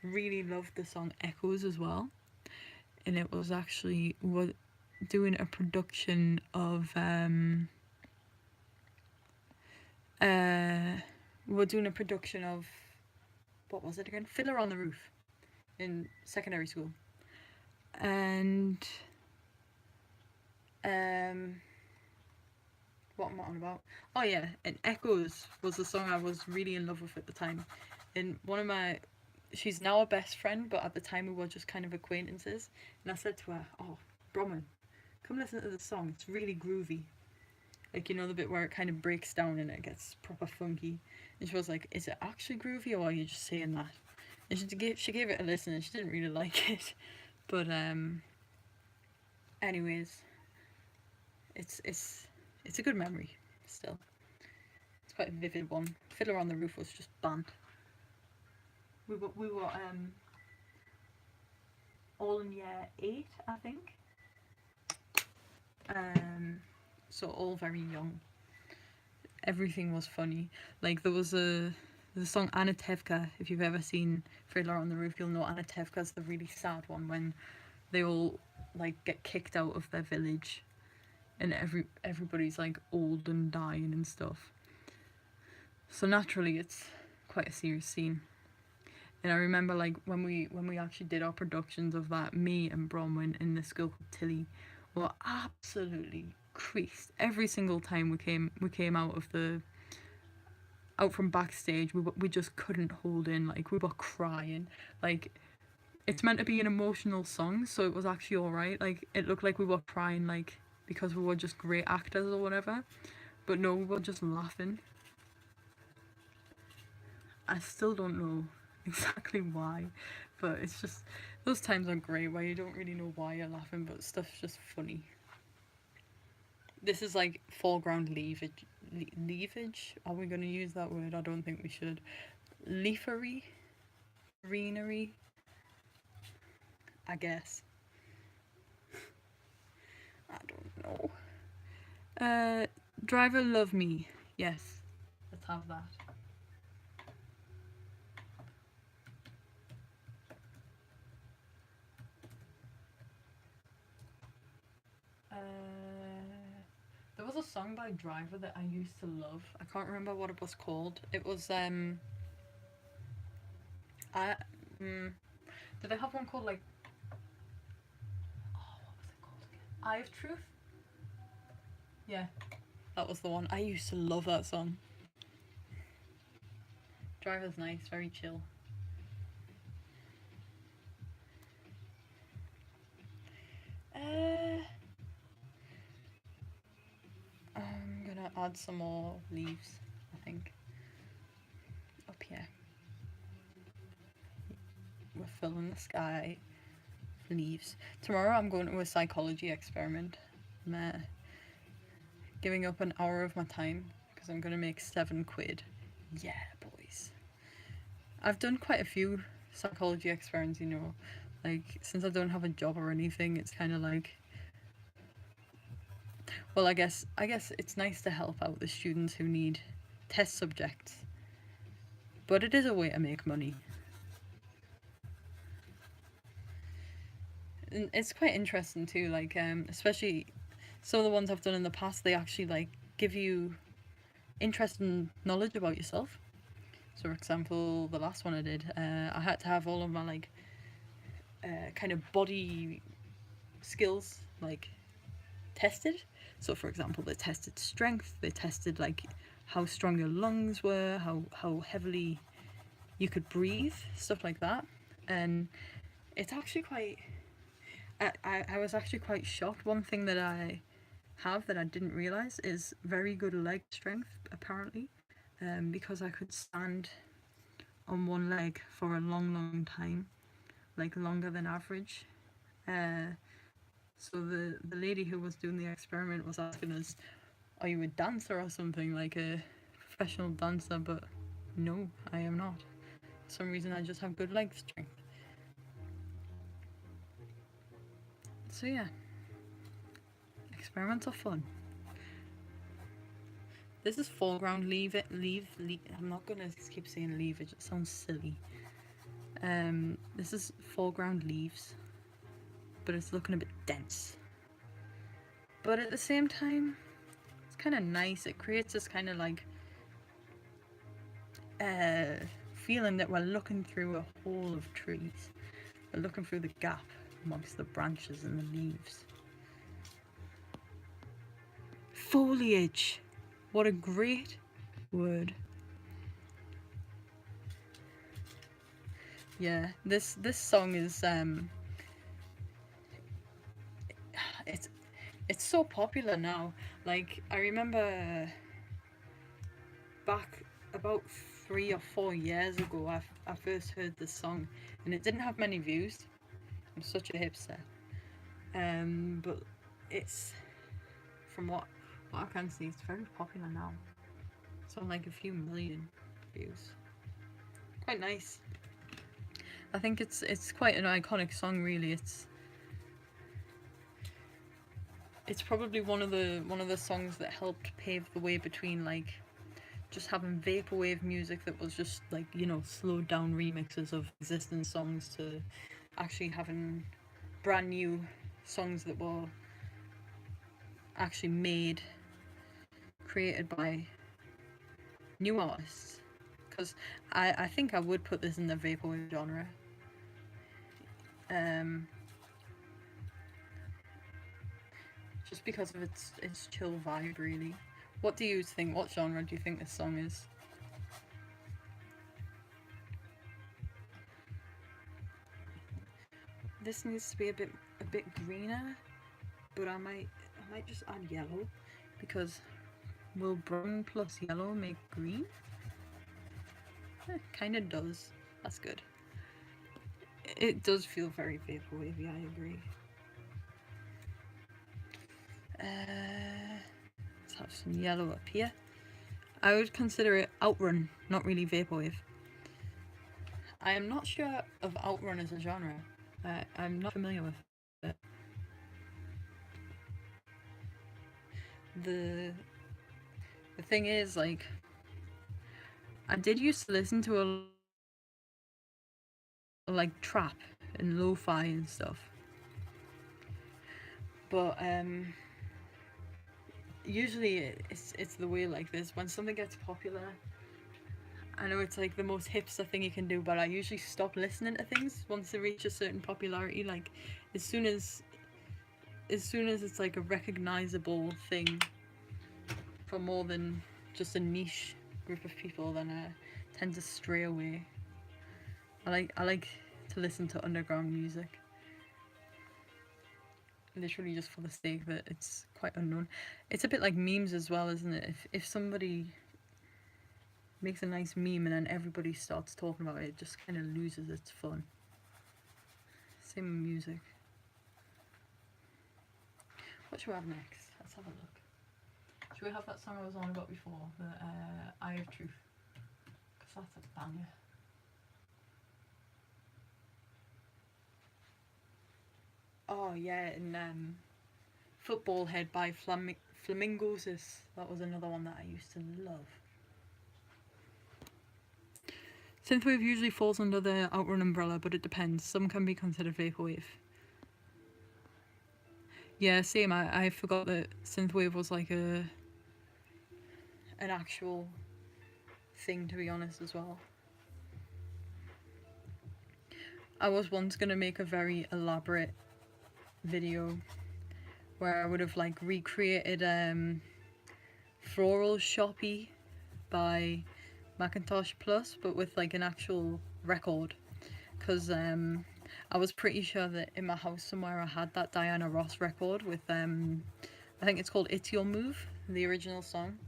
really loved the song Echoes as well. and it was actually doing a production of we're doing a production of, what was it again? Fiddler on the Roof in secondary school. And what am I on about? Oh yeah, and Echoes was the song I was really in love with at the time. And she's now a best friend, but at the time we were just kind of acquaintances. And I said to her, "Oh, Bronwyn, come listen to the song. It's really groovy. Like, you know, the bit where it kind of breaks down and it gets proper funky." And she was like, "Is it actually groovy, or are you just saying that?" And she gave it a listen, and she didn't really like it. But anyways, it's a good memory still. It's quite a vivid one. Fiddler on the Roof was just banned. We were all in year 8, I think. So all very young. Everything was funny. Like, there was the song Anatevka. If you've ever seen Fiddler on the Roof, you'll know Anatevka's the really sad one when they all like get kicked out of their village, and everybody's like old and dying and stuff. So naturally, it's quite a serious scene. And I remember, like, when we actually did our productions of that, me and Bronwyn in the school called Tilly were absolutely creased every single time we came out from backstage. We just couldn't hold in. Like, we were crying. Like, it's meant to be an emotional song, so it was actually alright. Like, it looked like we were crying, like, because we were just great actors or whatever. But no, we were just laughing. I still don't know exactly why, but it's just, those times are great where you don't really know why you're laughing, but stuff's just funny. This is like foreground leavage. Leavage? Are we going to use that word? I don't think we should. Leafery? Greenery? I guess. I don't know. Driver Love Me. Yes. Let's have that. There was a song by Driver that I used to love. I can't remember what it was called. It was did they have one called, like, oh, what was it called again? Eye of Truth? Yeah, that was the one. I used to love that song. Driver's nice, very chill. I'm gonna add some more leaves, I think. Up here. We're filling the sky. Leaves. Tomorrow I'm going to a psychology experiment. I'm giving up an hour of my time because I'm going to make 7 quid. Yeah, boys. I've done quite a few psychology experiments, you know. Like, since I don't have a job or anything, it's kind of like, well, I guess it's nice to help out the students who need test subjects. But it is a way to make money. And it's quite interesting too, like, especially some of the ones I've done in the past, they actually, like, give you interesting knowledge about yourself. So, for example, the last one I did, I had to have all of my, like, kind of body skills, like, tested. So, for example, they tested strength, they tested, like, how strong your lungs were, how heavily you could breathe, stuff like that. And it's actually quite, I was actually quite shocked. One thing that I have that I didn't realise is very good leg strength, apparently, because I could stand on one leg for a long time, like longer than average. So the lady who was doing the experiment was asking us, "Are you a dancer or something, like a professional dancer?" But no, I am not. For some reason, I just have good leg strength. So yeah, experiments are fun. This is foreground leave. I'm not gonna keep saying leavage. It sounds silly. This is foreground leaves but it's looking a bit dense. But at the same time, it's kind of nice. It creates this kind of like feeling that we're looking through a hole of trees. We're looking through the gap amongst the branches and the leaves. Foliage. What a great word. Yeah, this song is it's so popular now. Like, I remember back about 3 or 4 years ago, I first heard this song, and it didn't have many views. I'm such a hipster. But it's, from what I can see, it's very popular now. It's on like a few million views. Quite nice. I think it's quite an iconic song, really. It's probably one of the songs that helped pave the way between like just having vaporwave music that was just like, you know, slowed down remixes of existing songs to actually having brand new songs that were actually created by new artists. Because I think I would put this in the vaporwave genre. Just because of its chill vibe, really. What do you think? What genre do you think this song is? This needs to be a bit greener, but I might just add yellow, because will brown plus yellow make green? It kind of does. That's good. It does feel very vaporwavy, I agree. Let's have some yellow up here. I would consider it Outrun, not really vaporwave. I am not sure of Outrun as a genre. I'm not familiar with it. The thing is, like, I did used to listen to a like trap and lo-fi and stuff, but usually it's the way like this. When something gets popular, I know it's like the most hipster thing you can do, but I usually stop listening to things once they reach a certain popularity. Like, as soon as it's like a recognizable thing for more than just a niche group of people, then I tend to stray away. I like to listen to underground music, literally just for the sake of it. It's quite unknown. It's a bit like memes as well, isn't it? If somebody makes a nice meme and then everybody starts talking about it, it just kind of loses its fun. Same with music. What should we have next? Let's have a look. Should we have that song I was on about before, the Eye of Truth? Because that's a banger. Oh yeah, and Football Head by Flamingos. That was another one that I used to love. Synthwave usually falls under the Outrun umbrella, but it depends. Some can be considered vaporwave. Yeah, same. I forgot that synthwave was like an actual thing, to be honest, as well. I was once gonna make a very elaborate video where I would have like recreated Floral Shoppy by Macintosh Plus, but with like an actual record, because I was pretty sure that in my house somewhere I had that Diana Ross record with I think it's called It's Your Move, the original song.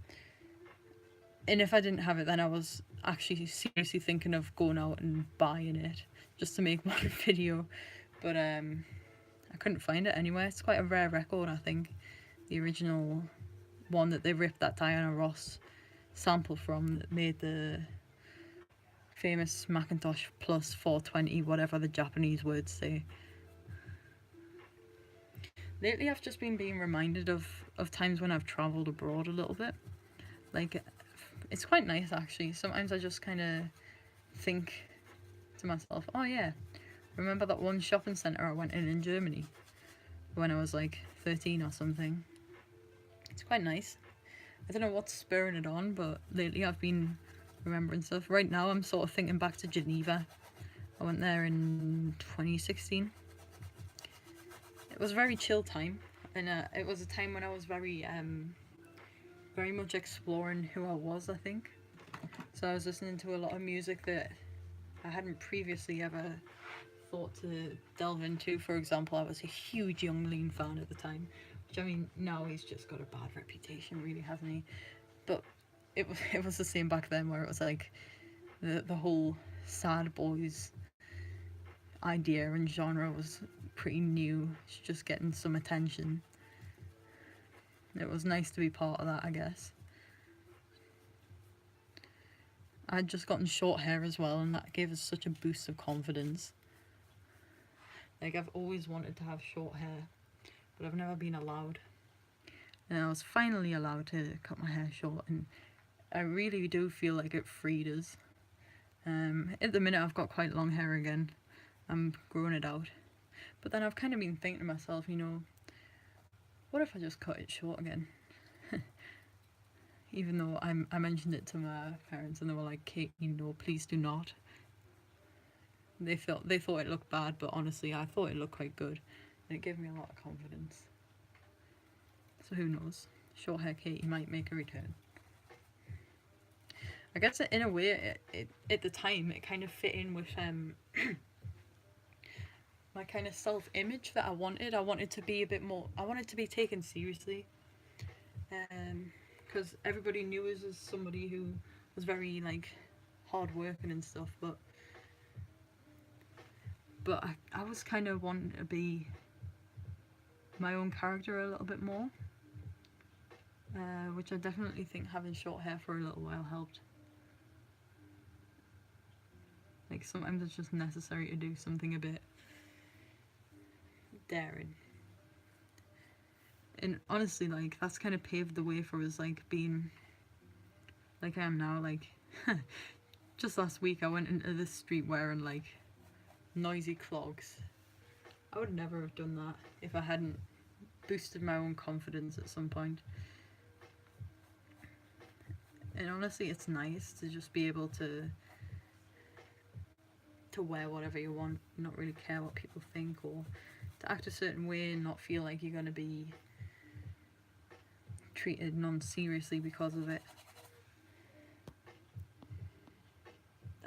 And if I didn't have it, then I was actually seriously thinking of going out and buying it just to make one video, but I couldn't find it anywhere. It's quite a rare record, I think, the original one that they ripped that Diana Ross sample from, that made the famous Macintosh Plus 420, whatever the Japanese words say. Lately I've just been being reminded of times when I've travelled abroad a little bit. Like, it's quite nice actually. Sometimes I just kind of think to myself, oh yeah, Remember that one shopping centre I went in Germany when I was like 13 or something? It's quite nice. I don't know what's spurring it on, but lately I've been remembering stuff. Right now I'm sort of thinking back to Geneva. I went there in 2016. It was a very chill time, and it was a time when I was very much exploring who I was, I think. So I was listening to a lot of music that I hadn't previously ever thought to delve into. For example, I was a huge Young Lean fan at the time, which, I mean, now he's just got a bad reputation, really, hasn't he? But it was the same back then, where it was like the whole sad boys idea and genre was pretty new. It's just getting some attention. It was nice to be part of that, I guess. I'd just gotten short hair as well, and that gave us such a boost of confidence. Like, I've always wanted to have short hair, but I've never been allowed. And I was finally allowed to cut my hair short, and I really do feel like it freed us. At the minute I've got quite long hair again. I'm growing it out. But then I've kind of been thinking to myself, you know, what if I just cut it short again? Even though I mentioned it to my parents and they were like, Kate, you know, please do not. They thought it looked bad, but honestly I thought it looked quite good. And it gave me a lot of confidence. So who knows? Short hair Katie might make a return. I guess in a way, it at the time, it kind of fit in with my kind of self-image that I wanted. I wanted to be a bit more, I wanted to be taken seriously. Because everybody knew us as somebody who was very, like, hard-working and stuff, but I was kind of wanting to be my own character a little bit more. Which I definitely think having short hair for a little while helped. Like, sometimes it's just necessary to do something a bit daring. And honestly, like, that's kind of paved the way for us, like, being like I am now. Like, just last week I went into the street wearing, like, noisy clogs. I would never have done that if I hadn't boosted my own confidence at some point. And honestly, it's nice to just be able to wear whatever you want, not really care what people think, or to act a certain way and not feel like you're going to be treated non-seriously because of it.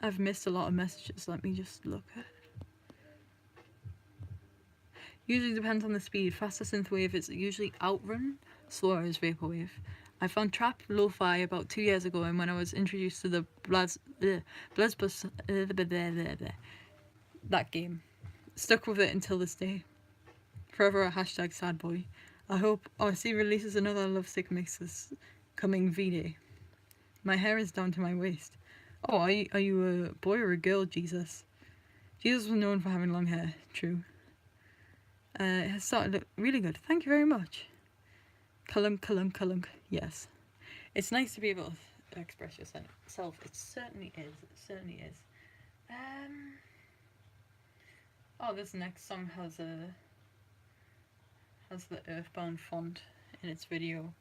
I've missed a lot of messages. Let me just look at it. Usually depends on the speed. Faster synthwave is usually outrun, slower is vaporwave. I found trap lo-fi about 2 years ago, and when I was introduced to the that game, stuck with it until this day. Forever a hashtag sad boy. I hope RC releases another Lovesick mix this coming V-Day. My hair is down to my waist. Oh, are you a boy or a girl, Jesus? Jesus was known for having long hair, true. It has started really good. Thank you very much. Kalunk. Yes. It's nice to be able to express yourself. It certainly is. Oh, this next song has the Earthbound font in its video.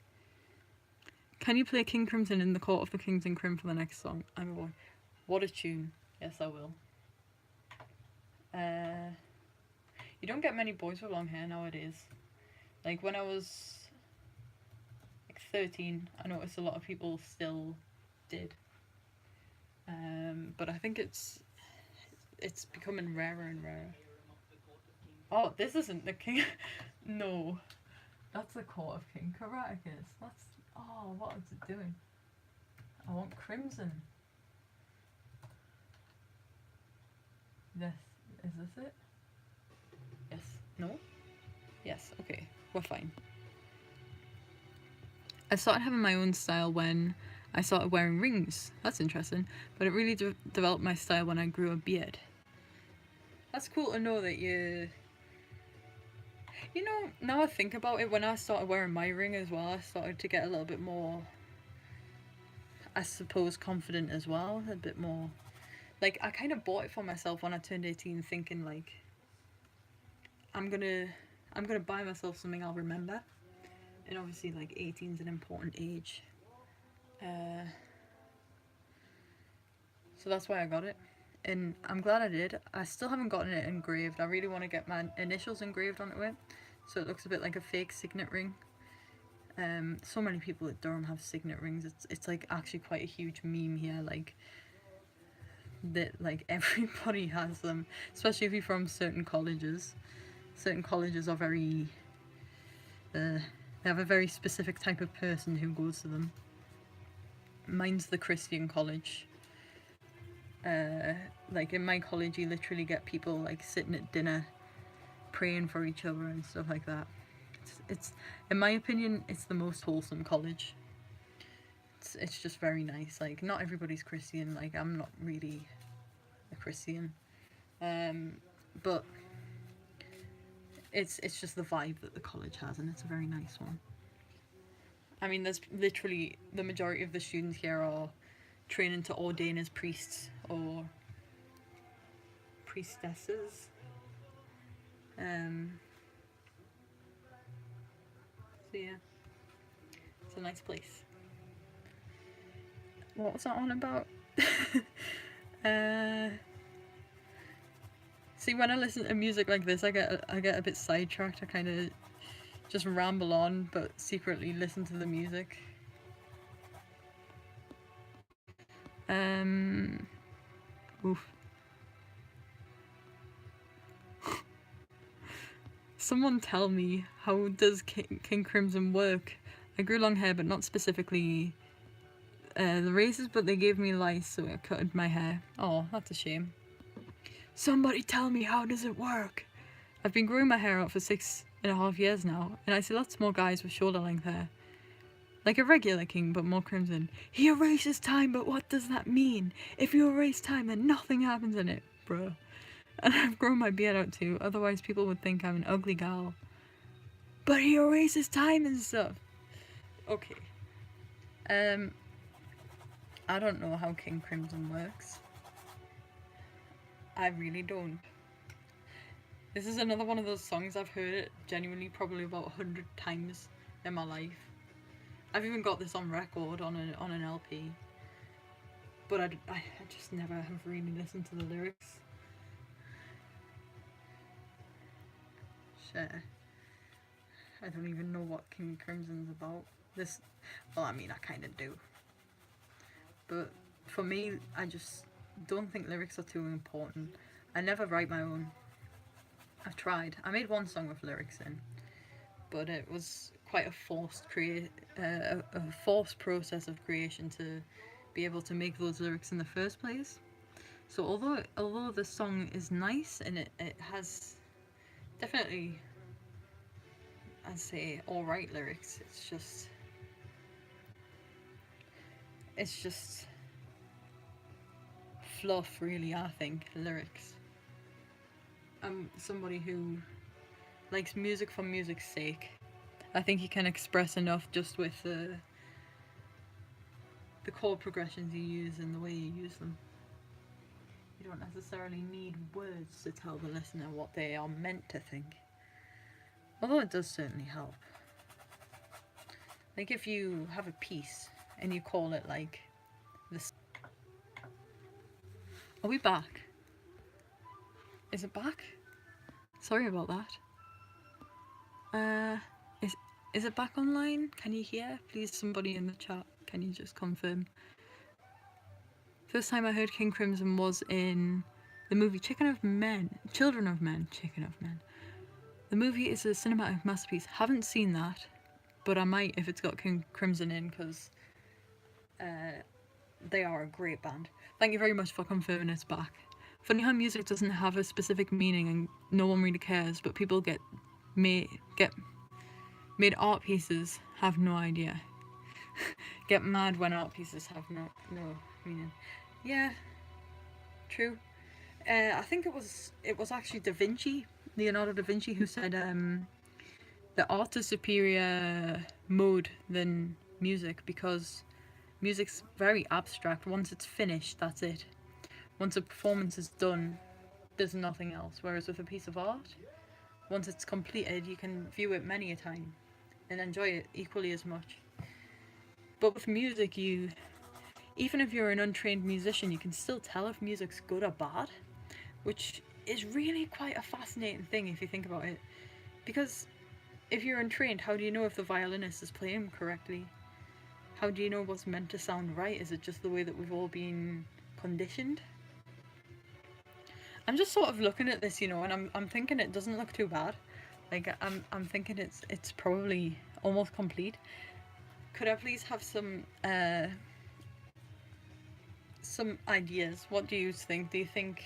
Can you play King Crimson in the Court of the Kings and Crim for the next song? I'm a boy. What a tune. Yes, I will. You don't get many boys with long hair nowadays. Like, when I was 13, I noticed a lot of people still did. But I think it's becoming rarer and rarer. Oh, this isn't the King. No, that's the Court of King Karatakis. That's, oh, what is it doing? I want crimson. Is this it? Yes. No? Yes, okay. We're fine. I started having my own style when I started wearing rings. That's interesting. But it really developed my style when I grew a beard. That's cool to know that you... You know, now I think about it, when I started wearing my ring as well, I started to get a little bit more, I suppose, confident as well. A bit more... like I kind of bought it for myself when I turned 18, thinking like I'm gonna buy myself something I'll remember. And obviously, like 18 is an important age, so that's why I got it. And I'm glad I did. I still haven't gotten it engraved. I really want to get my initials engraved onto it, so it looks a bit like a fake signet ring. So many people at Durham have signet rings. It's like actually quite a huge meme here. Like that, like everybody has them, especially if you're from certain colleges. Certain colleges are very, they have a very specific type of person who goes to them. Mine's the Christian college. Like in my college, you literally get people like sitting at dinner, praying for each other and stuff like that. It's in my opinion, it's the most wholesome college. It's just very nice. Like not everybody's Christian. Like I'm not really a Christian, but it's just the vibe that the college has, and it's a very nice one. I mean, there's literally the majority of the students here are training to ordain as priests or priestesses. So yeah, it's a nice place. What was that on about? See, when I listen to music like this, I get a bit sidetracked. I kind of just ramble on, but secretly listen to the music. Oof. Someone tell me, how does King Crimson work? I grew long hair, but not specifically the razors, but they gave me lice, so I cut my hair. Oh, that's a shame. Somebody tell me, how does it work? I've been growing my hair out for 6.5 years now, and I see lots more guys with shoulder length hair. Like a regular king, but more crimson. He erases time, but what does that mean? If you erase time, then nothing happens in it, bruh. And I've grown my beard out too, otherwise people would think I'm an ugly gal. But he erases time and stuff. Okay. I don't know how King Crimson works. I really don't. This is another one of those songs I've heard it genuinely probably about 100 times in my life. I've even got this on record on an LP. But I just never have really listened to the lyrics. Shit. I don't even know what King Crimson's about. Well, I mean, I kind of do. But for me, I just don't think lyrics are too important. I never write my own. I've tried. I made one song with lyrics in, but it was quite a forced process of creation to be able to make those lyrics in the first place. So although the song is nice and it has definitely, I'd say, alright lyrics, it's just fluff, really. I think lyrics. I'm somebody who likes music for music's sake. I think you can express enough just with the chord progressions you use and the way you use them. You don't necessarily need words to tell the listener what they are meant to think. Although it does certainly help. Like if you have a piece and you call it like this. Are we back? Is it back? Sorry about that. Is it back online? Can you hear? Please, somebody in the chat, can you just confirm? First time I heard King Crimson was in the movie Children of Men. The movie is a cinematic masterpiece. Haven't seen that, but I might if it's got King Crimson in, because they are a great band. Thank you very much for confirming it's back. Funny how music doesn't have a specific meaning and no one really cares, but people get made art pieces have no idea. Get mad when art pieces have no meaning. Yeah, true. I think it was actually Leonardo da Vinci, who said that art is superior mode than music, because music's very abstract. Once it's finished, that's it. once a performance is done, there's nothing else. Whereas with a piece of art, once it's completed, you can view it many a time and enjoy it equally as much. But with music, even if you're an untrained musician, you can still tell if music's good or bad, which is really quite a fascinating thing if you think about it. Because if you're untrained, how do you know if the violinist is playing correctly? How do you know what's meant to sound right? Is it just the way that we've all been conditioned? I'm just sort of looking at this, and I'm thinking it doesn't look too bad. Like I'm thinking it's probably almost complete. Could I please have some ideas? What do you think? Do you think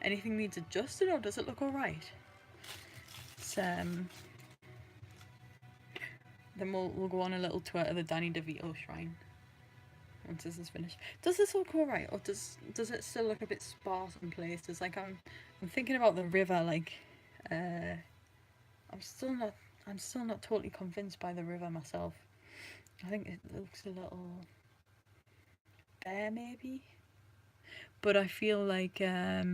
anything needs adjusted, or does it look alright? Then we'll go on a little tour of the Danny DeVito shrine once this is finished. Does this look alright, or does it still look a bit sparse in places? Like I'm thinking about the river. Like I'm still not totally convinced by the river myself. I think it looks a little bare maybe, but I feel like it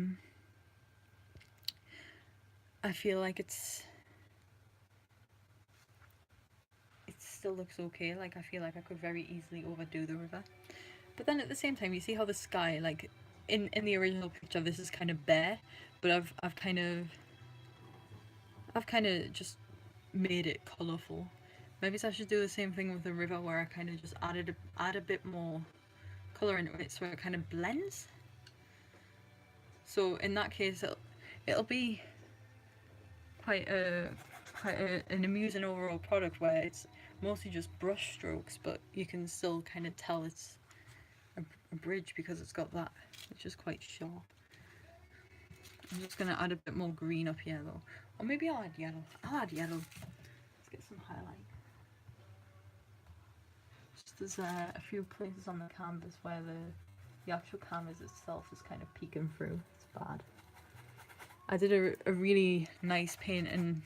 still looks okay. Like I feel like I could very easily overdo the river. But then at the same time, you see how the sky, like in the original picture, this is kind of bare, but I've kind of just made it colourful. Maybe I should do the same thing with the river, where I kind of just add a bit more colour into it, so it kind of blends. So in that case, it'll be quite an amusing overall product, where it's mostly just brush strokes, but you can still kind of tell it's a bridge because it's got that, which is quite sharp. I'm just gonna add a bit more green up here though, or maybe I'll add yellow. Let's get some highlight. Just there's a few places on the canvas where the actual canvas itself is kind of peeking through. It's bad. I did a really nice painting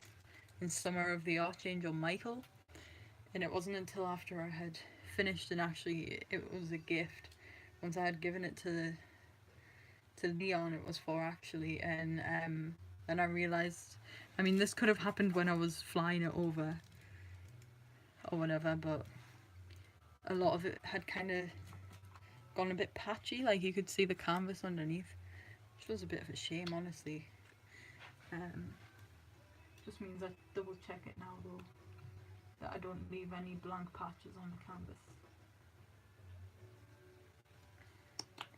in summer of the Archangel Michael, and it wasn't until after I had finished, and actually it was a gift once I had given it to Leon, it was for actually, and then I realised, I mean, this could have happened when I was flying it over or whatever, but a lot of it had kind of gone a bit patchy, like you could see the canvas underneath, which was a bit of a shame, honestly. Just means I double check it now though, that I don't leave any blank patches on the canvas.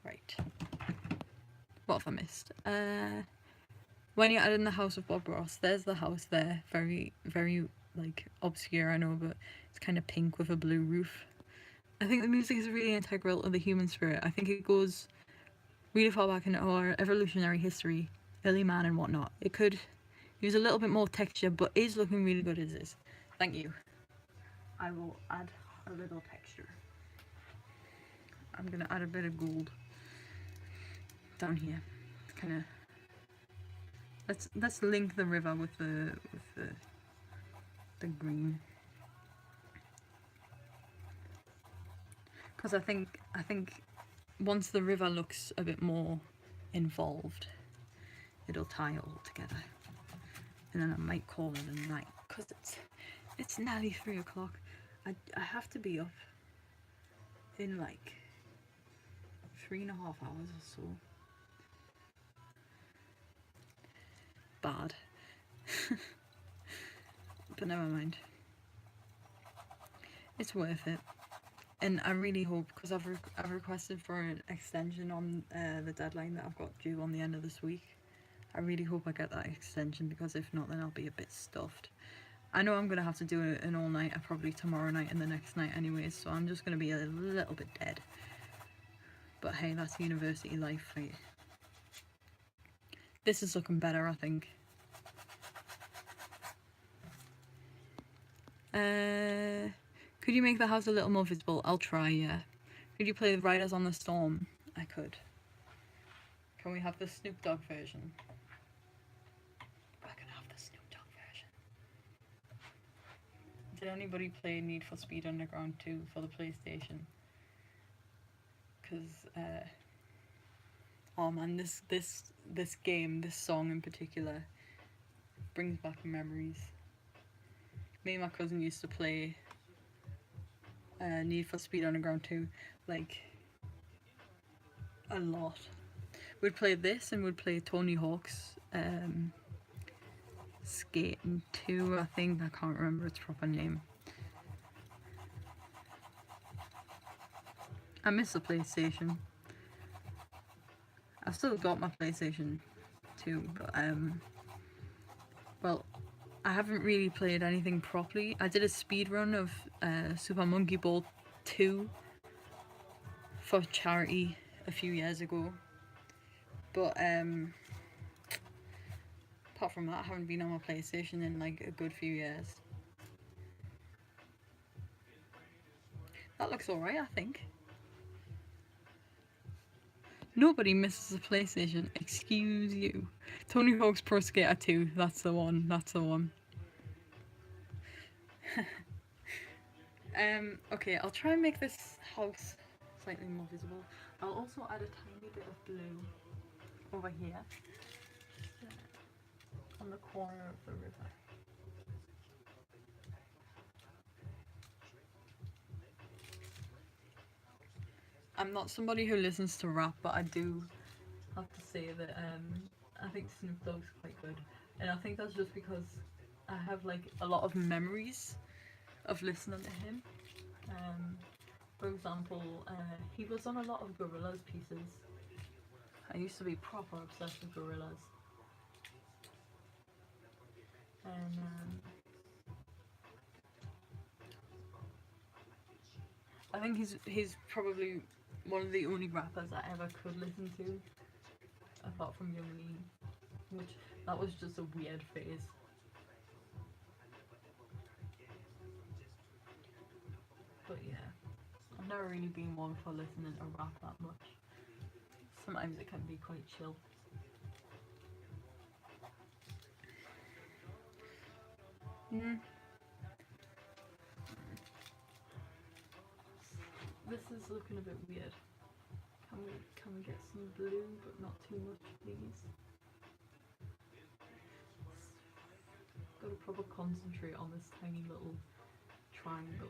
Right. What have I missed? When you're in the house of Bob Ross, there's the house there. Very, very, like, obscure, I know, but it's kind of pink with a blue roof. I think the music is really integral to the human spirit. I think it goes really far back in our evolutionary history, early man and whatnot. It could use a little bit more texture, but is looking really good as is. Thank you. I will add a little texture. I'm gonna add a bit of gold down here. Kind of. Let's link the river with the green. Because I think once the river looks a bit more involved, it'll tie it all together. And then I might call it a night, because it's nearly 3 o'clock. I have to be up in like 3.5 hours or so. Bad. But never mind. It's worth it. And I really hope, because I've requested for an extension on the deadline that I've got due on the end of this week. I really hope I get that extension, because if not, then I'll be a bit stuffed. I know I'm going to have to do an all-nighter probably tomorrow night and the next night anyways, so I'm just going to be a little bit dead. But hey, that's university life, right? This is looking better, I think. Could you make the house a little more visible? I'll try, yeah. Could you play the Riders on the Storm? I could. Can we have the Snoop Dogg version? We're gonna have the Snoop Dogg version. Did anybody play Need for Speed Underground 2 for the PlayStation? Because Oh man, this game, this song in particular, brings back memories. Me and my cousin used to play Need for Speed Underground 2, like, a lot. We'd play this and we'd play Tony Hawk's Skating 2, I think. I can't remember its proper name. I miss the PlayStation. I've still got my PlayStation 2, but well, I haven't really played anything properly. I did a speed run of Super Monkey Ball 2 for charity a few years ago, but apart from that, I haven't been on my PlayStation in like a good few years. That looks alright, I think. Nobody misses a PlayStation. Excuse you. Tony Hawk's Pro Skater 2. That's the one. That's the one. Okay, I'll try and make this house slightly more visible. I'll also add a tiny bit of blue over here on the corner of the river. I'm not somebody who listens to rap, but I do have to say that I think Snoop Dogg's quite good, and I think that's just because I have like a lot of memories of listening to him. For example, he was on a lot of Gorillaz pieces. I used to be proper obsessed with Gorillaz, and I think he's probably one of the only rappers I ever could listen to, apart from Young Lean, which that was just a weird phase. But yeah, I've never really been one for listening to rap that much. Sometimes it can be quite chill. Mm. This is looking a bit weird. Can we get some blue, but not too much, please? Got to proper concentrate on this tiny little triangle.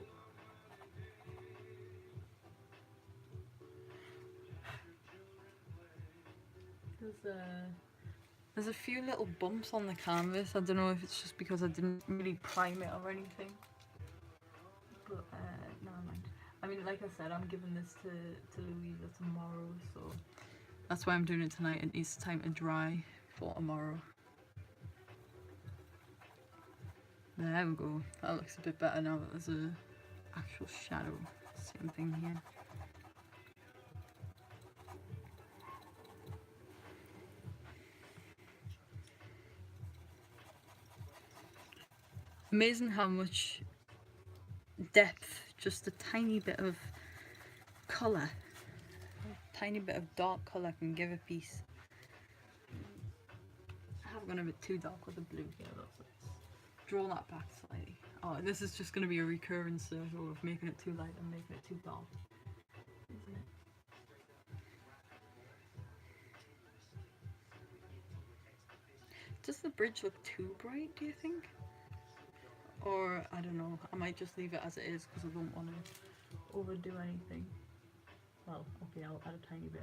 There's a few little bumps on the canvas. I don't know if it's just because I didn't really prime it or anything. But never mind. I mean, like I said, I'm giving this to Louisa tomorrow, so that's why I'm doing it tonight. It needs time to dry for tomorrow. There we go. That looks a bit better now that there's a actual shadow. Same thing here. Amazing how much depth just a tiny bit of colour, a tiny bit of dark colour can give a piece. I have gone a bit too dark with the blue here, though, so let's draw that back slightly. Oh, this is just going to be a recurring circle of making it too light and making it too dark, isn't it? Does the bridge look too bright, do you think? Or, I don't know, I might just leave it as it is because I don't want to overdo anything. Well, okay, I'll add a tiny bit.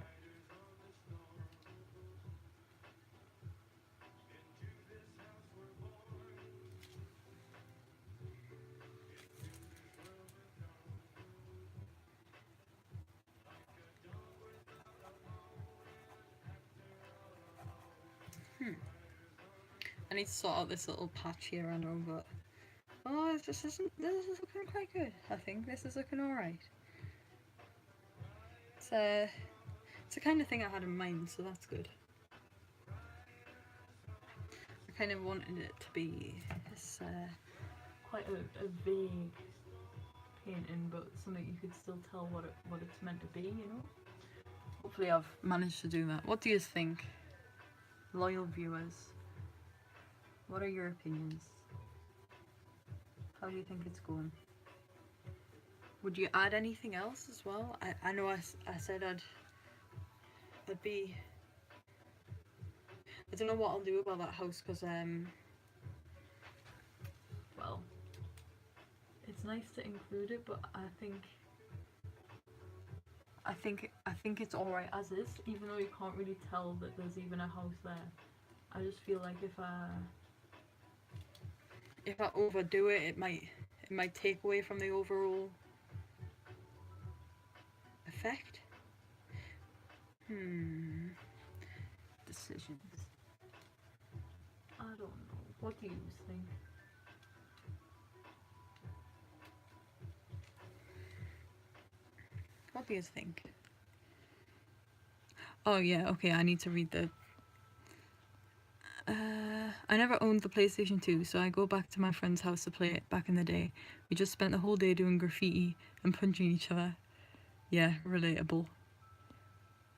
I need to sort out this little patch here, I know, but oh, this is looking quite good. I think this is looking alright. It's the kind of thing I had in mind, so that's good. I kind of wanted it to be this quite a vague painting, but something you could still tell what it's meant to be, you know? Hopefully I've managed to do that. What do you think, loyal viewers? What are your opinions? How do you think it's going? Would you add anything else as well? I know I said I'd be I don't know what I'll do about that house because well, it's nice to include it, but I think it's alright as is, even though you can't really tell that there's even a house there. I just feel like if I overdo it, it might take away from the overall effect. Decisions. I don't know. What do you think? What do you think? Oh yeah, okay, I need to read the... I never owned the PlayStation 2, so I go back to my friend's house to play it back in the day. We just spent the whole day doing graffiti and punching each other. Yeah, relatable.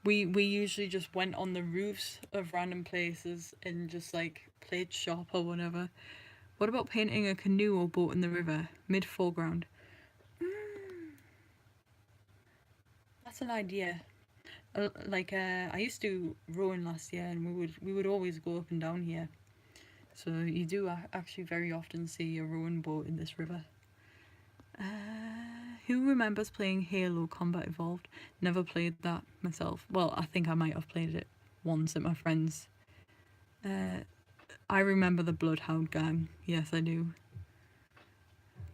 We usually just went on the roofs of random places and just like played shop or whatever. What about painting a canoe or boat in the river, mid-foreground? That's an idea. I used to rowing last year, and we would always go up and down here. So you do actually very often see a rowing boat in this river. Who remembers playing Halo Combat Evolved? Never played that myself. Well, I think I might have played it once at my friend's. I remember the Bloodhound gang. Yes, I do.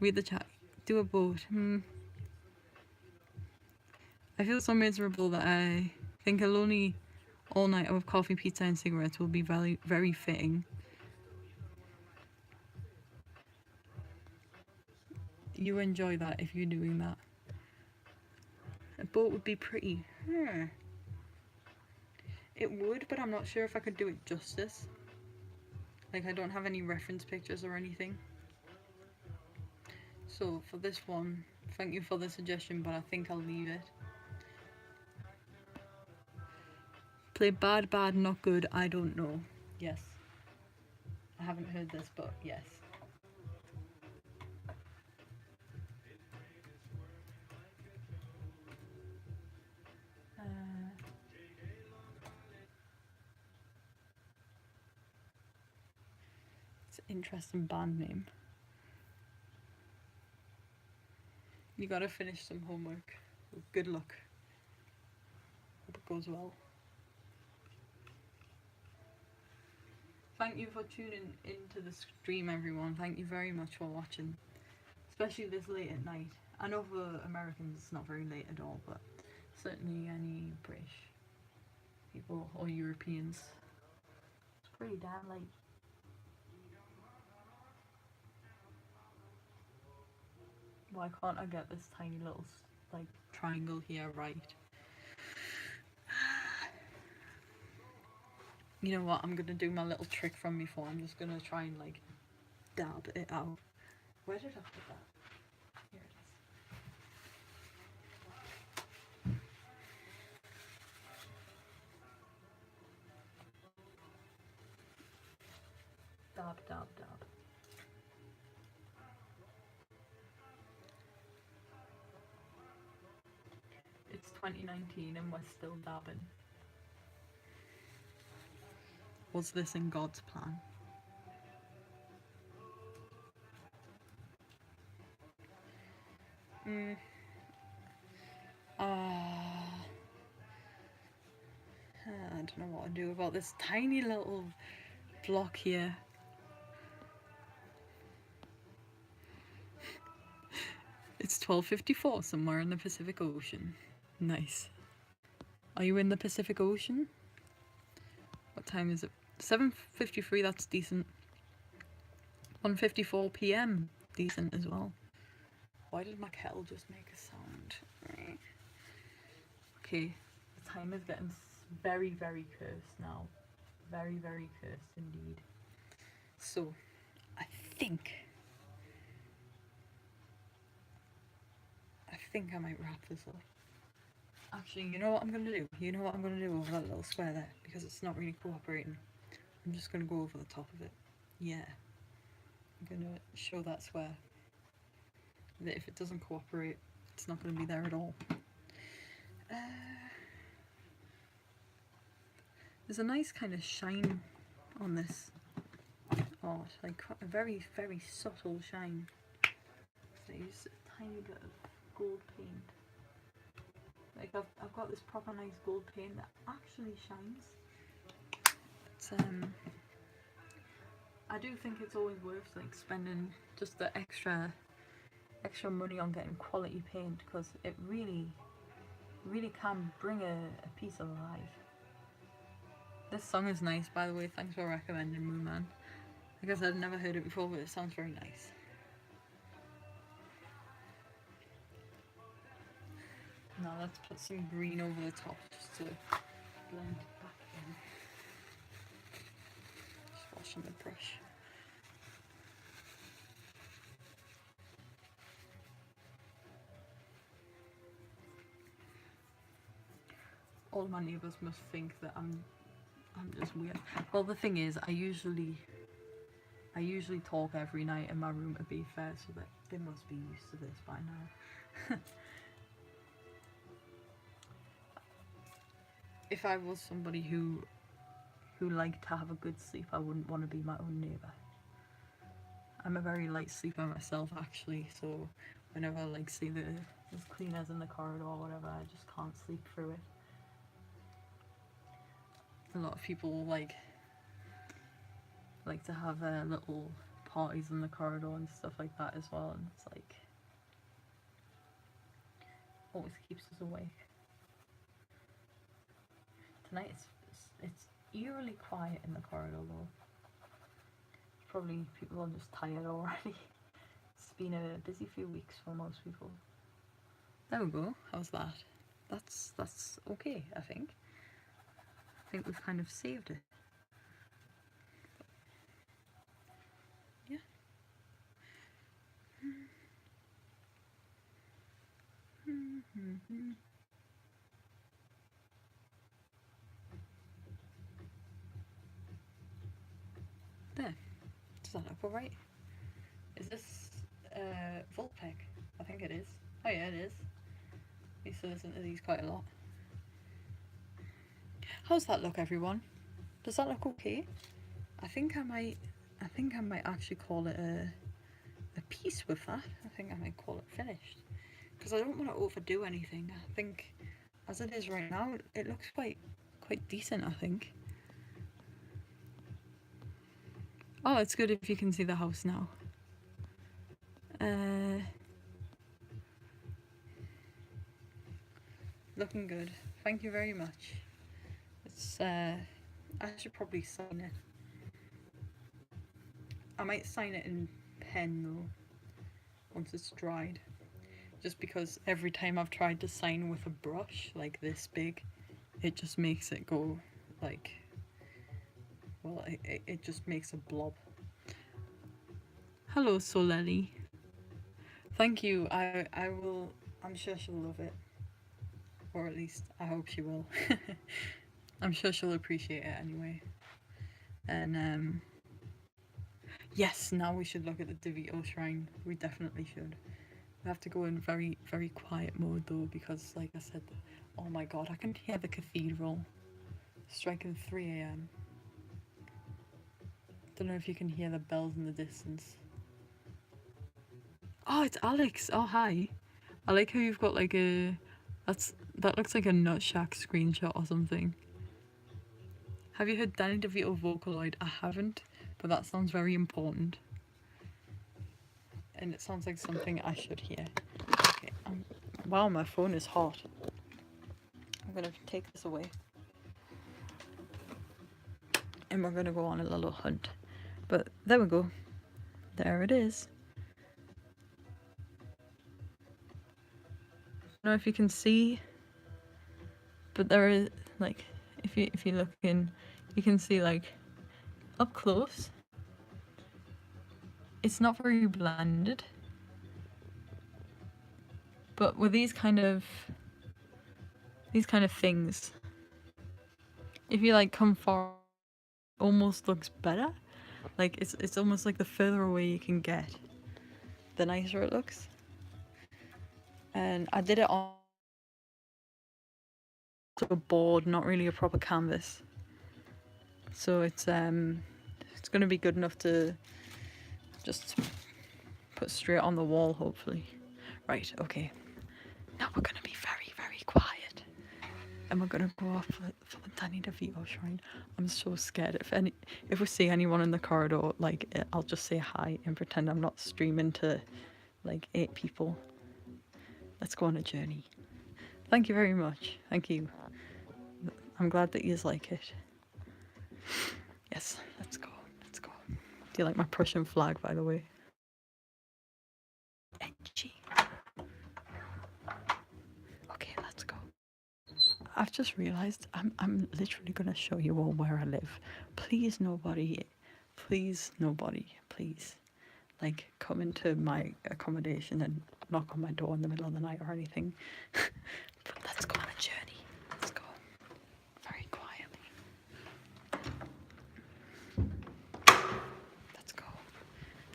Read the chat. Do a boat. I feel so miserable that I think a lonely all night of coffee, pizza and cigarettes will be very, very fitting. You enjoy that if you're doing that. A boat would be pretty. It would, but I'm not sure if I could do it justice. Like, I don't have any reference pictures or anything. So for this one, thank you for the suggestion, but I think I'll leave it. Play bad, bad, not good, I don't know. Yes. I haven't heard this, but yes. It's an interesting band name. You gotta finish some homework. Good luck. Hope it goes well. Thank you for tuning into the stream, everyone. Thank you very much for watching. Especially this late at night. I know for Americans it's not very late at all, but certainly any British people or Europeans, it's pretty damn late. Why can't I get this tiny little like triangle here right? You know what, I'm gonna do my little trick from before. I'm just gonna try and like dab it out. Where did I put that? Here it is. Dab, dab, dab. It's 2019 and we're still dabbing. Was this in God's plan? I don't know what to do about this tiny little block here. It's 12:54 somewhere in the Pacific Ocean. Nice. Are you in the Pacific Ocean? What time is it? 7:53, that's decent. 1:54 p.m. decent as well. Why did my kettle just make a sound? Okay, the time is getting very, very cursed now. Very, very cursed indeed. So, I think I might wrap this up. Actually, you know what I'm going to do? You know what I'm going to do over that little square there? Because it's not really cooperating. I'm just going to go over the top of it. Yeah. I'm going to show that square. That if it doesn't cooperate, it's not going to be there at all. There's a nice kind of shine on this art, like a very, very subtle shine. So I use a tiny bit of gold paint. Like I've got this proper nice gold paint that actually shines. It's, I do think it's always worth like spending just the extra money on getting quality paint, because it really can bring a piece alive. This song is nice, by the way. Thanks for recommending Moon Man. I guess I'd never heard it before, but it sounds very nice. Now let's put some green over the top just to blend it back in. Just washing the brush. All my neighbours must think that I'm just weird. Well, the thing is, I usually talk every night in my room, to be fair, so that they must be used to this by now. If I was somebody who liked to have a good sleep, I wouldn't want to be my own neighbour. I'm a very light sleeper myself, actually, so whenever I like see there's cleaners in the corridor or whatever, I just can't sleep through it. A lot of people like to have little parties in the corridor and stuff like that as well, and it's like always keeps us awake. Tonight it's eerily quiet in the corridor though. Probably people are just tired already. It's been a busy few weeks for most people. There we go. How's that? That's okay, I think. I think we've kind of saved it. Yeah. There. Does that look alright? Is this Volpec? I think it is. Oh yeah, it is. I used to listen to these quite a lot. How's that look, everyone? Does that look okay? I think I might actually call it a piece with that. I think I might call it finished, because I don't want to overdo anything. I think as it is right now, it looks quite decent, I think. Oh, it's good if you can see the house now. Looking good. Thank you very much. It's I should probably sign it. I might sign it in pen though, once it's dried. Just because every time I've tried to sign with a brush like this big, it just makes it go like, well, it just makes a blob. Hello, Soleli. Thank you. I will. I'm sure she'll love it, or at least I hope she will. I'm sure she'll appreciate it anyway. And yes, now we should look at the DeVito shrine. We definitely should. We have to go in very, very quiet mode though, because like I said, oh my god, I can hear the cathedral striking 3 AM. Don't know if you can hear the bells in the distance. Oh, it's Alex. Oh, hi. I like how you've got like a... That looks like a Nutshack screenshot or something. Have you heard Danny DeVito Vocaloid? I haven't, but that sounds very important. And it sounds like something I should hear. Okay, wow, my phone is hot. I'm gonna take this away. And we're gonna go on a little hunt. But there we go. There it is. I don't know if you can see, but there is, like, if you look in, you can see, like, up close, it's not very blended, but with these kind of things, if you like come far, it almost looks better. Like it's almost like the further away you can get, the nicer it looks. And I did it on a board, not really a proper canvas, so it's gonna be good enough to just put straight on the wall, hopefully. Right, okay. Now we're gonna be very, very quiet. And we're gonna go off for the Danny DeVito shrine. I'm so scared. If we see anyone in the corridor, like, I'll just say hi and pretend I'm not streaming to like 8 people. Let's go on a journey. Thank you very much. Thank you. I'm glad that you like it. Yes, let's go. Let's go. Do you like my Prussian flag, by the way? Edgy. Okay, let's go. I've just realised I'm literally gonna show you all where I live. Please nobody, please, like, come into my accommodation and knock on my door in the middle of the night or anything. But let's go on a journey. Let's go. Very quietly. Let's go.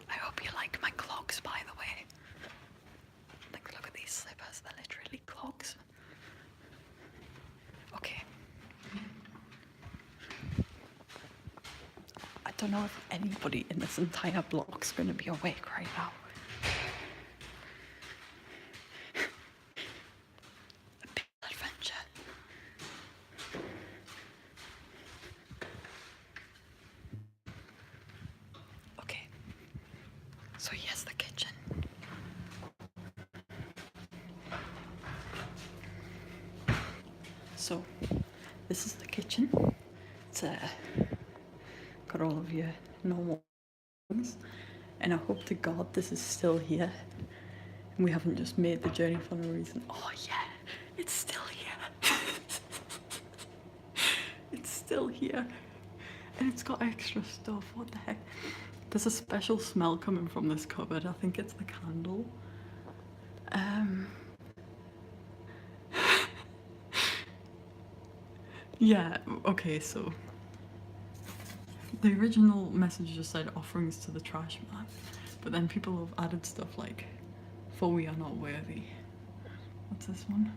I hope you like my clogs, by the way. Like, look at these slippers. They're literally clogs. Okay. I don't know if anybody in this entire block's gonna be awake right now. A big adventure. Okay. So here's the kitchen. So this is the kitchen. It's got all of your normal things, and I hope to God this is still here and we haven't just made the journey for no reason. Oh yeah, it's still here. It's still here, and it's got extra stuff. What the heck? There's a special smell coming from this cupboard. I think it's the candle. Yeah, okay, so the original message just said offerings to the trash man, but then people have added stuff like, for we are not worthy. What's this one?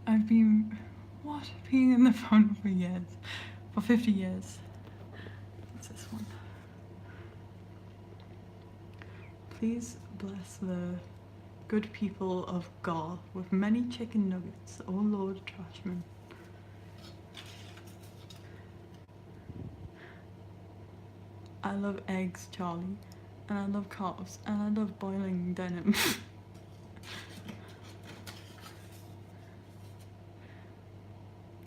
I've been, what? Peeing in the fountain for years. For 50 years. What's this one? Please bless the good people of God with many chicken nuggets, oh Lord Trashman. I love eggs, Charlie, and I love carbs, and I love boiling denim.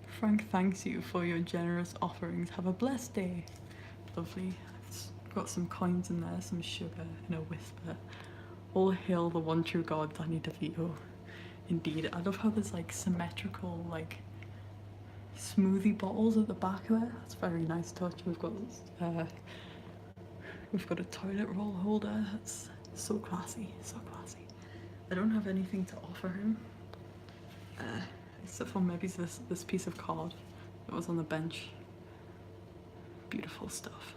Frank thanks you for your generous offerings. Have a blessed day. Lovely. I've got some coins in there, some sugar, and a whisper. All hail the one true God, Danny DeVito. Indeed. I love how there's like symmetrical, like, smoothie bottles at the back there. That's a very nice touch. We've got a toilet roll holder. That's so classy, so classy. I don't have anything to offer him, except for maybe this piece of card that was on the bench. Beautiful stuff.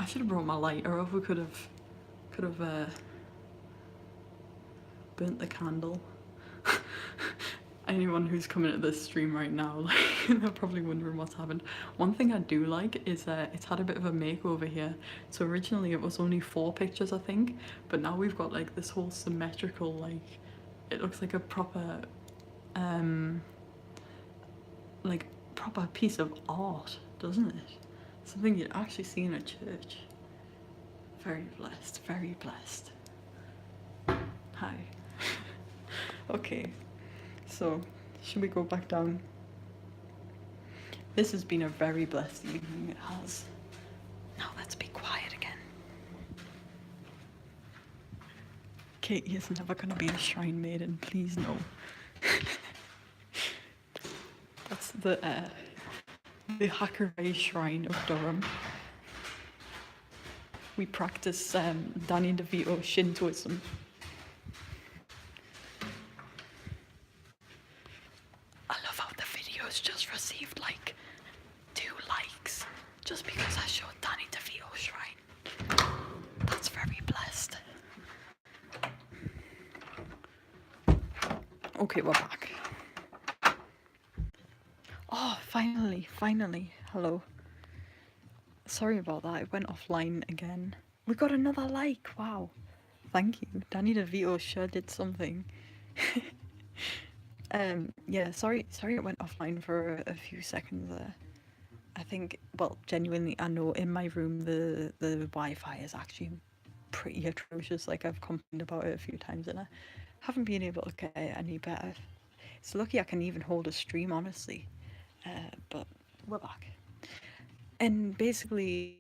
I should have brought my lighter, or we could have burnt the candle. Anyone who's coming to this stream right now, like, they're probably wondering what's happened. One thing I do like is that it's had a bit of a makeover here. So originally it was only 4 pictures, I think, but now we've got like this whole symmetrical, like, it looks like a proper like proper piece of art, doesn't it? Something you'd actually see in a church. Very blessed, very blessed. Hi. Okay. So, should we go back down? This has been a very blessed evening, it has. Now let's be quiet again. Katie is never going to be a shrine maiden, please no. That's the Hackeray Shrine of Durham. We practice Danny DeVito Shintoism. Just received like 2 likes just because I showed Danny DeVito Shrine. That's very blessed. Okay, we're back. Oh, Finally. Hello. Sorry about that. It went offline again. We got another like. Wow. Thank you. Danny DeVito sure did something. Yeah, sorry it went offline for a few seconds there. I think, well, genuinely, I know in my room the Wi-Fi is actually pretty atrocious. Like, I've complained about it a few times and I haven't been able to get it any better. It's lucky I can even hold a stream, honestly. But we're back. And basically,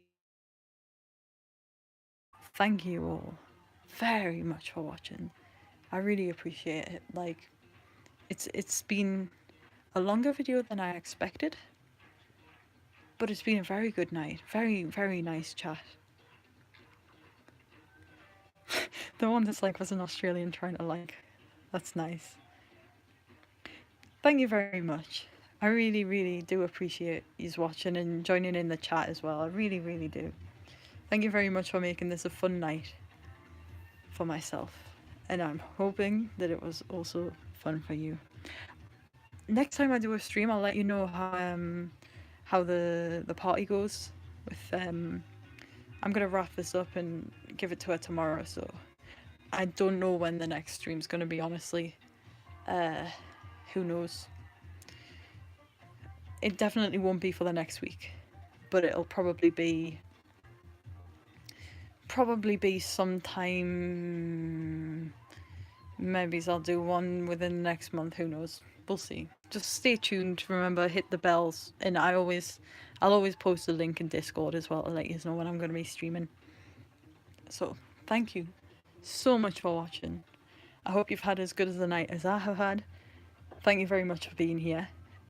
thank you all very much for watching. I really appreciate it. Like, it's been a longer video than I expected, but it's been a very good night. Very nice chat. The one that's like was an Australian trying to like. That's nice. Thank you very much. I really do appreciate you watching and joining in the chat as well. I really do. Thank you very much for making this a fun night for myself. And I'm hoping that it was also fun for you. Next time I do a stream, I'll let you know how the party goes. With I'm gonna wrap this up and give it to her tomorrow. So I don't know when the next stream's gonna be. Honestly, who knows? It definitely won't be for the next week, but it'll probably be sometime. Maybe I'll do one within the next month. Who knows? We'll see. Just stay tuned. Remember, hit the bells, and I'll always post a link in Discord as well to let you know when I'm going to be streaming. So thank you so much for watching. I hope you've had as good as a night as I have had. Thank you very much for being here,